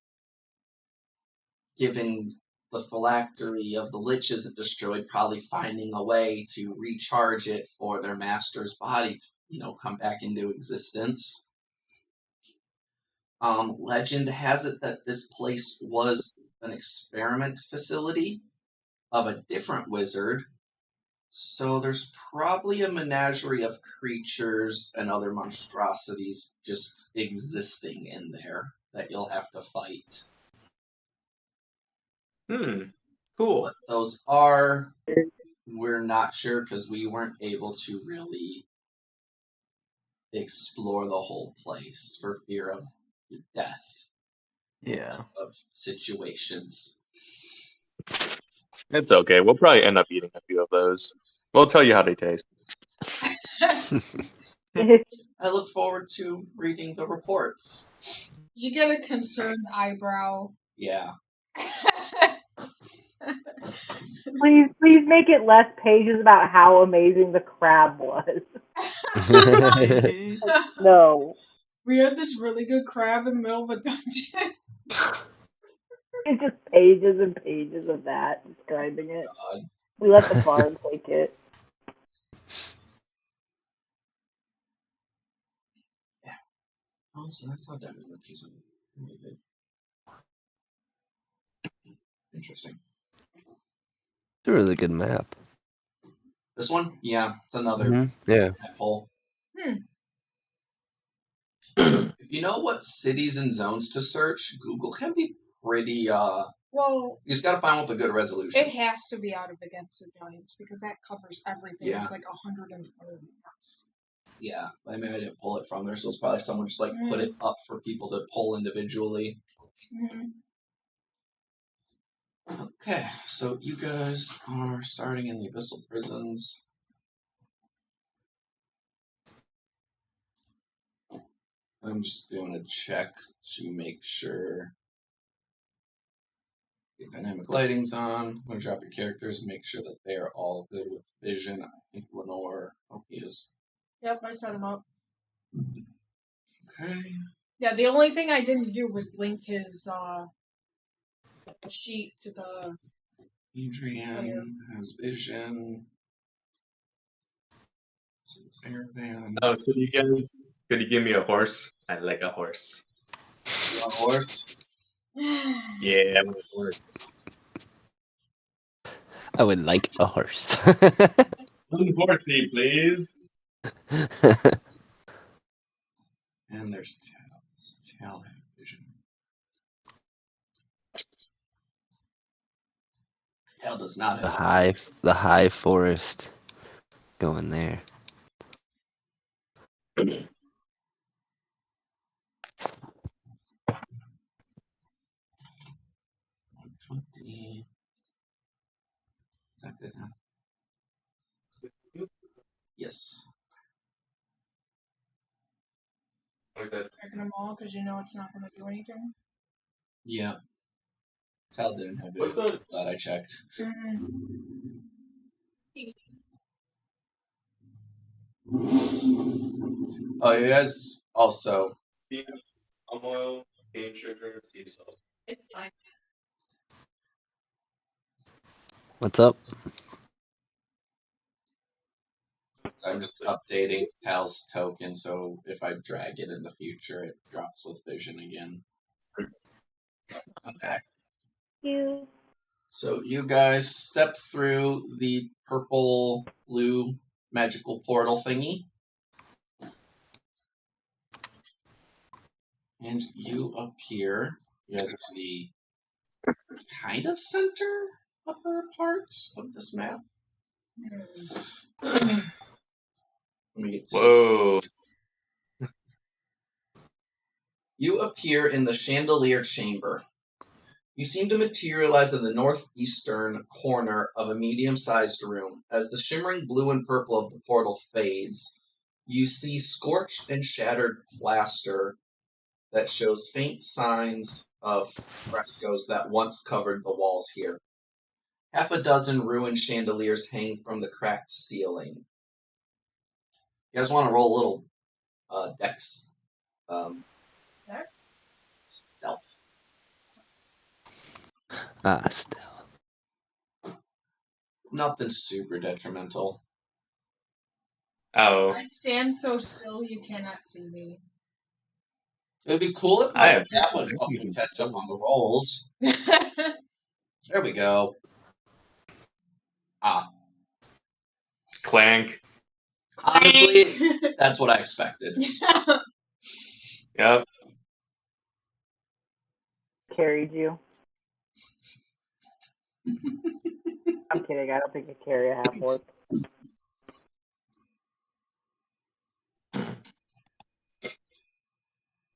given the phylactery of the lich isn't destroyed, probably finding a way to recharge it for their master's body to, come back into existence. Legend has it that this place was an experiment facility of a different wizard, so there's probably a menagerie of creatures and other monstrosities just existing in there that you'll have to fight. Cool. What those are, we're not sure because we weren't able to really explore the whole place for fear of death. Yeah. Of situations. It's okay. We'll probably end up eating a few of those. We'll tell you how they taste. I look forward to reading the reports. You get a concerned eyebrow. Yeah. Please make it less pages about how amazing the crab was. No. We had this really good crab in the middle of a dungeon. It's just pages and pages of that describing it. God. We let the farm take it. Yeah. Oh, so that's how Diamond Witches are really good. Interesting. It's a really good map. This one? Yeah, it's another yeah. map hole. If you know what cities and zones to search, Google can be pretty, well, you just gotta find one with a good resolution. It has to be Out of Against the Giants because that covers everything. Yeah. It's like 120 maps. Yeah, I mean, I didn't pull it from there, so it's probably someone just put it up for people to pull individually. Okay, so you guys are starting in the Abyssal Prisons. I'm just doing a check to make sure the dynamic lighting's on. I'm going to drop your characters and make sure that they are all good with vision. I think Lenore, he is. Yep, I set him up. Okay. Yeah, the only thing I didn't do was link his sheet to the... Adrian has vision. So it's Airvan. Oh, could you give me a horse? I like a horse. You want a horse? Yeah, I want a horse. I would like a horse. One horsey, please. And there's tails. Tail have vision. Tail does not have the high forest. Going there. 20. Yes. Checking them all because you know it's not going to do anything. Yeah. Cal didn't have it. I'm glad I checked. Oh, you guys also. Oil, cane sugar, sea salt. It's fine. What's up? I'm just updating Cal's token, so if I drag it in the future, it drops with vision again. Okay. You. So you guys step through the purple-blue magical portal thingy. And you appear. You guys are in the kind of center upper part of this map. Let me get to Whoa. You appear in the chandelier chamber. You seem to materialize in the northeastern corner of a medium-sized room. As the shimmering blue and purple of the portal fades, you see scorched and shattered plaster that shows faint signs of frescoes that once covered the walls here. Half a dozen ruined chandeliers hang from the cracked ceiling. You guys want to roll a little dex? Dex? Stealth. Still. Nothing super detrimental. Oh. I stand so still you cannot see me. It would be cool if my chat would fucking catch up on the rolls. There we go. Clank. Honestly, that's what I expected. Yep. Carried you. I'm kidding. I don't think I carry a half orc.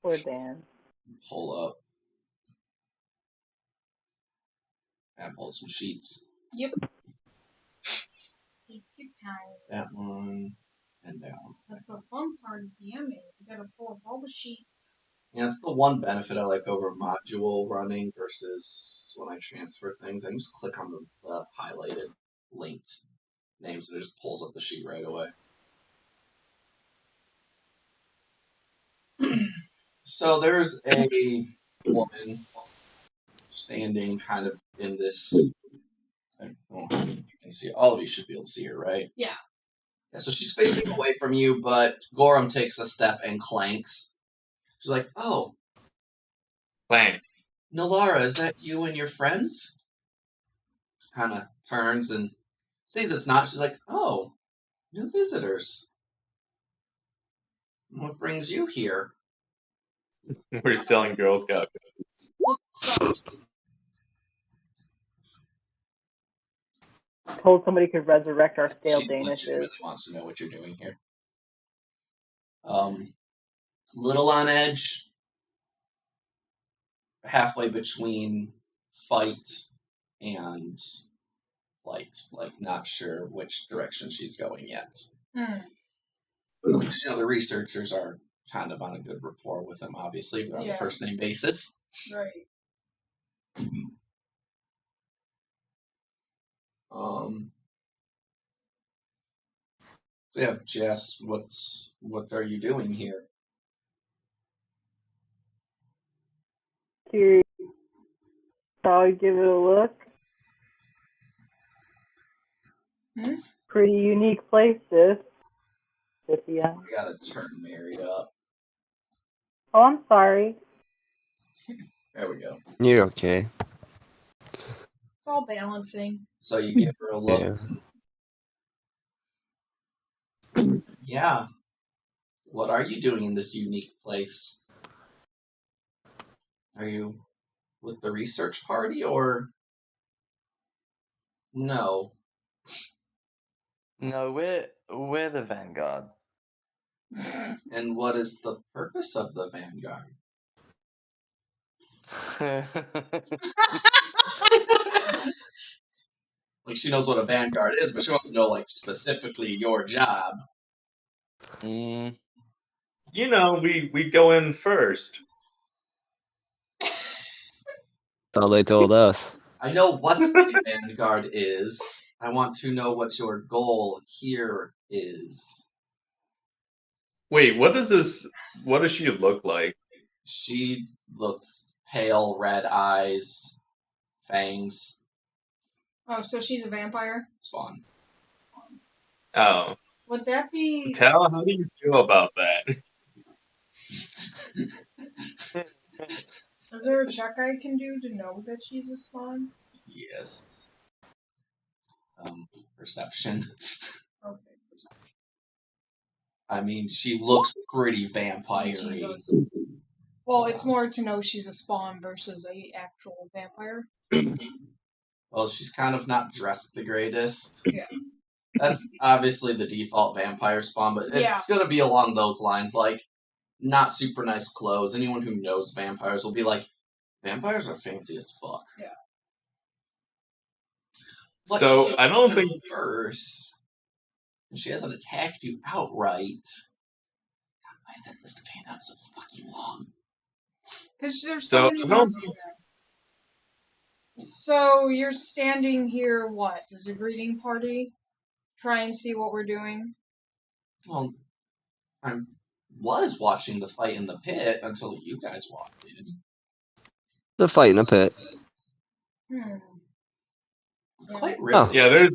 Poor Dan. Pull up. And pull some sheets. Yep. Take your time. That one and down. That's the fun part of DMing. You gotta pull up all the sheets. Yeah, it's the one benefit I like over module running versus when I transfer things. I can just click on the highlighted linked names and it just pulls up the sheet right away. So there's a woman standing kind of in this. You can see, all of you should be able to see her, right? Yeah. Yeah, so she's facing away from you, but Gorham takes a step and clanks. She's like, oh. Clank. Nalara, is that you and your friends? Kind of turns and sees it's not. She's like, oh, new visitors. What brings you here? We're selling Girl Scout cookies. Told somebody could resurrect our stale Danishes. She really wants to know what you're doing here. Little on edge. Halfway between fight and flight. Like, not sure which direction she's going yet. Because, the researchers are kind of on a good rapport with them, obviously. We're on a first name basis. Right. So yeah, she asks, what are you doing here? Curious. Shall I give it a look? Pretty unique place, this. Yeah. I gotta turn married up. Oh, I'm sorry. There we go. You're okay. It's all balancing. So you give her a look. Yeah. What are you doing in this unique place? Are you with the research party or no? No, we're the Vanguard. And what is the purpose of the Vanguard? Like, she knows what a vanguard is, but she wants to know, like, specifically your job. Mm. You know, we go in first. That's all they told us. I know what the vanguard is. I want to know what your goal here is. Wait, what does she look like? She looks pale, red eyes, fangs. Oh, so she's a vampire? Spawn. Oh. Would that be... Tal, how do you feel about that? Is there a check I can do to know that she's a spawn? Yes. Perception. Okay. I mean, she looks pretty vampire-y. Jesus. Well, it's more to know she's a spawn versus a actual vampire. Well, she's kind of not dressed the greatest. Yeah. That's obviously the default vampire spawn, but it's going to be along those lines, like, not super nice clothes. Anyone who knows vampires will be like, vampires are fancy as fuck. Yeah. But So, I don't think... First, she hasn't attacked you outright. God, why is that list of handouts so fucking long? Because there's so many ones in there. So, you're standing here, what? As a greeting party? Try and see what we're doing? Well, I was watching the fight in the pit until you guys walked in. The fight in the pit. It's quite real. Oh. Yeah,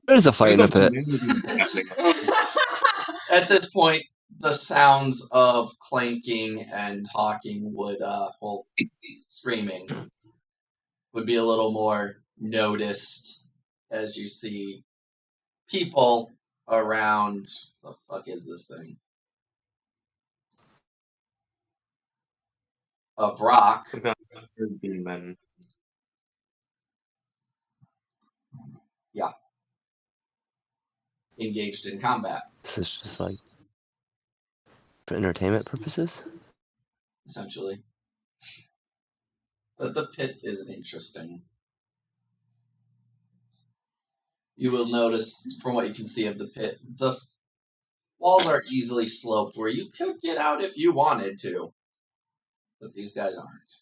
There's a fight in the pit. At this point, the sounds of clanking and talking would, screaming, would be a little more noticed as you see people around. The fuck is this thing? Of rock. Demon. Yeah. Engaged in combat. This is just like for entertainment purposes? Essentially. But the pit is interesting. You will notice, from what you can see of the pit, the walls are easily sloped where you could get out if you wanted to. But these guys aren't.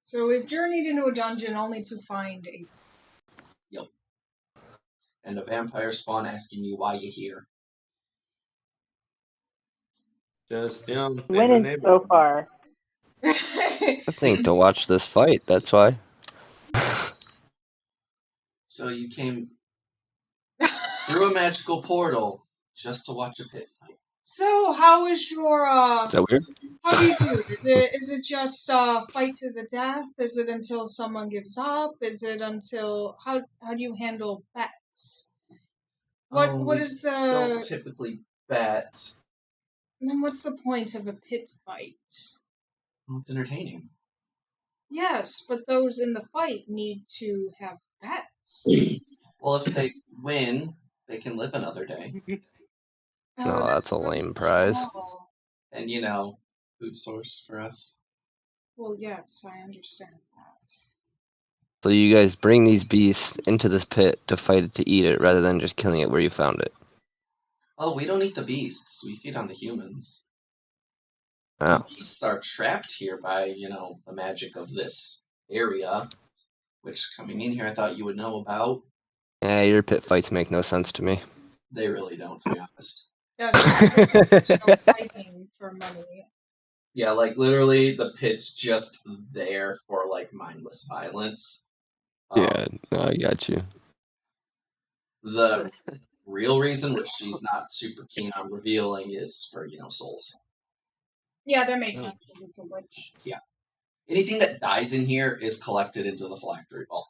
So we've journeyed into a dungeon only to find a... Yep. And a vampire spawn asking you why you're here. Just, you know, winning so far. I think to watch this fight, that's why. So you came through a magical portal just to watch a pit fight. So how is your Is that weird? how do you do? Is it just fight to the death? Is it until someone gives up? Is it until how do you handle bets? What is the Don't typically bet. Then what's the point of a pit fight? Well, it's entertaining. Yes, but those in the fight need to have bets. Well, if they win, they can live another day. No, that's a lame prize. Oh. And, food source for us. Well, yes, I understand that. So you guys bring these beasts into this pit to fight it to eat it, rather than just killing it where you found it. Oh, we don't eat the beasts. We feed on the humans. Oh. The beasts are trapped here by, the magic of this area. Which, coming in here, I thought you would know about. Yeah, your pit fights make no sense to me. They really don't, to be honest. Yes, there's no fighting for money. Yeah, like, literally, the pit's just there for, like, mindless violence. Yeah, no, I got you. The real reason, which she's not super keen on revealing, is for, souls. Yeah, that makes sense, because it's a witch. Yeah. Anything that dies in here is collected into the phylactery vault.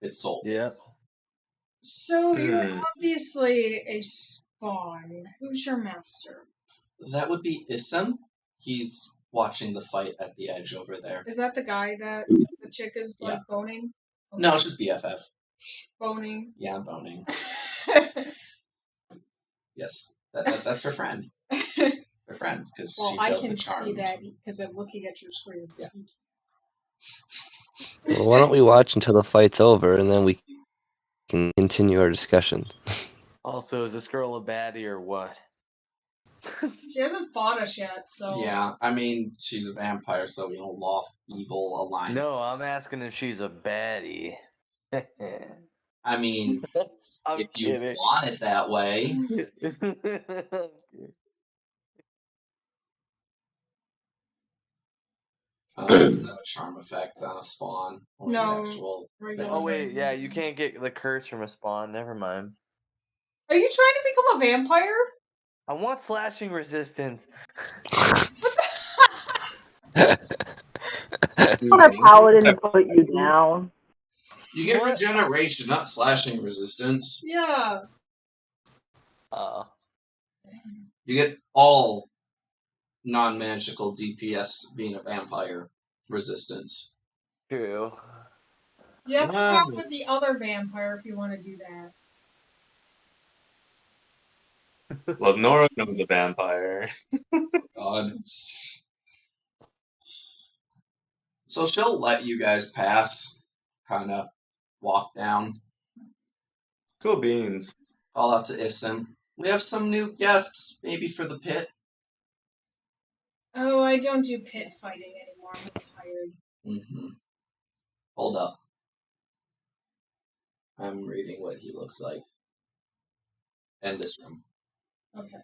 It's sold. Yeah. So you're obviously a spawn. Who's your master? That would be Isam. He's watching the fight at the edge over there. Is that the guy that the chick is, like, boning? Okay. No, it's just BFF. Boning. Yeah, I'm boning. Yes, that's her friend. They're friends, because well, she I feels can the charm. see that, because I'm looking at your screen. Yeah. Well, why don't we watch until the fight's over, and then we can continue our discussion. Also, is this girl a baddie or what? She hasn't fought us yet, so. Yeah, I mean, she's a vampire, so we don't law evil align. No, I'm asking if she's a baddie. I mean, I'm if kidding. you want it that way. Does that have a charm effect on a spawn? Or No. The actual Oh wait, yeah, you can't get the curse from a spawn. Never mind. Are you trying to become a vampire? I want slashing resistance. What a paladin put you down. You get regeneration, not slashing resistance. Yeah. You get all non-magical DPS being a vampire resistance. True. You have to talk with the other vampire if you want to do that. Lenora knows a vampire. God. So she'll let you guys pass, kind of walk down. Cool beans. Call out to Isim. We have some new guests, maybe for the pit. Oh, I don't do pit fighting anymore. I'm tired. Hold up. I'm reading what he looks like. And this room. Okay.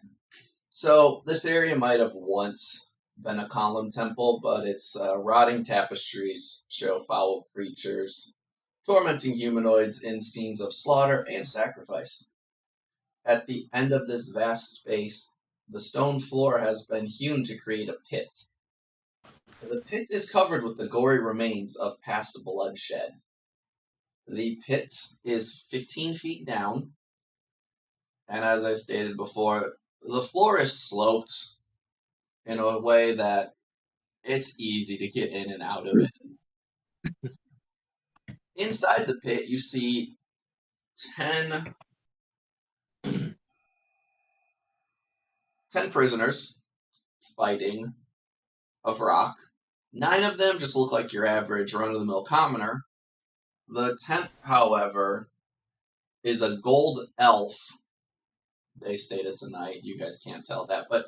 So, this area might have once been a column temple, but its rotting tapestries show foul creatures tormenting humanoids in scenes of slaughter and sacrifice. At the end of this vast space, the stone floor has been hewn to create a pit. The pit is covered with the gory remains of past bloodshed. The pit is 15 feet down, and as I stated before, the floor is sloped in a way that it's easy to get in and out of it. Inside the pit, you see 10 prisoners fighting of rock. 9 of them just look like your average run-of-the-mill commoner. The 10th, however, is a gold elf. They stated tonight. You guys can't tell that, but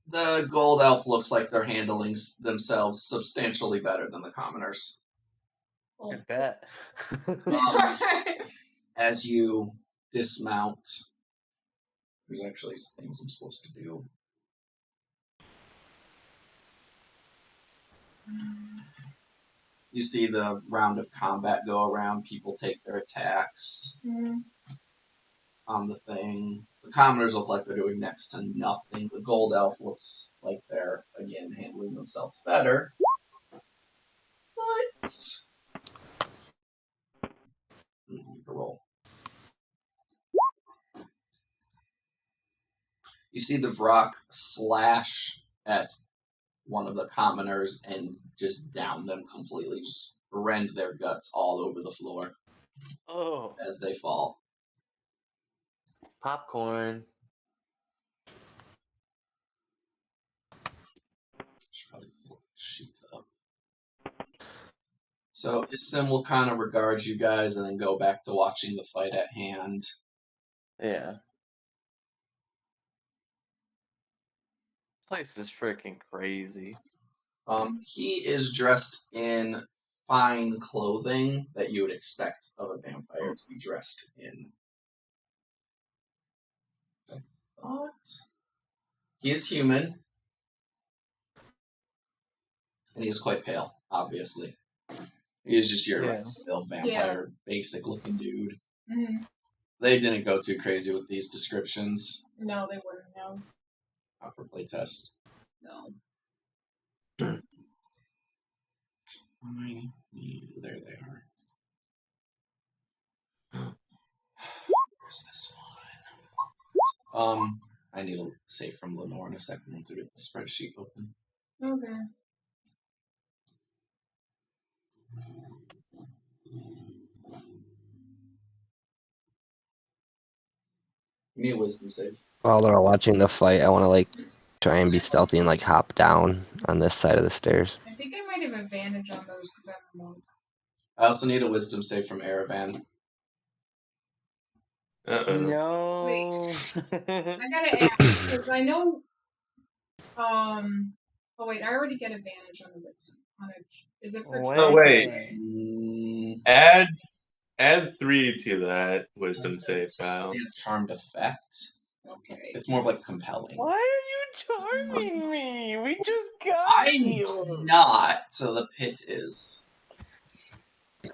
the gold elf looks like they're handling themselves substantially better than the commoners. I bet. As you dismount, there's actually things I'm supposed to do. You see the round of combat go around. People take their attacks on the thing. The commoners look like they're doing next to nothing. The gold elf looks like they're, again, handling themselves better. But roll. You see the Vrock slash at one of the commoners and just down them completely, just rend their guts all over the floor as they fall. Popcorn. Should probably pull the sheet up. So Isim will kind of regard you guys and then go back to watching the fight at hand. Yeah. This place is freaking crazy. He is dressed in fine clothing that you would expect of a vampire to be dressed in. I thought he is human, and he is quite pale, obviously. He is just your vampire, basic-looking dude. Mm-hmm. They didn't go too crazy with these descriptions. No, they wouldn't, no. Not for playtest. No. There they are. Where's this one? I need a save from Lenore in a second once I get the spreadsheet open. Okay. Give me a wisdom save. While they're watching the fight, I want to try and be stealthy and hop down on this side of the stairs. Okay. I think I might have advantage on those because I'm a monk. I also need a wisdom save from Erevan. No. Wait. I gotta ask, because I know... Oh wait, I already get advantage on the wisdom. Is it for... Oh, wait. Add 3 to that wisdom save, Kyle. Charmed effect. Okay. It's more like compelling. Why are you charming me? We just got I'm not, so the pit is.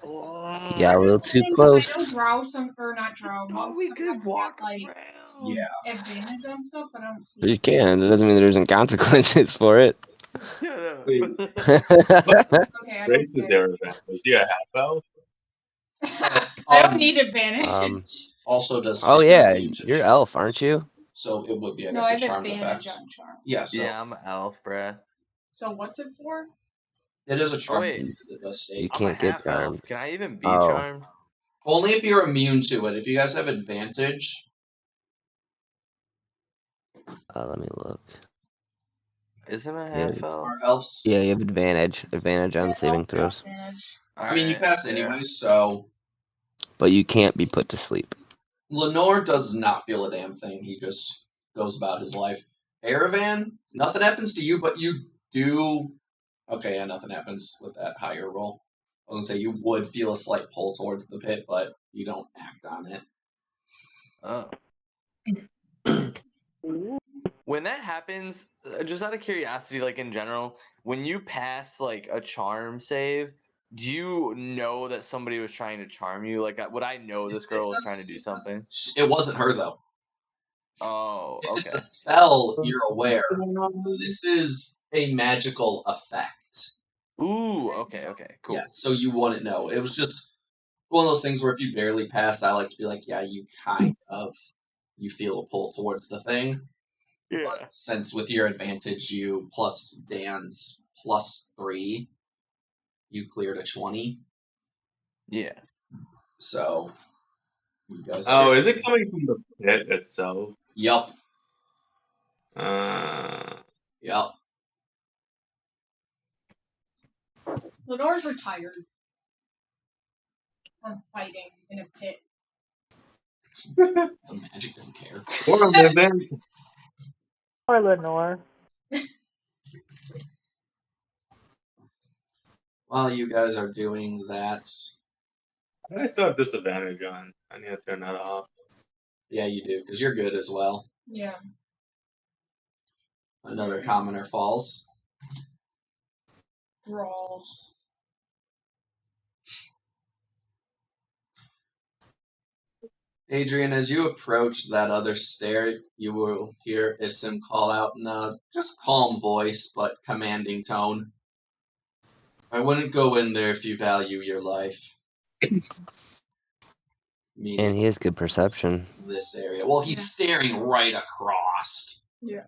Yeah, a little too close. I know Drow or not Drow. Thought we could walk like around. advantage on stuff, but I don't see You can. It doesn't mean there isn't consequences for it. Wait. Okay, I don't Grace is there advantage. Is he a half elf? I don't need advantage. Also does. Oh yeah, you're elf, aren't you? So it would be, I guess, no, I a have charmed advantage effect. on charm. Yeah, so Yeah, I'm an elf, bruh. So what's it for? it is a charm wait. because it does stay. You I'm a can't get half charmed. elf. Can I even be Oh. charmed? Only if you're immune to it. If you guys have advantage. Let me look. Isn't a half elf? Our elves. Yeah, you have advantage. Advantage on saving throws. I mean, you pass anyway, so. But you can't be put to sleep. Lenore does not feel a damn thing. He just goes about his life. Erevan, nothing happens to you, but you do. Okay, yeah, nothing happens with that higher roll. I was gonna say you would feel a slight pull towards the pit, but you don't act on it. Oh. When that happens, just out of curiosity, like in general, when you pass like a charm save, do you know that somebody was trying to charm you? Like, would I know this girl was trying to do something? It wasn't her though. Oh, okay. If it's a spell, you're aware. This is a magical effect. Ooh, okay, cool. Yeah, so you wouldn't know. It was just one of those things where if you barely pass, I like to be like, yeah, you kind of, you feel a pull towards the thing. Yeah. But since with your advantage, you plus Dan's +3, you cleared a 20. Yeah. So, you guys. Oh, is it coming from the pit itself? Yup. Yep. Lenore's retired from fighting in a pit. The magic didn't care. Poor Lenore. While you guys are doing that, I still have disadvantage on. I need to turn that off. yeah, you do, because you're good as well. Yeah. Another commoner falls. Brawl. Adrian, as you approach that other stair, you will hear Issim call out in a just calm voice, but commanding tone. I wouldn't go in there if you value your life. Meaning And he has good perception. this area. Well, he's staring right across. Yeah.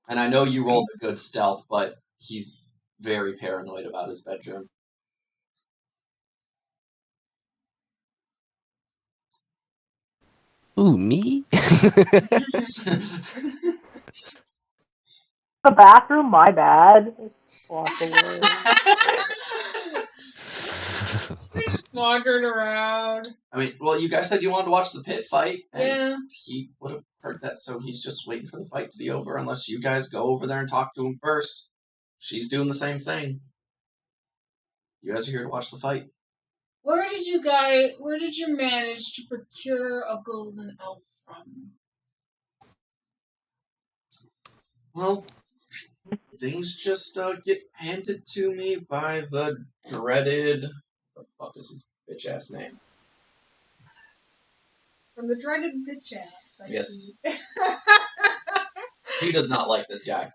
And I know you rolled a good stealth, but he's very paranoid about his bedroom. Ooh, me? The bathroom, my bad. Walk away. They just wandered around. I mean, well, you guys said you wanted to watch the pit fight, and Yeah. he would have heard that, so he's just waiting for the fight to be over unless you guys go over there and talk to him first. She's doing the same thing. You guys are here to watch the fight. Where did you manage to procure a golden elf from? Well, things just get handed to me by the dreaded... What the fuck is his bitch-ass name? From the dreaded bitch ass. I Yes. see. He does not like this guy.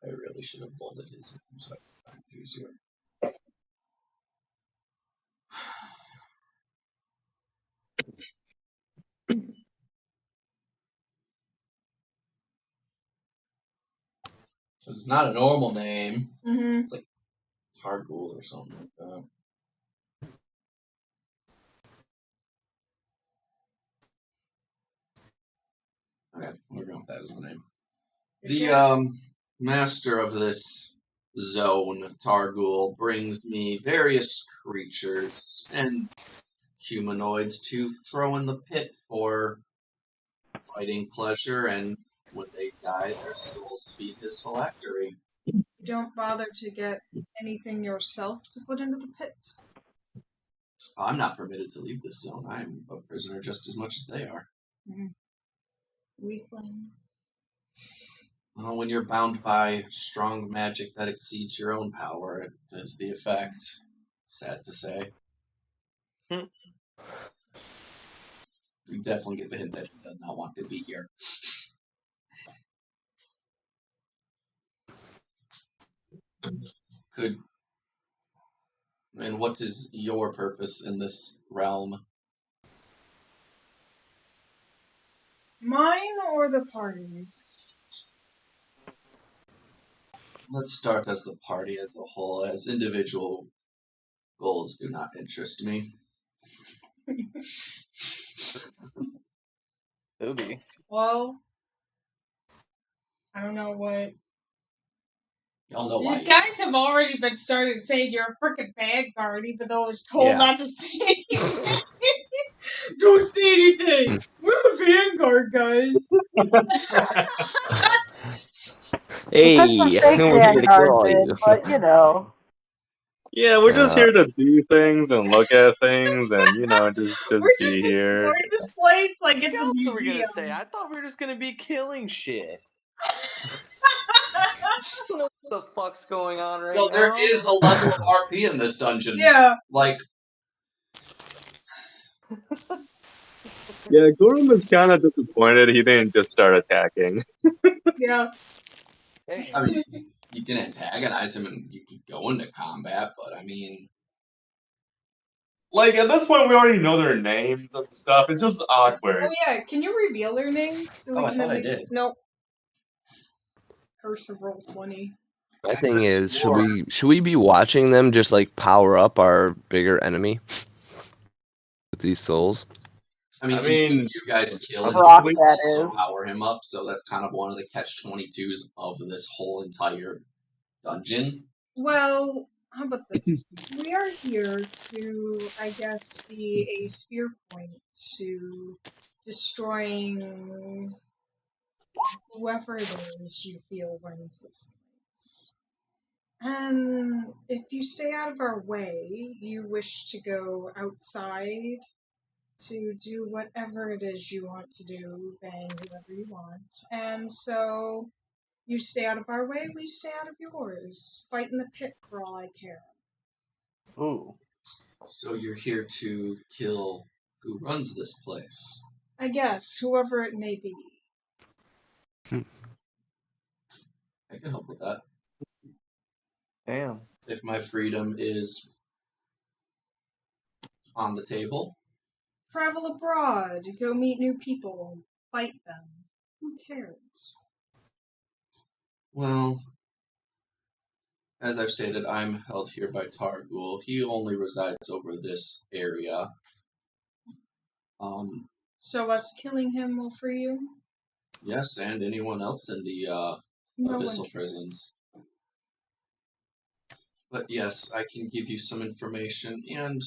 I really should have bolded his name so I could find it easier. It's not a normal name. Mm-hmm. It's like Hargul or something like that. Okay, we're going with that as the name. The master of this zone, Targul, brings me various creatures and humanoids to throw in the pit for fighting pleasure, and when they die, their souls feed his phylactery. You don't bother to get anything yourself to put into the pit? I'm not permitted to leave this zone. I'm a prisoner just as much as they are. Weakling. Well, when you're bound by strong magic that exceeds your own power, it has the effect. Sad to say. You definitely get the hint that he does not want to be here. And what is your purpose in this realm? Mine or the party's? Let's start as the party as a whole, as individual goals do not interest me. Ooby. Well, I don't know what. Y'all know why. You guys have already been started saying you're a freaking vanguard, even though I was told not to say anything. Don't say anything. We're the vanguard, guys. Hey, Fake we're here to vanguard kill all bit, you. but you know. Yeah, we're just here to do things and look at things and, you know, just We're be just here. exploring this place like it's a What else museum. were we gonna say? I thought we were just gonna be killing shit. I don't know what the fuck's going on right now. There is a level of RP in this dungeon. Yeah. Like, Yeah, Gorham is kind of disappointed he didn't just start attacking. Yeah. I mean, you can antagonize him and you can go into combat, but I mean... Like, at this point, we already know their names and stuff. It's just awkward. Oh, yeah. Can you reveal their names? So we I can thought at I least... did. Nope. Curse of Roll20. My thing is, should we be watching them just like power up our bigger enemy with these souls? I mean, you guys kill him, Rock, you that also is. power him up, so that's kind of one of the catch-22s of this whole entire dungeon. Well, how about this? We are here to, I guess, be a spear point to destroying whoever it is you feel runs this place. And if you stay out of our way, you wish to go outside to do whatever it is you want to do, bang whoever you want. And so you stay out of our way, we stay out of yours. Fight in the pit for all I care. Ooh. So you're here to kill who runs this place? I guess, whoever it may be. I can help with that. Damn. If my freedom is on the table. Travel abroad, go meet new people, fight them. Who cares? Well, as I've stated, I'm held here by Targul. He only resides over this area. So us killing him will free you? Yes, and anyone else in the abyssal prisons. But yes, I can give you some information and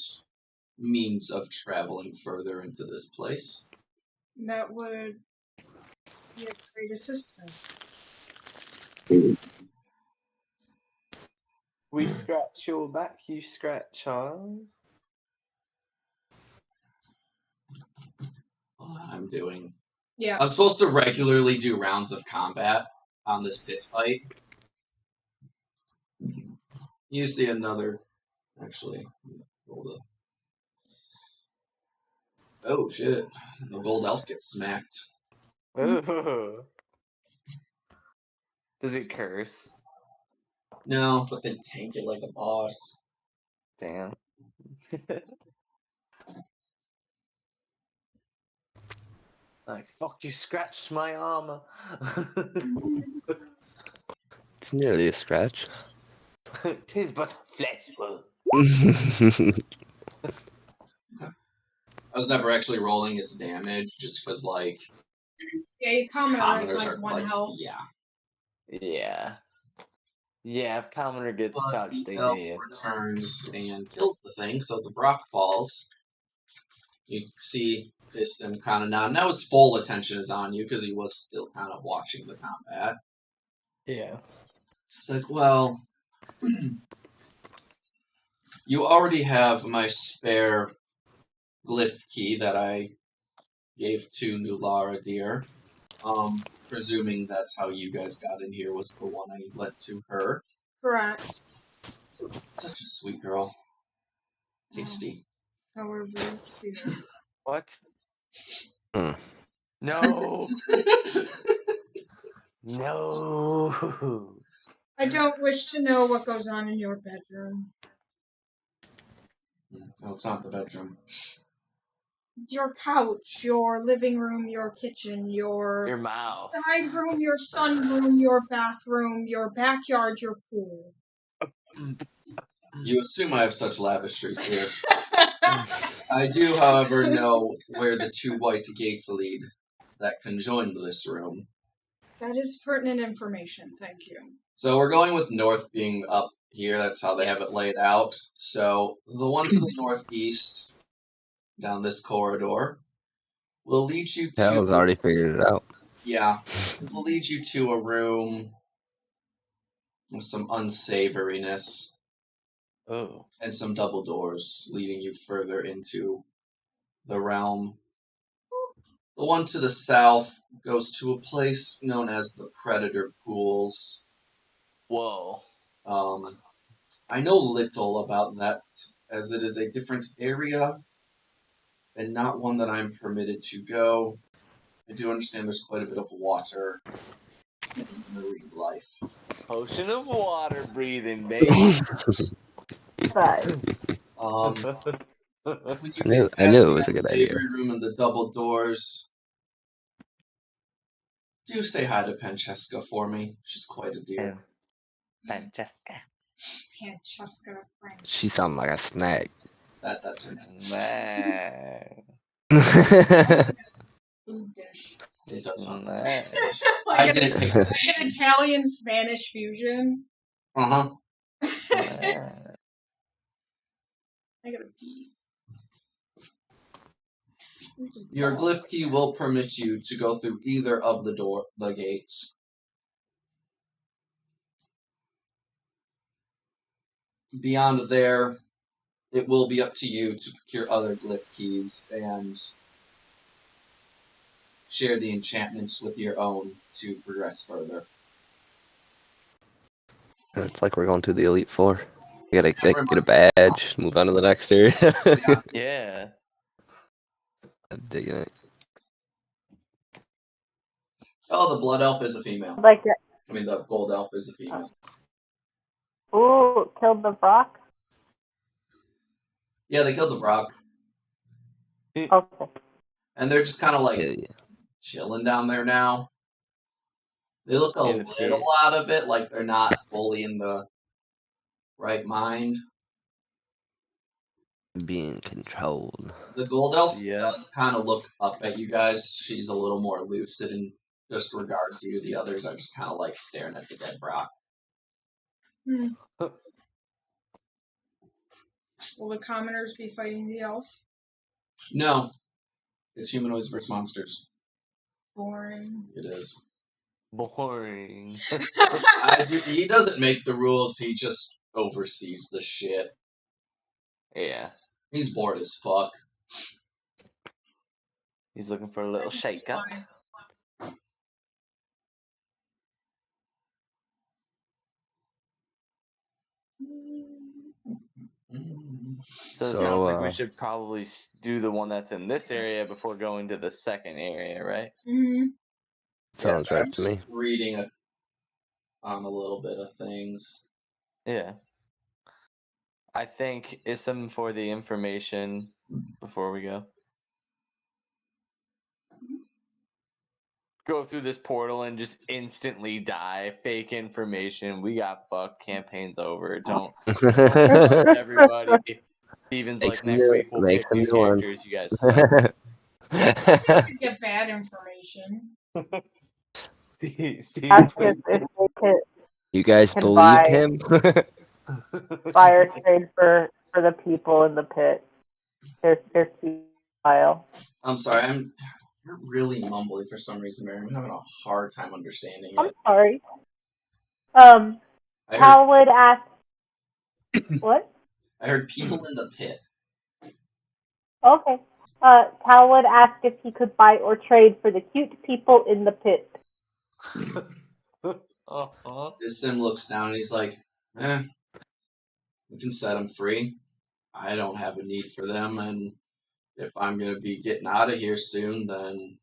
means of traveling further into this place. That would be a great assistance. We scratch your back, you scratch ours. I'm doing. Yeah. I'm supposed to regularly do rounds of combat on this pit fight. You see another. Actually, roll the. Oh shit! The gold elf gets smacked. Ooh. Does it curse? No, but they tank it like a boss. Damn. Like, fuck, you scratched my armor. It's nearly a scratch. 'Tis but a flesh wound. I was never actually rolling its damage, just because, like... A commoner commoners is like are one health. Yeah. Yeah. Yeah, if commoner gets But touched, they Elf dead. returns and kills the thing, so the rock falls. You see Piston kind of nod. Now his full attention is on you because he was still kind of watching the combat. Yeah. It's like, well, you already have my spare glyph key that I gave to Nulara dear. Presuming that's how you guys got in here was the one I lent to her. Correct. Such a sweet girl. Tasty. However, What? No. No. I don't wish to know what goes on in your bedroom. No, it's not the bedroom. Your couch, your living room, your kitchen, Your mouth. side room, your sunroom, your bathroom, your backyard, your pool. You assume I have such lavishries here. I do, however, know where the 2 white gates lead that conjoin this room. That is pertinent information, thank you. So we're going with north being up here. That's how they have it laid out. So the one to the northeast, down this corridor, will lead you to... Hell's already figured it out. Yeah. It will lead you to a room with some unsavoriness. Oh. And some double doors leading you further into the realm. The one to the south goes to a place known as the Predator Pools. Whoa. I know little about that, as it is a different area, and not one that I'm permitted to go. I do understand there's quite a bit of water in marine life. Potion of water breathing, baby. When you I knew it was a good idea. Savory room and the double doors. Do say hi to Francesca for me. She's quite a dear. Francesca. Francesca. She sounds like a snack. That's her name. Man. Food dish. It does sound Like I didn't pick the an Italian-Spanish fusion. Uh-huh. I gotta pee. Your glyph key will permit you to go through either of the gates. Beyond there, it will be up to you to procure other glyph keys and share the enchantments with your own to progress further. It's like we're going to the Elite Four. You gotta get a badge, move on to the next area. Yeah. I'm digging it. Oh, the blood elf is a female. Like it. I mean, the gold elf is a female. Ooh, killed the Brock? Yeah, they killed the Brock. Okay. And they're just kind of like Yeah. chilling down there now. They look a little out of it, like they're not fully in the right mind. Being controlled. The gold elf does kind of look up at you guys. She's a little more lucid in just regard to you. The others are just kind of like staring at the dead Brock. Will the commoners be fighting the elf? No. It's humanoids versus monsters. Boring. It is. Boring. He doesn't make the rules, he just oversees the shit. Yeah. He's bored as fuck. He's looking for a little shake up. So it sounds like we should probably do the one that's in this area before going to the second area, right? Mm-hmm. Sounds right to me. Reading on a little bit of things. Yeah. I think Ism for the information before we go. Go through this portal and just instantly die. Fake information. We got fucked. Campaign's over. Don't everybody. Steven's like, next week we'll pick new characters. You guys suck. Get bad information. Ask if they could. You guys Can believed buy- him? Fire trade for the people in the pit. Their file. I'm sorry, you're really mumbly for some reason, Mary. I'm having a hard time understanding I'm it. sorry. I heard, Cal would ask. What? I heard people in the pit. Okay. Cal would ask if he could buy or trade for the cute people in the pit. Sim looks down and he's like, we can set them free. I don't have a need for them, and if I'm going to be getting out of here soon, then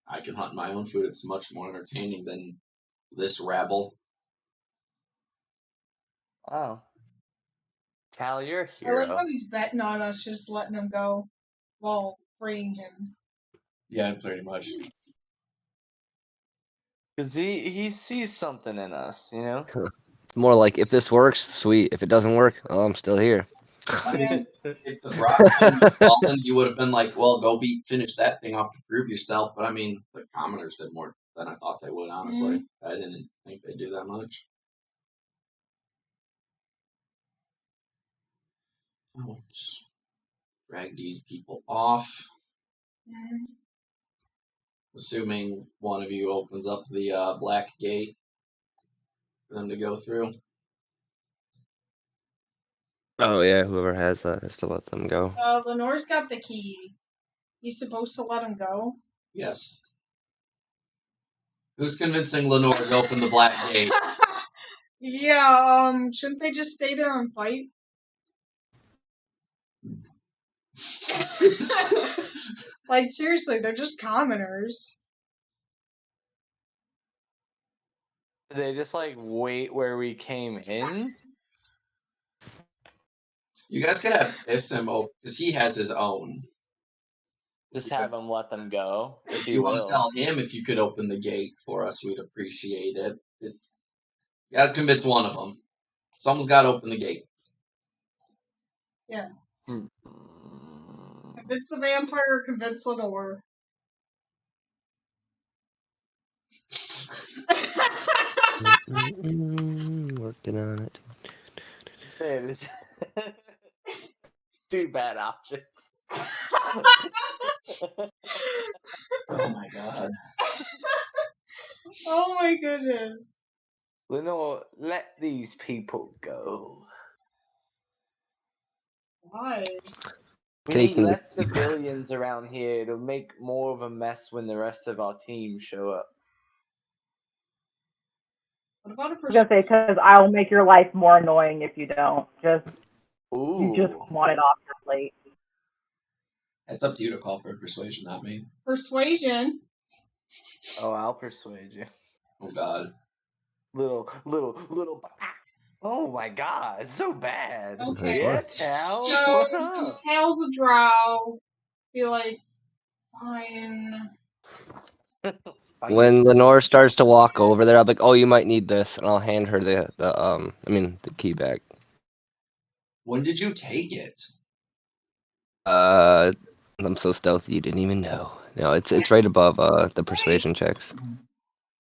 I can hunt my own food. It's much more entertaining than this rabble. Wow. Cal, you're a I hero. like how he's betting on us just letting him go while freeing him. Yeah, pretty much. Because he sees something in us, you know? It's more like, if this works, sweet. If it doesn't work, oh, I'm still here. I mean, if the Brock had fallen, you would have been like, well, go finish that thing off to prove yourself. But I mean, the commoners did more than I thought they would, honestly. I didn't think they'd do that much. I'll just drag these people off. Assuming one of you opens up the black gate for them to go through. Oh yeah, whoever has that has to let them go. Lenore's got the key. He's supposed to let him go? Yes. Who's convincing Lenore to open the black gate? Yeah, shouldn't they just stay there and fight? Like, seriously, they're just commoners. They just, like, wait where we came in? You guys can have Isim open, because he has his own. Just have him let them go. If you want to tell him if you could open the gate for us, we'd appreciate it. You gotta convince one of them. Someone's gotta open the gate. Yeah. Convince the vampire or convince Lenore. Working on it. It's two bad options. Oh my god. Oh my goodness. Lenore, let these people go. Why? We need less civilians around here. It'll make more of a mess when the rest of our team show up. What about a I was gonna say, because I'll make your life more annoying if you don't. You just want it off your plate. It's up to you to call for persuasion, not me. Persuasion? Oh, I'll persuade you. Oh god. Little. Oh my god, it's so bad. Okay. Yeah, Tal. So, since Tal's a drow, be like, fine. When Lenore starts to walk over there, I'll be like, "Oh, you might need this," and I'll hand her the key back. When did you take it? I'm so stealthy you didn't even know. No, it's right above the persuasion checks.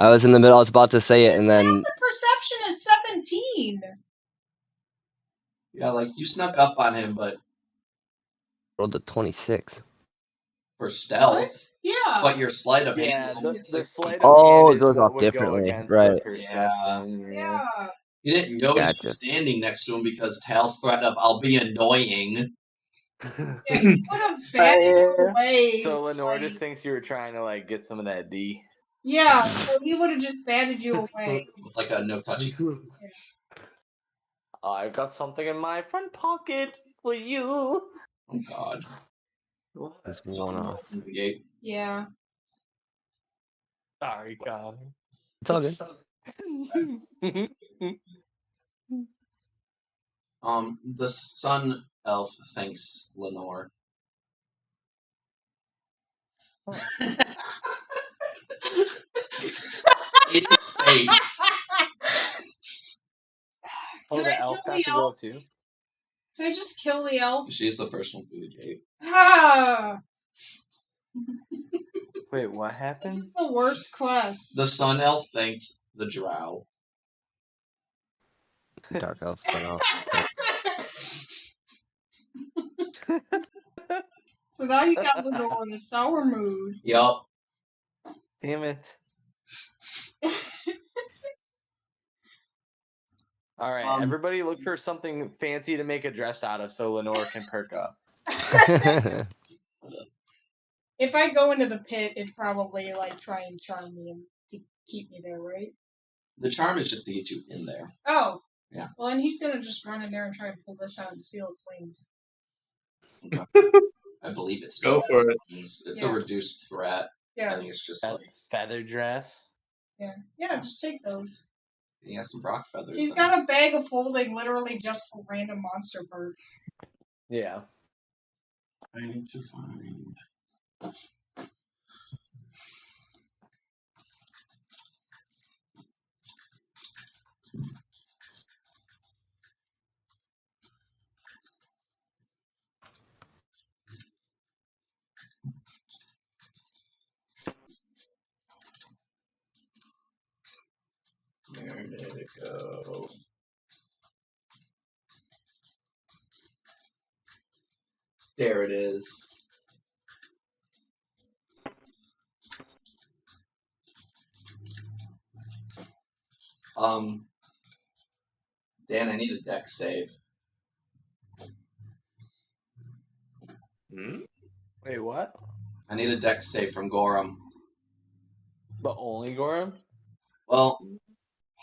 I was in the middle. I was about to say it, and then The perception is 17. Yeah, like you snuck up on him, but rolled a 26 for stealth. What? Yeah. But your sleight of hand was only a the 16. sleight of Oh, hand it goes is what off would differently, go against right? the perception. Yeah. You didn't notice you Gotcha. standing next to him because Tal's threat of "I'll be annoying." Yeah, he would have batted you away. So Lenore just thinks you were trying to like get some of that D. Yeah, so he would have just batted you away. With like a no touchy. I've got something in my front pocket for you. Oh god. There's one off. The gate. Yeah. Sorry, God. It's all good. The sun elf thanks Lenore. In face. Oh, the elf got to go too? Can I just kill the elf? She's the first one through the gate. Ah! Wait, what happened? This is the worst quest. The Sun Elf thanked the Drow. Dark Elf, Sun Elf. So now you got Lenore in a sour mood. Yup. Damn it. Alright, everybody look for something fancy to make a dress out of so Lenore can perk up. If I go into the pit, it'd probably like try and charm me and to keep me there, right? The charm is just to get you in there. Oh. Yeah. Well, then he's gonna just run in there and try and pull this out and seal its wings. Okay. I believe it's Go for it. It's a reduced threat. Yeah. I think it's just That like feather dress. Yeah. Yeah, just take those. he has some rock feathers. He's got a bag of holding literally just for random monster parts. Yeah. I need to find. Where did it go? There it is. Dan, I need a deck save. Wait, what? I need a deck save from Gorham. But only Gorham? Well,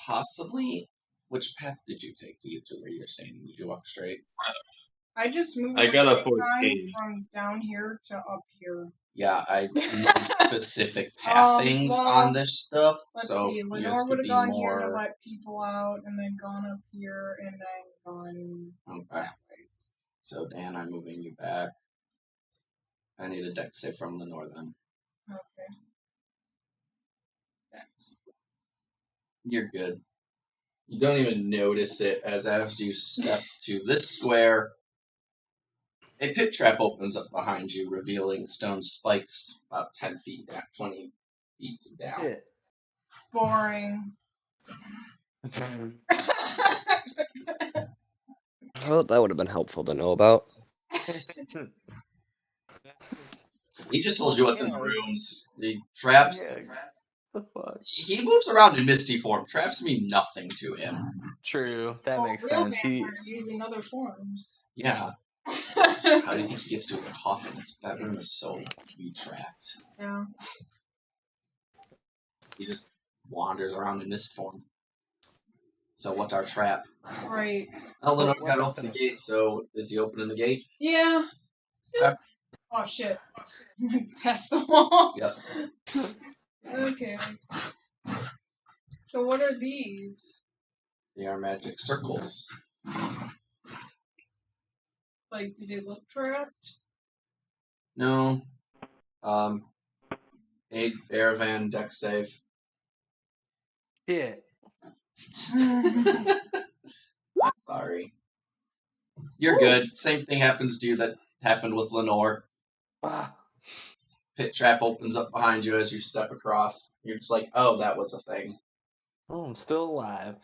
possibly. Which path did you take to get to where you're staying? Did you walk straight? I just moved I got a 14. from down here to up here. Yeah, I know specific pathings on this stuff. Let's so see, Lenore would have gone here to let people out, and then gone up here, and then gone that way. So Dan, I'm moving you back. I need a deck save from Lenore then. Okay. Thanks. You're good. You don't even notice it as you step to this square. A pit trap opens up behind you, revealing stone spikes about 10 feet down, 20 feet down. Yeah. Boring. Well, that would have been helpful to know about. He just told you what's in the rooms. The traps. Yeah. The fuck? He moves around in misty form. Traps mean nothing to him. True, that makes real sense. He using other forms. Yeah. How do you think he gets to his coffin? That room is so trapped. Yeah. He just wanders around in mist form. So what's our trap? Right. Oh, Lenore's got to open the gate, so is he opening the gate? Yeah. Okay. Oh shit. Past the wall. Yep. Okay. So what are these? They are magic circles. Like, do they look trapped? No. A Aravan deck save. Yeah. I'm sorry. You're good. Same thing happens to you that happened with Lenore. Pit trap opens up behind you as you step across. You're just like, oh, that was a thing. Oh, I'm still alive.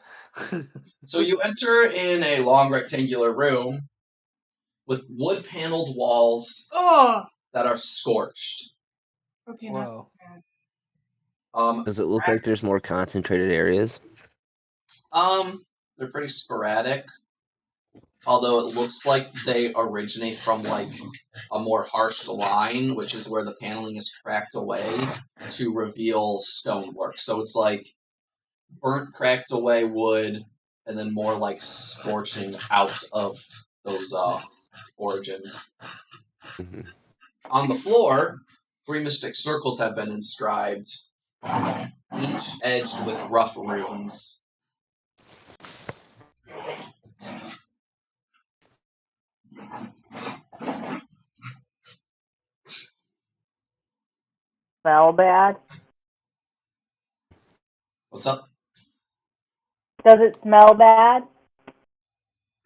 So you enter in a long rectangular room with wood-paneled walls that are scorched. Okay, Whoa. Does it look like there's more concentrated areas? They're pretty sporadic. Although it looks like they originate from like a more harsh line, which is where the paneling is cracked away to reveal stonework. So it's like burnt, cracked away wood, and then more like scorching out of those origins. Mm-hmm. On the floor, 3 mystic circles have been inscribed, each edged with rough runes. Smell bad? What's up? Does it smell bad?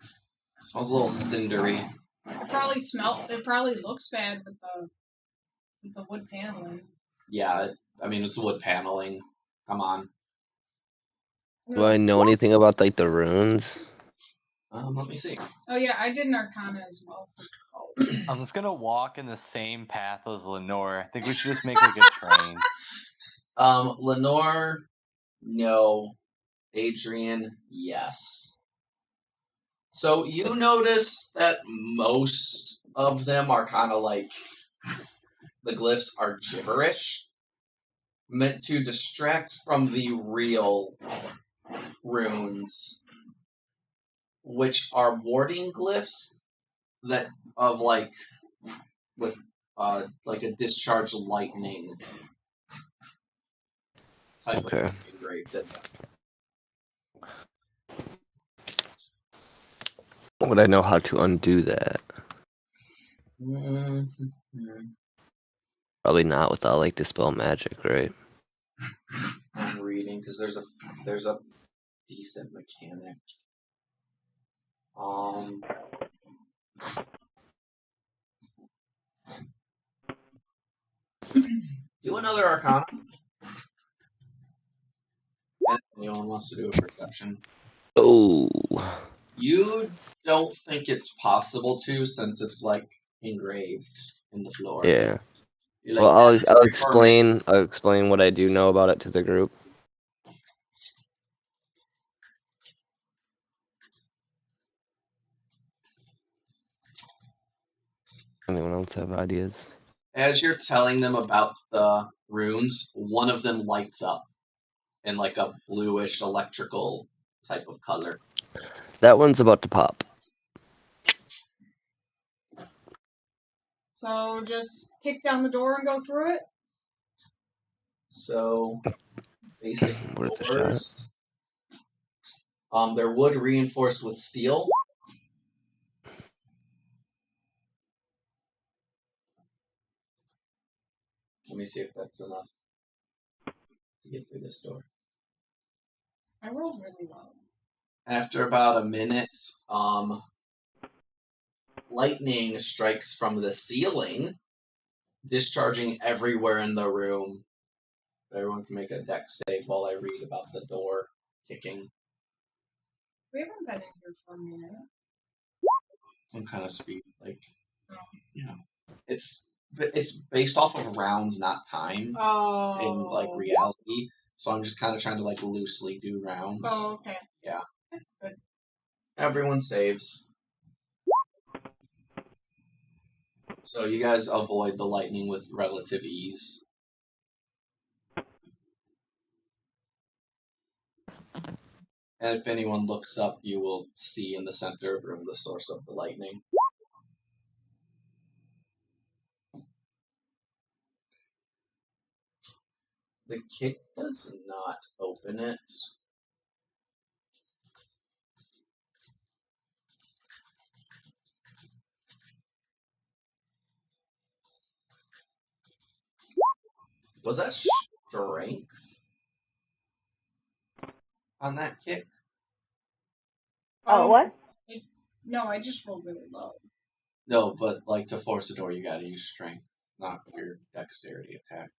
It smells a little cindery. It probably looks bad with the wood paneling. Yeah, I mean, it's wood paneling. Come on. Do I know anything about like the runes? Let me see. Oh yeah, I did an Arcana as well. I'm just gonna walk in the same path as Lenore. I think we should just make like a train. Lenore, no. Adrian, yes. So you notice that most of them are kind of like the glyphs are gibberish, meant to distract from the real runes, which are warding glyphs that of like with like a discharge lightning type of thing engraved in them. Would I know how to undo that? Mm-hmm. Probably not without like dispel magic, right? I'm reading because there's a decent mechanic. Do another Arcana. And anyone wants to do a perception. Oh. You don't think it's possible to, since it's like engraved in the floor. Yeah. Like, Well, I'll explain what I do know about it to the group. Anyone else have ideas? As you're telling them about the runes, one of them lights up in like a bluish electrical type of color. That one's about to pop. So just kick down the door and go through it? So, basic Worth a doors. They're wood reinforced with steel. Let me see if that's enough to get through this door. I rolled really well. After about a minute, lightning strikes from the ceiling, discharging everywhere in the room. Everyone can make a dex save while I read about the door kicking. We haven't been in here for a minute. Some kind of speed, like, it's based off of rounds, not time, in like reality. So I'm just kind of trying to like loosely do rounds. Oh, okay. Yeah. That's good. Everyone saves. So you guys avoid the lightning with relative ease. And if anyone looks up, you will see in the center of the room the source of the lightning. The kick does not open it. Was that strength on that kick? Oh, what? No, I just rolled really low. No, but like to force a door, you gotta use strength, not your dexterity attack.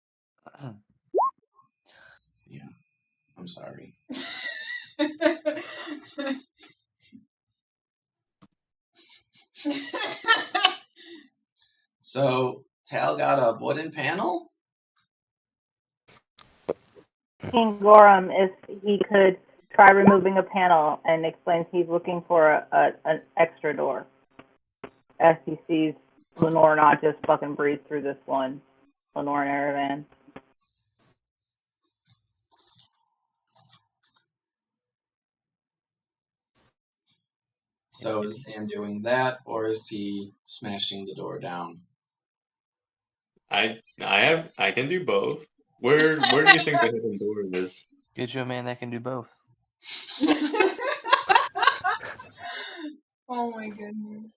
Yeah, I'm sorry. So, Tal got a wooden panel? King Gorham, if he could try removing a panel, and explains he's looking for an extra door. As he sees Lenore not just fucking breeze through this one. Lenore and Aravan. So is Dan doing that, or is he smashing the door down? I can do both. Where do you think the hidden door is? Get you a man that can do both. Oh my goodness.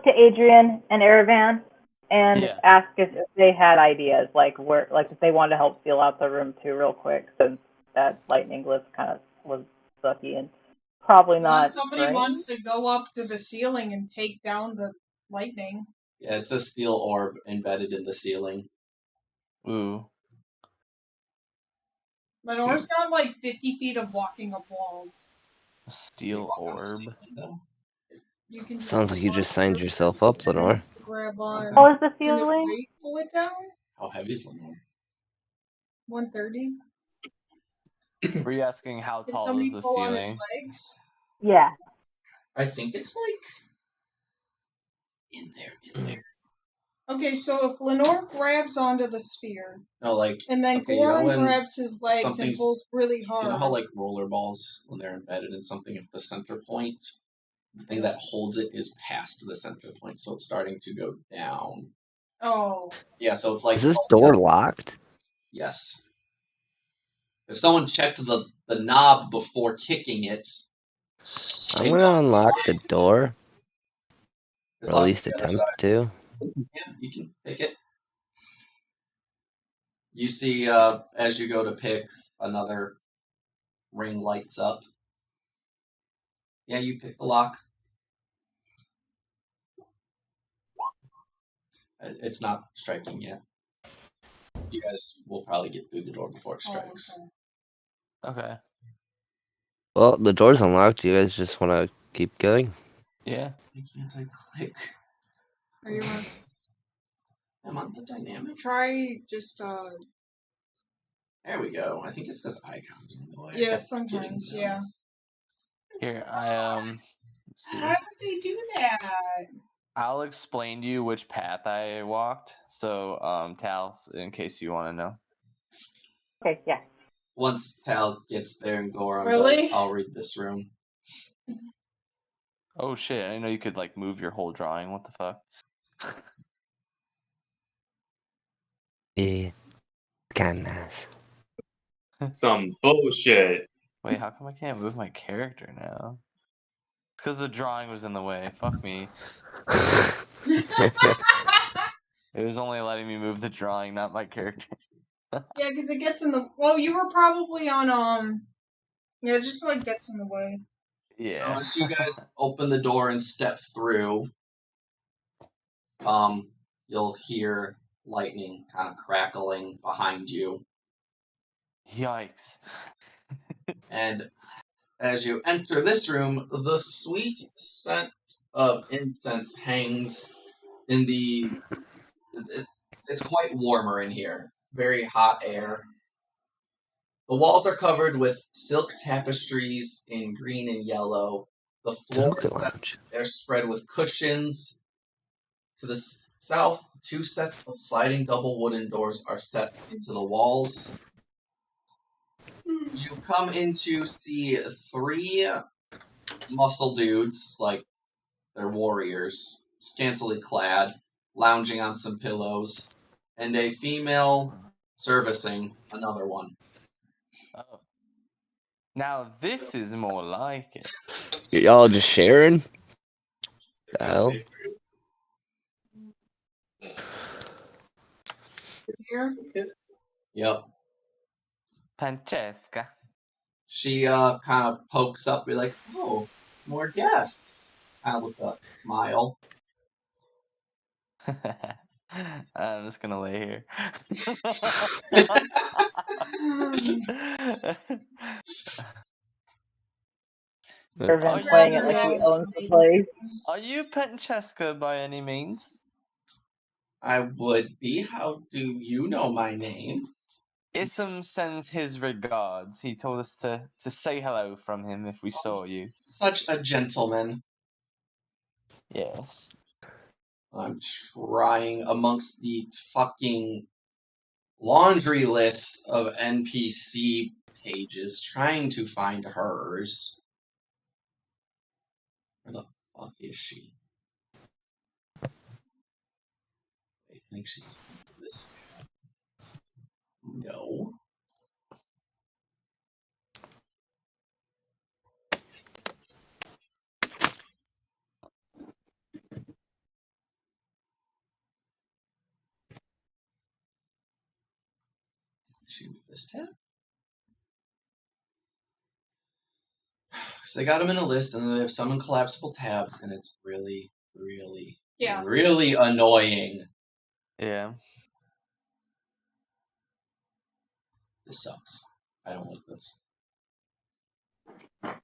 To Adrian and Aravan and ask if they had ideas, like if they wanted to help feel out the room too real quick, since that lightning glyph kind of was sucky and probably not. Unless somebody wants to go up to the ceiling and take down the lightning. Yeah, it's a steel orb embedded in the ceiling. Ooh. Lenore's got like 50 feet of walking up walls. A steel orb. You can just Sounds like you just signed yourself up, Lenore. grab on. How is the Can this ceiling? weight pull it down? How heavy is Lenore? 130. Were you asking how Can tall somebody is the pull on his ceiling? legs? Yeah. I think it's like in there. Okay, so if Lenore grabs onto the sphere, No, like and then okay, Goran grabs his legs and something's- pulls really hard. You know how like roller balls, when they're embedded in something, if the center point, the thing that holds it is past the center point, so it's starting to go down. Oh. Yeah, so it's like Is this door locked? Yes. If someone checked the knob before kicking it, I'm gonna unlock the door. It's Or at locked least on the other attempt side. to. Yeah, you can pick it. You see, as you go to pick, another ring lights up. Yeah, you pick the lock. It's not striking yet. You guys will probably get through the door before it strikes. Okay. Okay. Well, the door's unlocked. Do you guys just want to keep going? Yeah. Why can't I click? Are you on? I'm on the dynamic. Try just There we go. I think it's because icons are in the way. I Yeah, kept sometimes. getting them. Yeah. Here, How did they do that? I'll explain to you which path I walked. So, Tal, in case you want to know. Okay, yeah. Once Tal gets there and Goron Really? does, I'll read this room. Oh shit! I didn't know you could like move your whole drawing. What the fuck? Yeah. Kinda nice. Some bullshit. Wait, how come I can't move my character now? It's because the drawing was in the way. Fuck me. It was only letting me move the drawing, not my character. Yeah, because it gets in the. Well, you were probably on Yeah, it just like gets in the way. Yeah. So as you guys open the door and step through, you'll hear lightning kind of crackling behind you. Yikes. And as you enter this room, the sweet scent of incense hangs in the... It's quite warmer in here. Very hot air. The walls are covered with silk tapestries in green and yellow. The floors are spread with cushions. To the south, 2 sets of sliding double wooden doors are set into the walls. You come in to see 3 muscle dudes, like they're warriors, scantily clad, lounging on some pillows, and a female servicing another one. Oh. Now this is more like it. Y'all just sharing? The hell? Here? Yep. Francesca. She kind of pokes up, be like, "Oh, more guests." Kind of with a smile. I'm just gonna lay here. Irvin playing it like he owns the place. Are you Francesca by any means? I would be. How do you know my name? Isam sends his regards. He told us to say hello from him if we saw you. Such a gentleman. Yes. I'm trying amongst the fucking laundry list of NPC pages, trying to find hers. Where the fuck is she? I think she's this tab. No. She this tab? So they got them in a list, and they have some in collapsible tabs, and it's really, really Yeah. Really annoying. Yeah. This sucks. I don't like this. I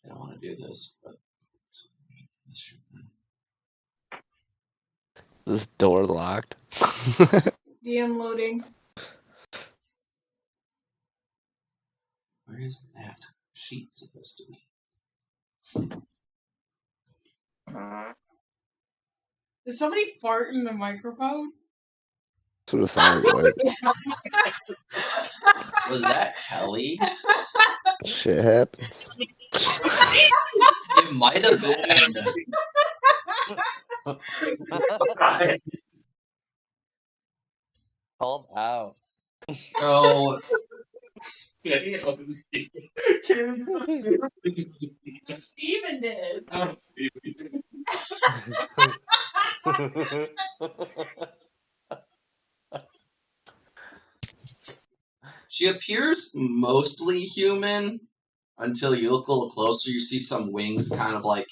don't want to do this, but This door locked. DM loading. where is that sheet supposed to be? Did somebody fart in the microphone? That's what it sounded like. Was that Kelly? Shit happens. It might have been. Called out. So Steven did. she appears mostly human until you look a little closer. You see some wings kind of like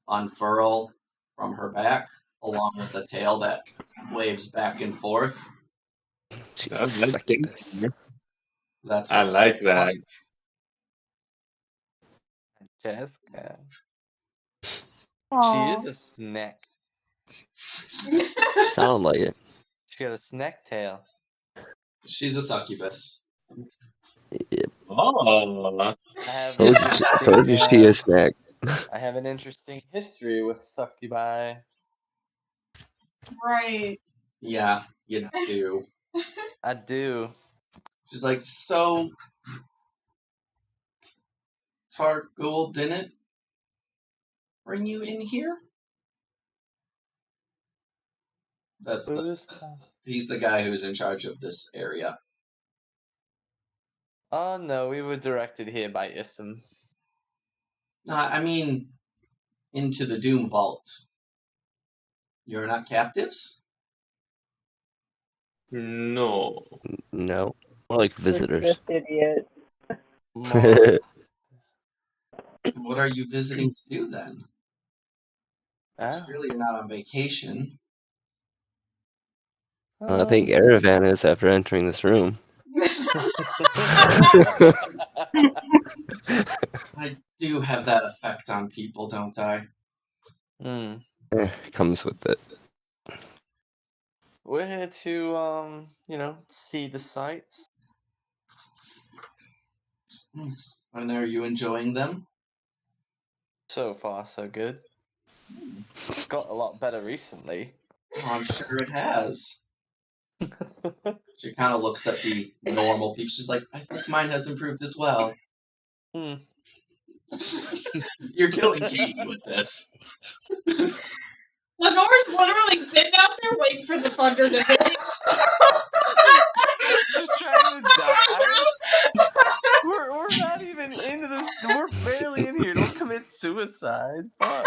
unfurl from her back, along with a tail that waves back and forth. She's a succubus. That's I what like looks that. Jessica. Aw. She is a snack. Sound like it. She got a snack tail. She's a succubus. Yep. Oh. I have Told you she is snack. I have an interesting history with succubi. Right. Yeah, you do. I do. She's like, so Targul didn't bring you in here? That's he's the guy who's in charge of this area. Oh no, we were directed here by Ism. I mean, into the Doomvault. You're not captives? No. No. More like visitors. This idiot. What are you visiting to do then? Ah. Surely you're not on vacation. I think Erevan is after entering this room. I do have that effect on people, don't I? Comes with it. We're here to, see the sights. And are you enjoying them? So far, so good. Got a lot better recently. Oh, I'm sure it has. She kind of looks at the normal people. She's like, I think mine has improved as well. You're killing Katie with this. Lenore's literally sitting out there waiting for the thunder to hit. Just trying to die. We're not even into this. We're barely in here. Don't commit suicide. Fuck.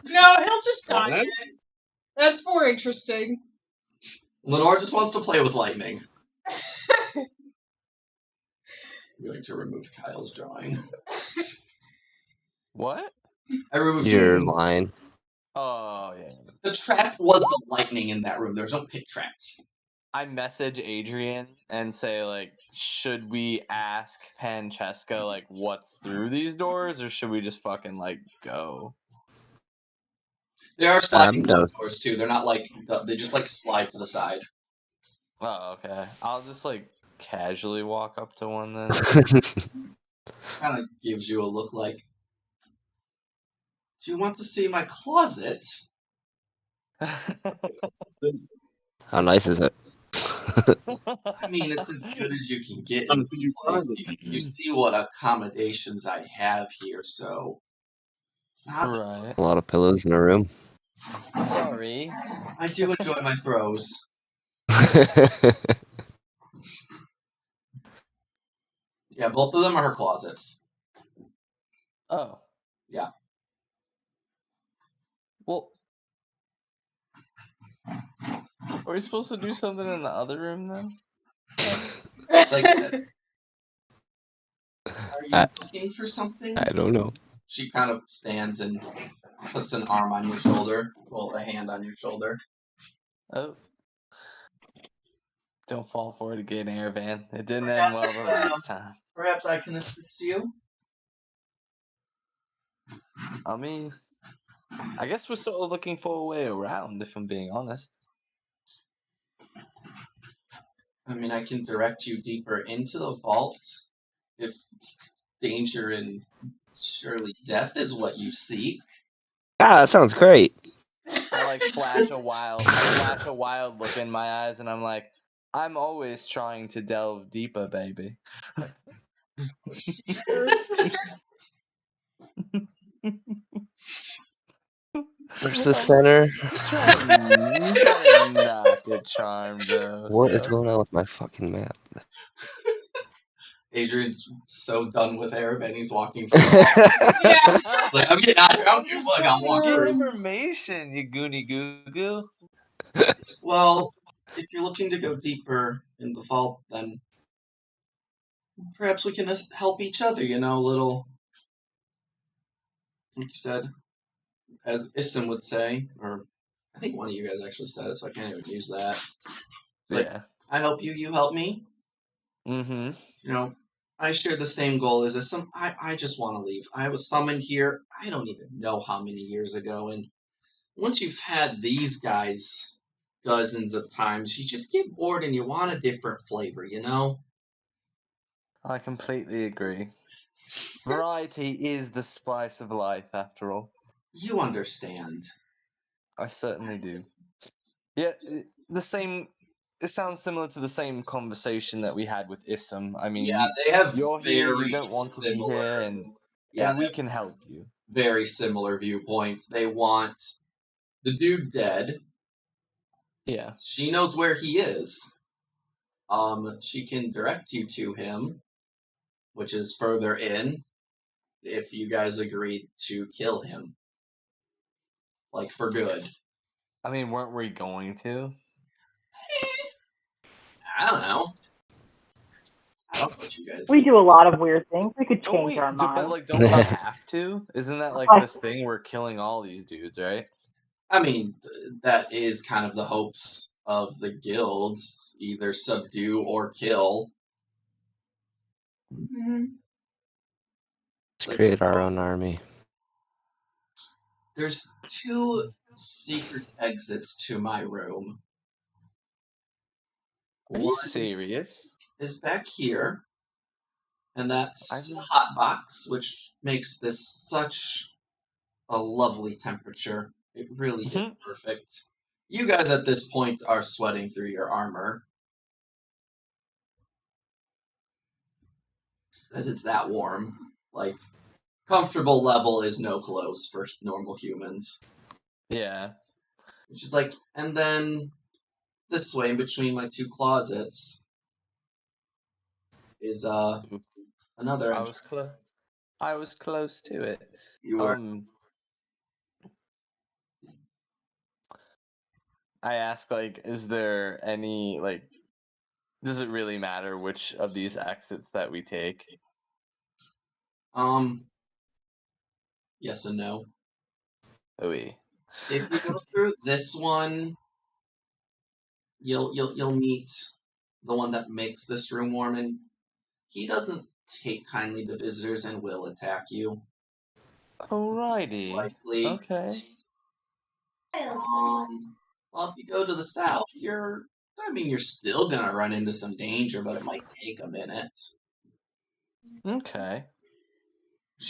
No, he'll just die. That's more interesting. Lenore just wants to play with lightning. I'm going to remove Kyle's drawing. What? I removed your line. Oh, yeah. The trap was the lightning in that room. There's no pit traps. I message Adrian and say, like, should we ask Francesca, like, what's through these doors, or should we just fucking, like, go? There are sliding doors, too. They're not, like, they just, like, slide to the side. Oh, okay. I'll just, like, casually walk up to one then. Kind of gives you a look like, do you want to see my closet? How nice is it? I mean, it's as good as you can get in this place. You see what accommodations I have here, so it's not right. A lot of pillows in a room. Sorry. I do enjoy my throws. Yeah, both of them are her closets. Oh. Yeah. Well, are we supposed to do something in the other room then? Like, are you looking for something? I don't know. She kind of stands and Puts an arm on your shoulder. Well, a hand on your shoulder. Oh. Don't fall for it again, Airvan. It didn't end well the last time. Perhaps I can assist you? I mean, I guess we're sort of looking for a way around, if I'm being honest. I mean, I can direct you deeper into the vault if danger and surely death is what you seek. Ah, that sounds great. I like flash a wild look in my eyes, and I'm like, I'm always trying to delve deeper, baby. Where's the center? Trying to knock it, Charmed. What is going on with my fucking map? Adrian's so done with Arab, he's walking for yeah. Like, I'm getting out of here. I don't give a fuck. I'm walking for information, you goony goo goo. Well, if you're looking to go deeper in the vault, then perhaps we can help each other, you know, little, like you said, as Issam would say, or I think one of you guys actually said it, so I can't even use that. It's like, I help you, you help me. Mm-hmm. You know, I share the same goal as Issam. I just want to leave. I was summoned here, I don't even know how many years ago, and once you've had these guys dozens of times, you just get bored and you want a different flavor, you know? I completely agree. Variety is the spice of life, after all. You understand. I certainly do. Yeah, it sounds similar to the same conversation that we had with Issam. I mean, yeah, they have you're here, you don't want similar, to be here, and we can help you. Very similar viewpoints. They want the dude dead. Yeah. She knows where he is. She can direct you to him, which is further in, if you guys agreed to kill him. Like, for good. I mean, weren't we going to? I don't know. I don't know what you guys We do a lot of weird things. We could change our minds. But, like, don't we have to? Isn't that, like, this thing we're killing all these dudes, right? I mean, that is kind of the hopes of the guilds. Either subdue or kill. Mm-hmm. Let's create our own army. There's 2 secret exits to my room. Are you serious? Is back here, and that's the hot box, which makes this such a lovely temperature. It really is perfect. You guys at this point are sweating through your armor, as it's that warm. Like, comfortable level is no clothes for normal humans. Yeah. Which is like, and then this way, in between my 2 closets, is another entrance. I was close to it. You were. I ask, like, is there any, like, does it really matter which of these exits that we take? Yes and no. Oui. If you go through this one, you'll meet the one that makes this room warm, and he doesn't take kindly to visitors and will attack you. Alrighty. Likely. Okay. Well, if you go to the south, you're still gonna run into some danger, but it might take a minute. Okay.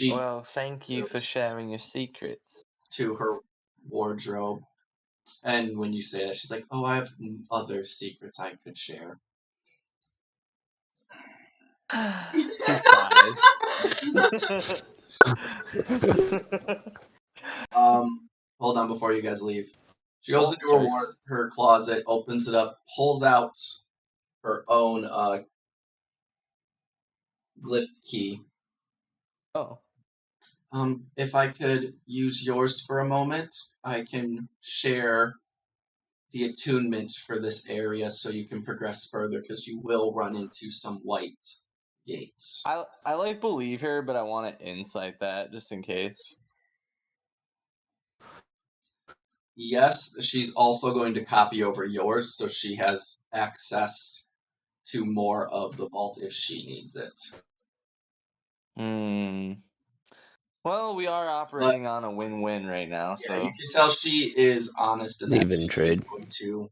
Well, thank you for sharing your secrets. To her wardrobe. And when you say that, she's like, oh, I have other secrets I could share. He sighs. Hold on before you guys leave. She goes into her closet, opens it up, pulls out her own glyph key. Oh. If I could use yours for a moment, I can share the attunement for this area so you can progress further, because you will run into some white gates. I like believe her, but I want to insight that just in case. Yes, she's also going to copy over yours, so she has access to more of the vault if she needs it. Well, we are operating on a win-win right now, so... Yeah, you can tell she is honest in that Even trade. going to.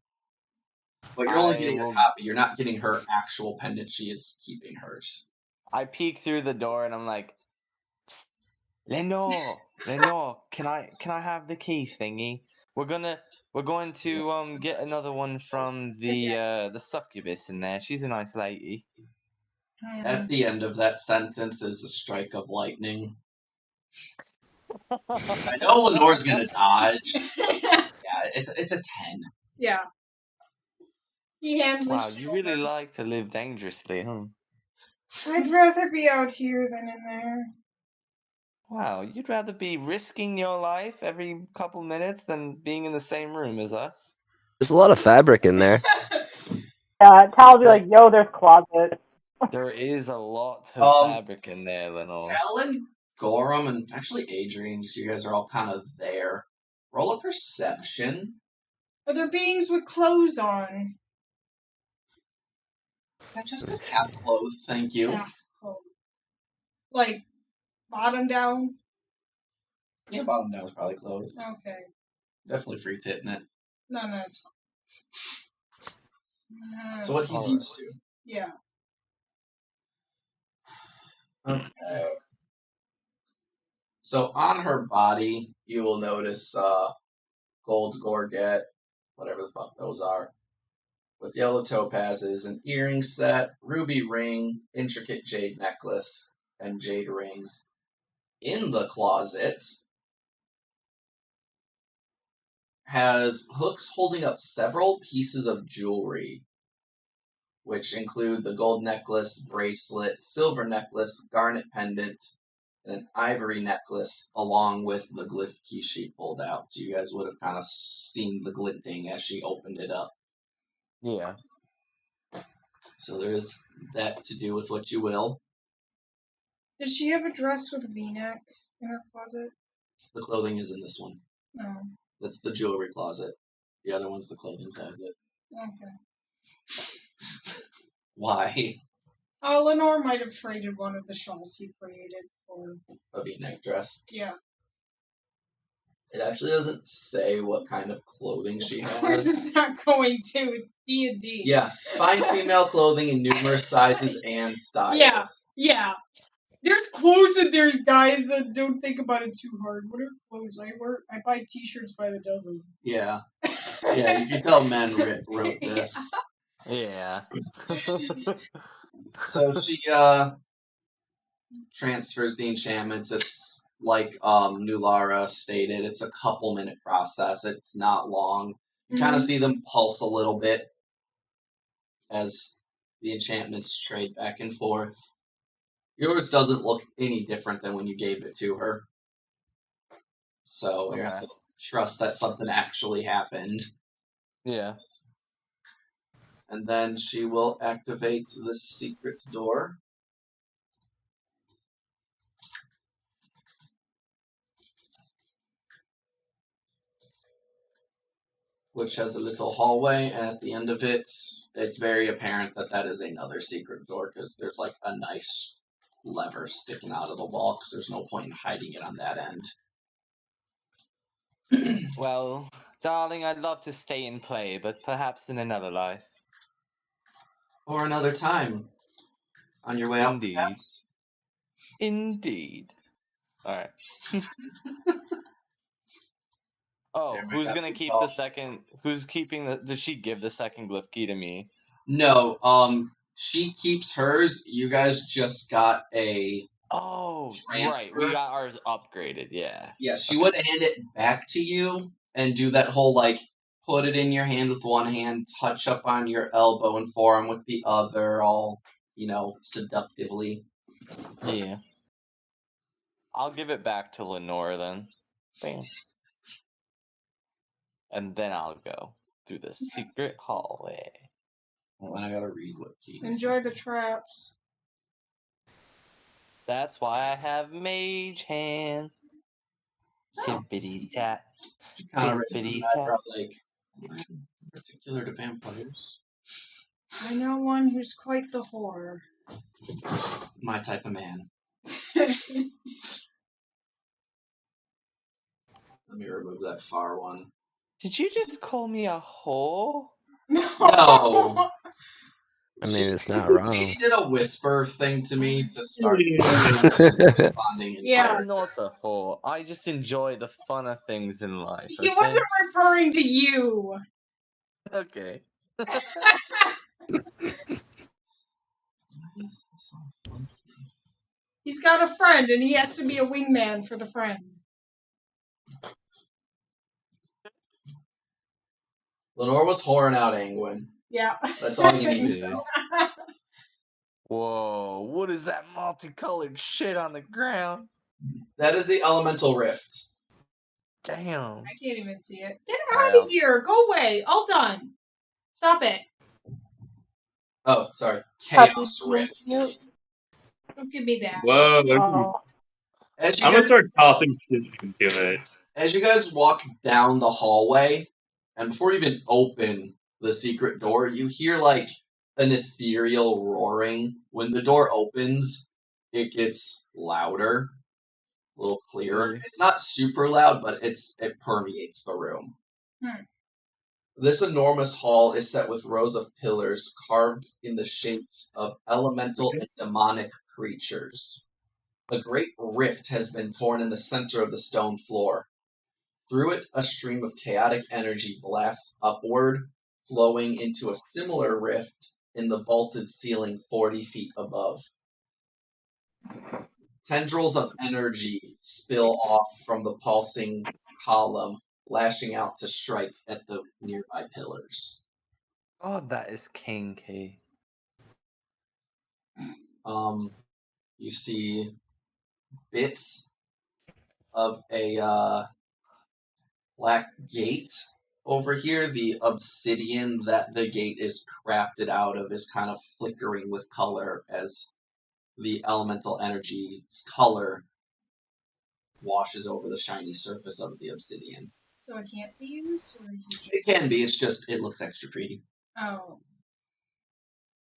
But you're only getting a copy. You're not getting her actual pendant. She is keeping hers. I peek through the door and I'm like, Lenore, can I have the key thingy? We're going to get another one from the succubus in there. She's a nice lady. At the end of that sentence is a strike of lightning. I know Lenore's gonna dodge. Yeah, it's a 10. Yeah. He hands Wow, you really like to live dangerously, huh? I'd rather be out here than in there. Wow, you'd rather be risking your life every couple minutes than being in the same room as us? There's a lot of fabric in there. Yeah, Tal will be like, yo, there's closet. There is a lot of fabric in there, Lenore. Tal and Gorham, and actually Adrian, you guys are all kind of there. Roll a perception. Are there beings with clothes on? That just as half clothes, thank you. Half clothes. Like, bottom down? Yeah, bottom down is probably clothes. Okay. Definitely free titting it. No, it's fine. So what he's used to. Yeah. Okay. So on her body, you will notice gold gorget, whatever the fuck those are, with yellow topazes, an earring set, ruby ring, intricate jade necklace, and jade rings. In the closet has hooks holding up several pieces of jewelry, which include the gold necklace, bracelet, silver necklace, garnet pendant, and an ivory necklace, along with the glyph key she pulled out. So you guys would have kind of seen the glinting as she opened it up. Yeah. So there's that to do with what you will. Does she have a dress with a V-neck in her closet? The clothing is in this one. No. That's the jewelry closet. The other one's the clothing closet. Okay. Why? Lenore might have traded one of the shawls he created for a V-neck dress. Yeah. It actually doesn't say what kind of clothing she has. Of course it's not going to. It's D&D. Yeah. Find female clothing in numerous sizes and styles. Yeah. There's clothes and there's guys that don't think about it too hard. What are clothes? I buy t-shirts by the dozen. Yeah. Yeah, you can tell men wrote this. Yeah. So she transfers the enchantments. It's like Nulara stated, it's a couple minute process. It's not long. You kind of see them pulse a little bit as the enchantments trade back and forth. Yours doesn't look any different than when you gave it to her. So you have to trust that something actually happened. Yeah. And then she will activate the secret door. Which has a little hallway, and at the end of it, it's very apparent that that is another secret door, because there's like a nice lever sticking out of the wall, because there's no point in hiding it on that end. Well, darling, I'd love to stay and play, but perhaps in another life. Or another time. On your way out, perhaps? Indeed. Alright. Oh, who's gonna keep the second... Who's keeping the... Does she give the second glyph key to me? No, she keeps hers. You guys just got a... Oh, transfer. Right. We got ours upgraded, yeah. Yeah, she would hand it back to you and do that whole, like, put it in your hand with one hand, touch up on your elbow and forearm with the other, all, seductively. Yeah. I'll give it back to Lenore then. Bam. And then I'll go through the secret hallway. Well, I gotta read what keys. Enjoy the traps. That's why I have Mage Hand. Tippity tap, Kind of raises an eyebrow, like, particular to vampires. I know one who's quite the whore. My type of man. Let me remove that far one. Did you just call me a whore? No. I mean, it's not wrong. He did a whisper thing to me to start responding. Yeah. I'm not a whore. I just enjoy the fun of things in life. He wasn't referring to you. Okay. He's got a friend, and he has to be a wingman for the friend. Lenore was whoring out Angwin. Yeah. That's all you need to know. Whoa, what is that multicolored shit on the ground? That is the elemental rift. Damn. I can't even see it. Get out of here! Go away! All done. Stop it. Oh, sorry. Chaos rift. Don't give me that. Whoa. Oh. I'm gonna start tossing shit into it. As you guys walk down the hallway, and before you even open the secret door, you hear like an ethereal roaring. When the door opens, it gets louder, a little clearer. It's not super loud, but it permeates the room. This enormous hall is set with rows of pillars carved in the shapes of elemental and demonic creatures. A great rift has been torn in the center of the stone floor. Through it, a stream of chaotic energy blasts upward, flowing into a similar rift in the vaulted ceiling 40 feet above. Tendrils of energy spill off from the pulsing column, lashing out to strike at the nearby pillars. Oh, that is kinky. You see bits of a black gate over here. The obsidian that the gate is crafted out of is kind of flickering with color as the elemental energy's color washes over the shiny surface of the obsidian. So it can't be used, or is it just... It can be, it's just, it looks extra pretty. Oh.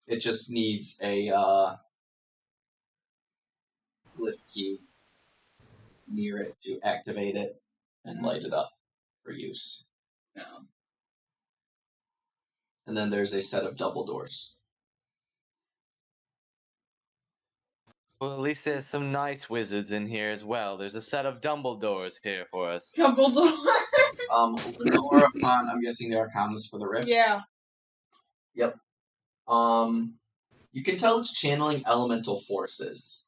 It just needs a lift key near it to activate it and light it up for use. No. And then there's a set of double doors. Well, at least there's some nice wizards in here as well. There's a set of Dumbledores here for us. Dumbledore. Lenore, I'm guessing the Arcana is for the rift. Yeah. Yep. You can tell it's channeling elemental forces.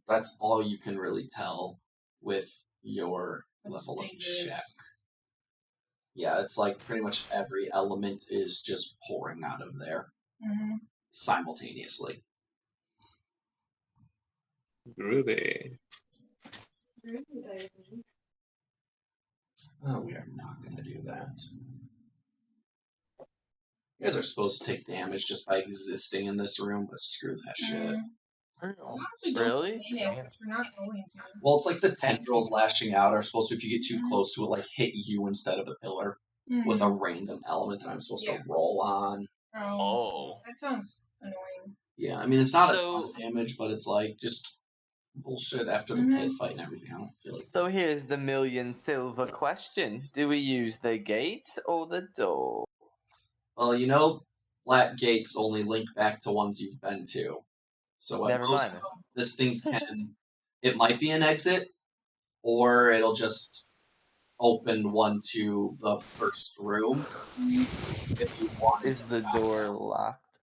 That's all you can really tell with your level of check. Yeah, it's like pretty much every element is just pouring out of there simultaneously. Really? Oh, we are not going to do that. You guys are supposed to take damage just by existing in this room, but screw that shit. As long as we don't Really? we're not going to. Well, it's like the tendrils lashing out are supposed to, if you get too close to it, like hit you instead of the pillar with a random element that I'm supposed to roll on. Oh. That sounds annoying. Yeah, I mean, it's not a ton of damage, but it's like just bullshit after the pit fight and everything. I don't feel like. So here's the million silver question. Do we use the gate or the door? Well, you know, black gates only link back to ones you've been to. So never mind. This thing can, it might be an exit, or it'll just open one to the first room. If you want. Is the door locked?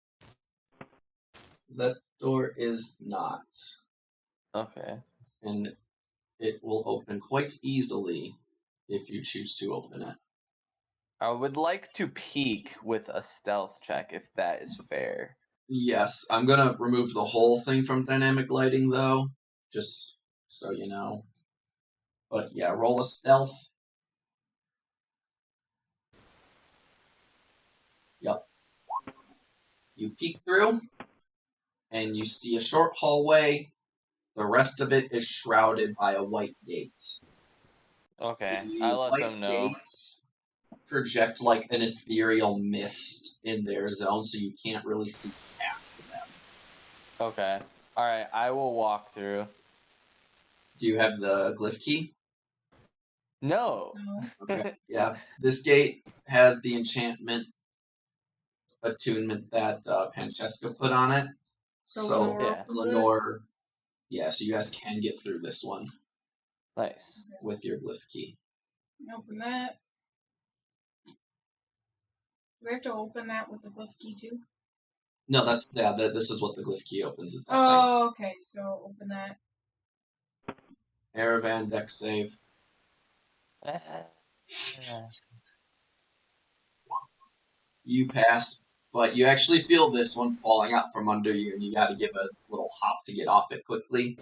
That door is not. Okay. And it will open quite easily if you choose to open it. I would like to peek with a stealth check, if that is fair. Yes, I'm going to remove the whole thing from dynamic lighting, though, just so you know. But yeah, roll a stealth. Yep. You peek through, and you see a short hallway The rest of it is shrouded by a white gate. Okay, The I let white them know. gates project like an ethereal mist in their zone, so you can't really see past them. Okay. Alright, I will walk through. Do you have the glyph key? No. Okay. Yeah. This gate has the enchantment attunement that Francesca put on it. So Lenore, yeah, so you guys can get through this one. Nice. With your glyph key. Open that. Do we have to open that with the glyph key too? No, this is what the glyph key opens. Is that oh, thing. Okay, so open that. Aravan deck save. You pass, but you actually feel this one falling out from under you, and you got to give a little hop to get off it quickly.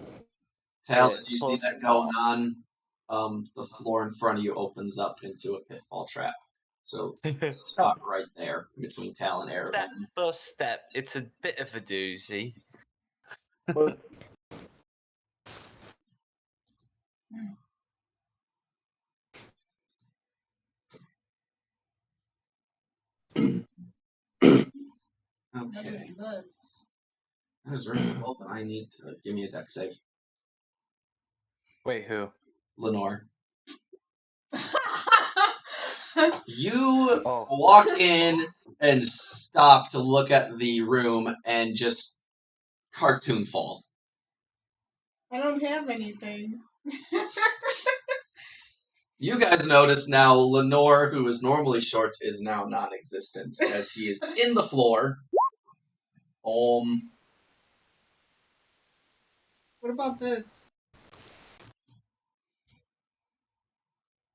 Tal, as you see that going on, the floor in front of you opens up into a pitfall trap. So spot right there between Tal and Aravan. That first step, it's a bit of a doozy. Okay. That is room 12, and I need to give me a deck save. Wait, who? Lenore. You walk in and stop to look at the room and just cartoon fall. I don't have anything. You guys notice now Lenore, who is normally short, is now non-existent as he is in the floor. What about this?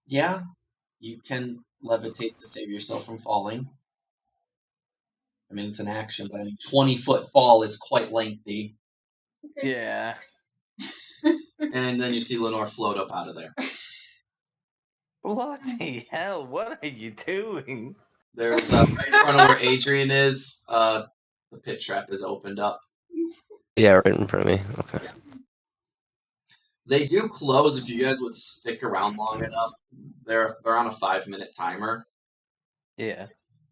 Yeah, you can levitate to save yourself from falling. I mean, it's an action, but a 20-foot fall is quite lengthy. Okay. Yeah. And then you see Lenore float up out of there. Bloody hell, what are you doing? There's right in front of where Adrian is, the pit trap is opened up. Yeah, right in front of me. Okay. Yeah. They do close if you guys would stick around long enough. They're on a 5-minute timer. Yeah.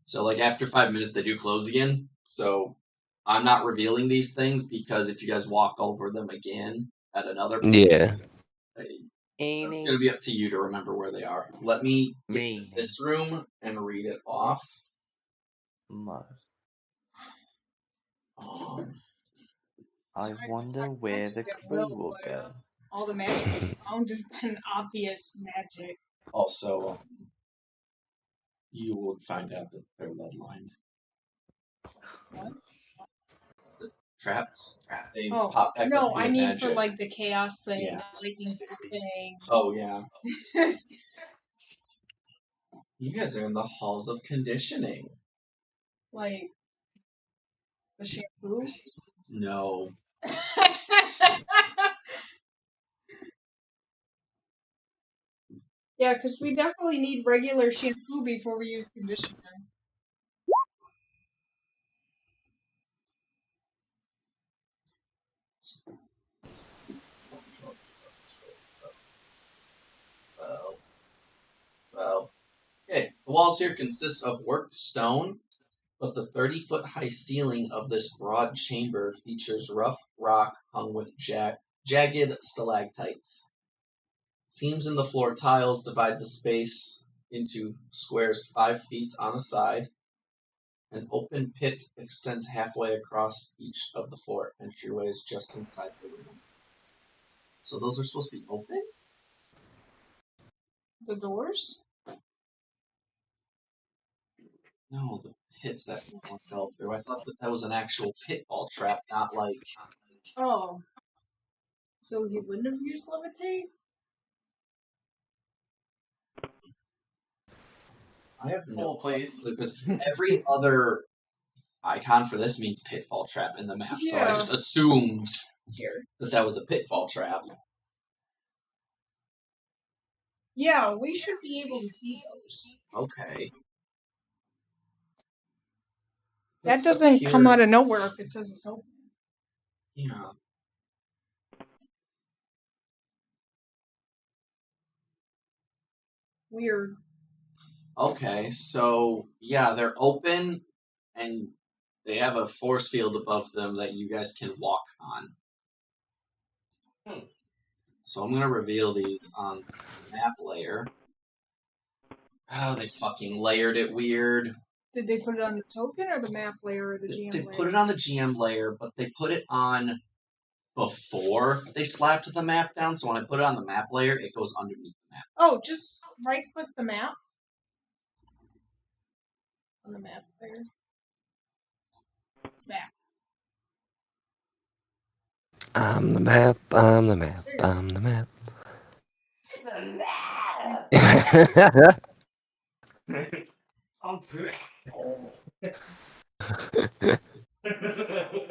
So like after 5 minutes they do close again. So I'm not revealing these things because if you guys walk over them again at another point, yeah. So it's going to be up to you to remember where they are. Let me get to this room and read it off. I wonder where the crew will go. All the magic found has been obvious magic. Also, you would find out that they're lead-lined. What? The traps. They pop back no, up I mean magic. for like the chaos thing, Yeah. the lightning thing. Oh yeah. You guys are in the halls of conditioning. Like the shampoo? No. Yeah, because we definitely need regular shampoo before we use conditioner. Well. Okay, the walls here consist of worked stone, but the 30-foot high ceiling of this broad chamber features rough rock hung with jagged stalactites. Seams in the floor tiles divide the space into squares 5 feet on a side. An open pit extends halfway across each of the 4 entryways just inside the room. So those are supposed to be open? The doors? No, the pits that one fell through. I thought that was an actual pitfall trap, not like... Oh. So he wouldn't have used levitate? I have no please. Because every other icon for this means pitfall trap in the map, so I just assumed that was a pitfall trap. Yeah, we should be able to see those. Okay. That doesn't come out of nowhere if it says it's open. Yeah. Weird. Okay, so yeah, they're open, and they have a force field above them that you guys can walk on. So I'm gonna reveal these on the map layer. Oh, they fucking layered it weird. Did they put it on the token or the map layer or the GM layer? They put it on the GM layer, but they put it on before they slapped the map down. So when I put it on the map layer, it goes underneath the map. Oh, just right-click the map. On the map layer. Map. I'm the map, I'm the map, I'm the map.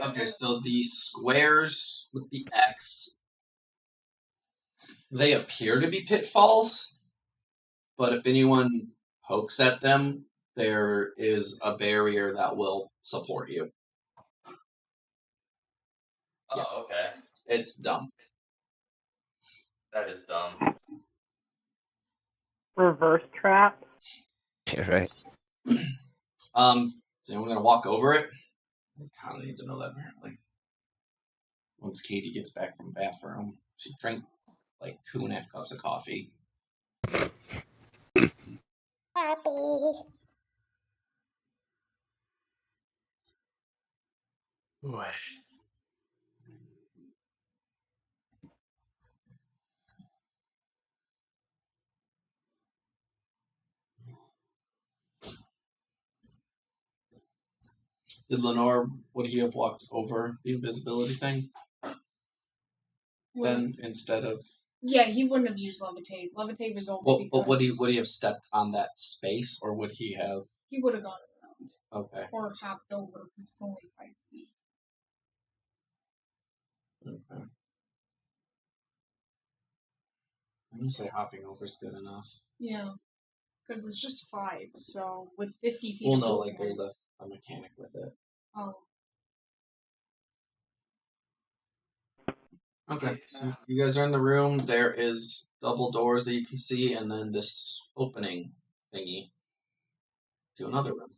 Okay, so the squares with the X, they appear to be pitfalls, but if anyone pokes at them, there is a barrier that will support you. Oh, yeah. Okay. It's dumb. That is dumb. Reverse trap. Yeah, right. Is anyone gonna walk over it? I kind of need to know that apparently. Once Katie gets back from the bathroom, she drank like 2.5 cups of coffee. Happy. Did Lenore, would he have walked over the invisibility thing? Then instead of... Yeah, he wouldn't have used levitate. Levitate was only But would he have stepped on that space, or would he have... He would have gone around. Okay. Or hopped over, because it's only 5 feet. Okay. I'm gonna say hopping over is good enough. Yeah. Because it's just 5, so with 50 feet Well, of no, movement, like there's a mechanic with it. Oh. Okay, so you guys are in the room. There is double doors that you can see, and then this opening thingy to another room.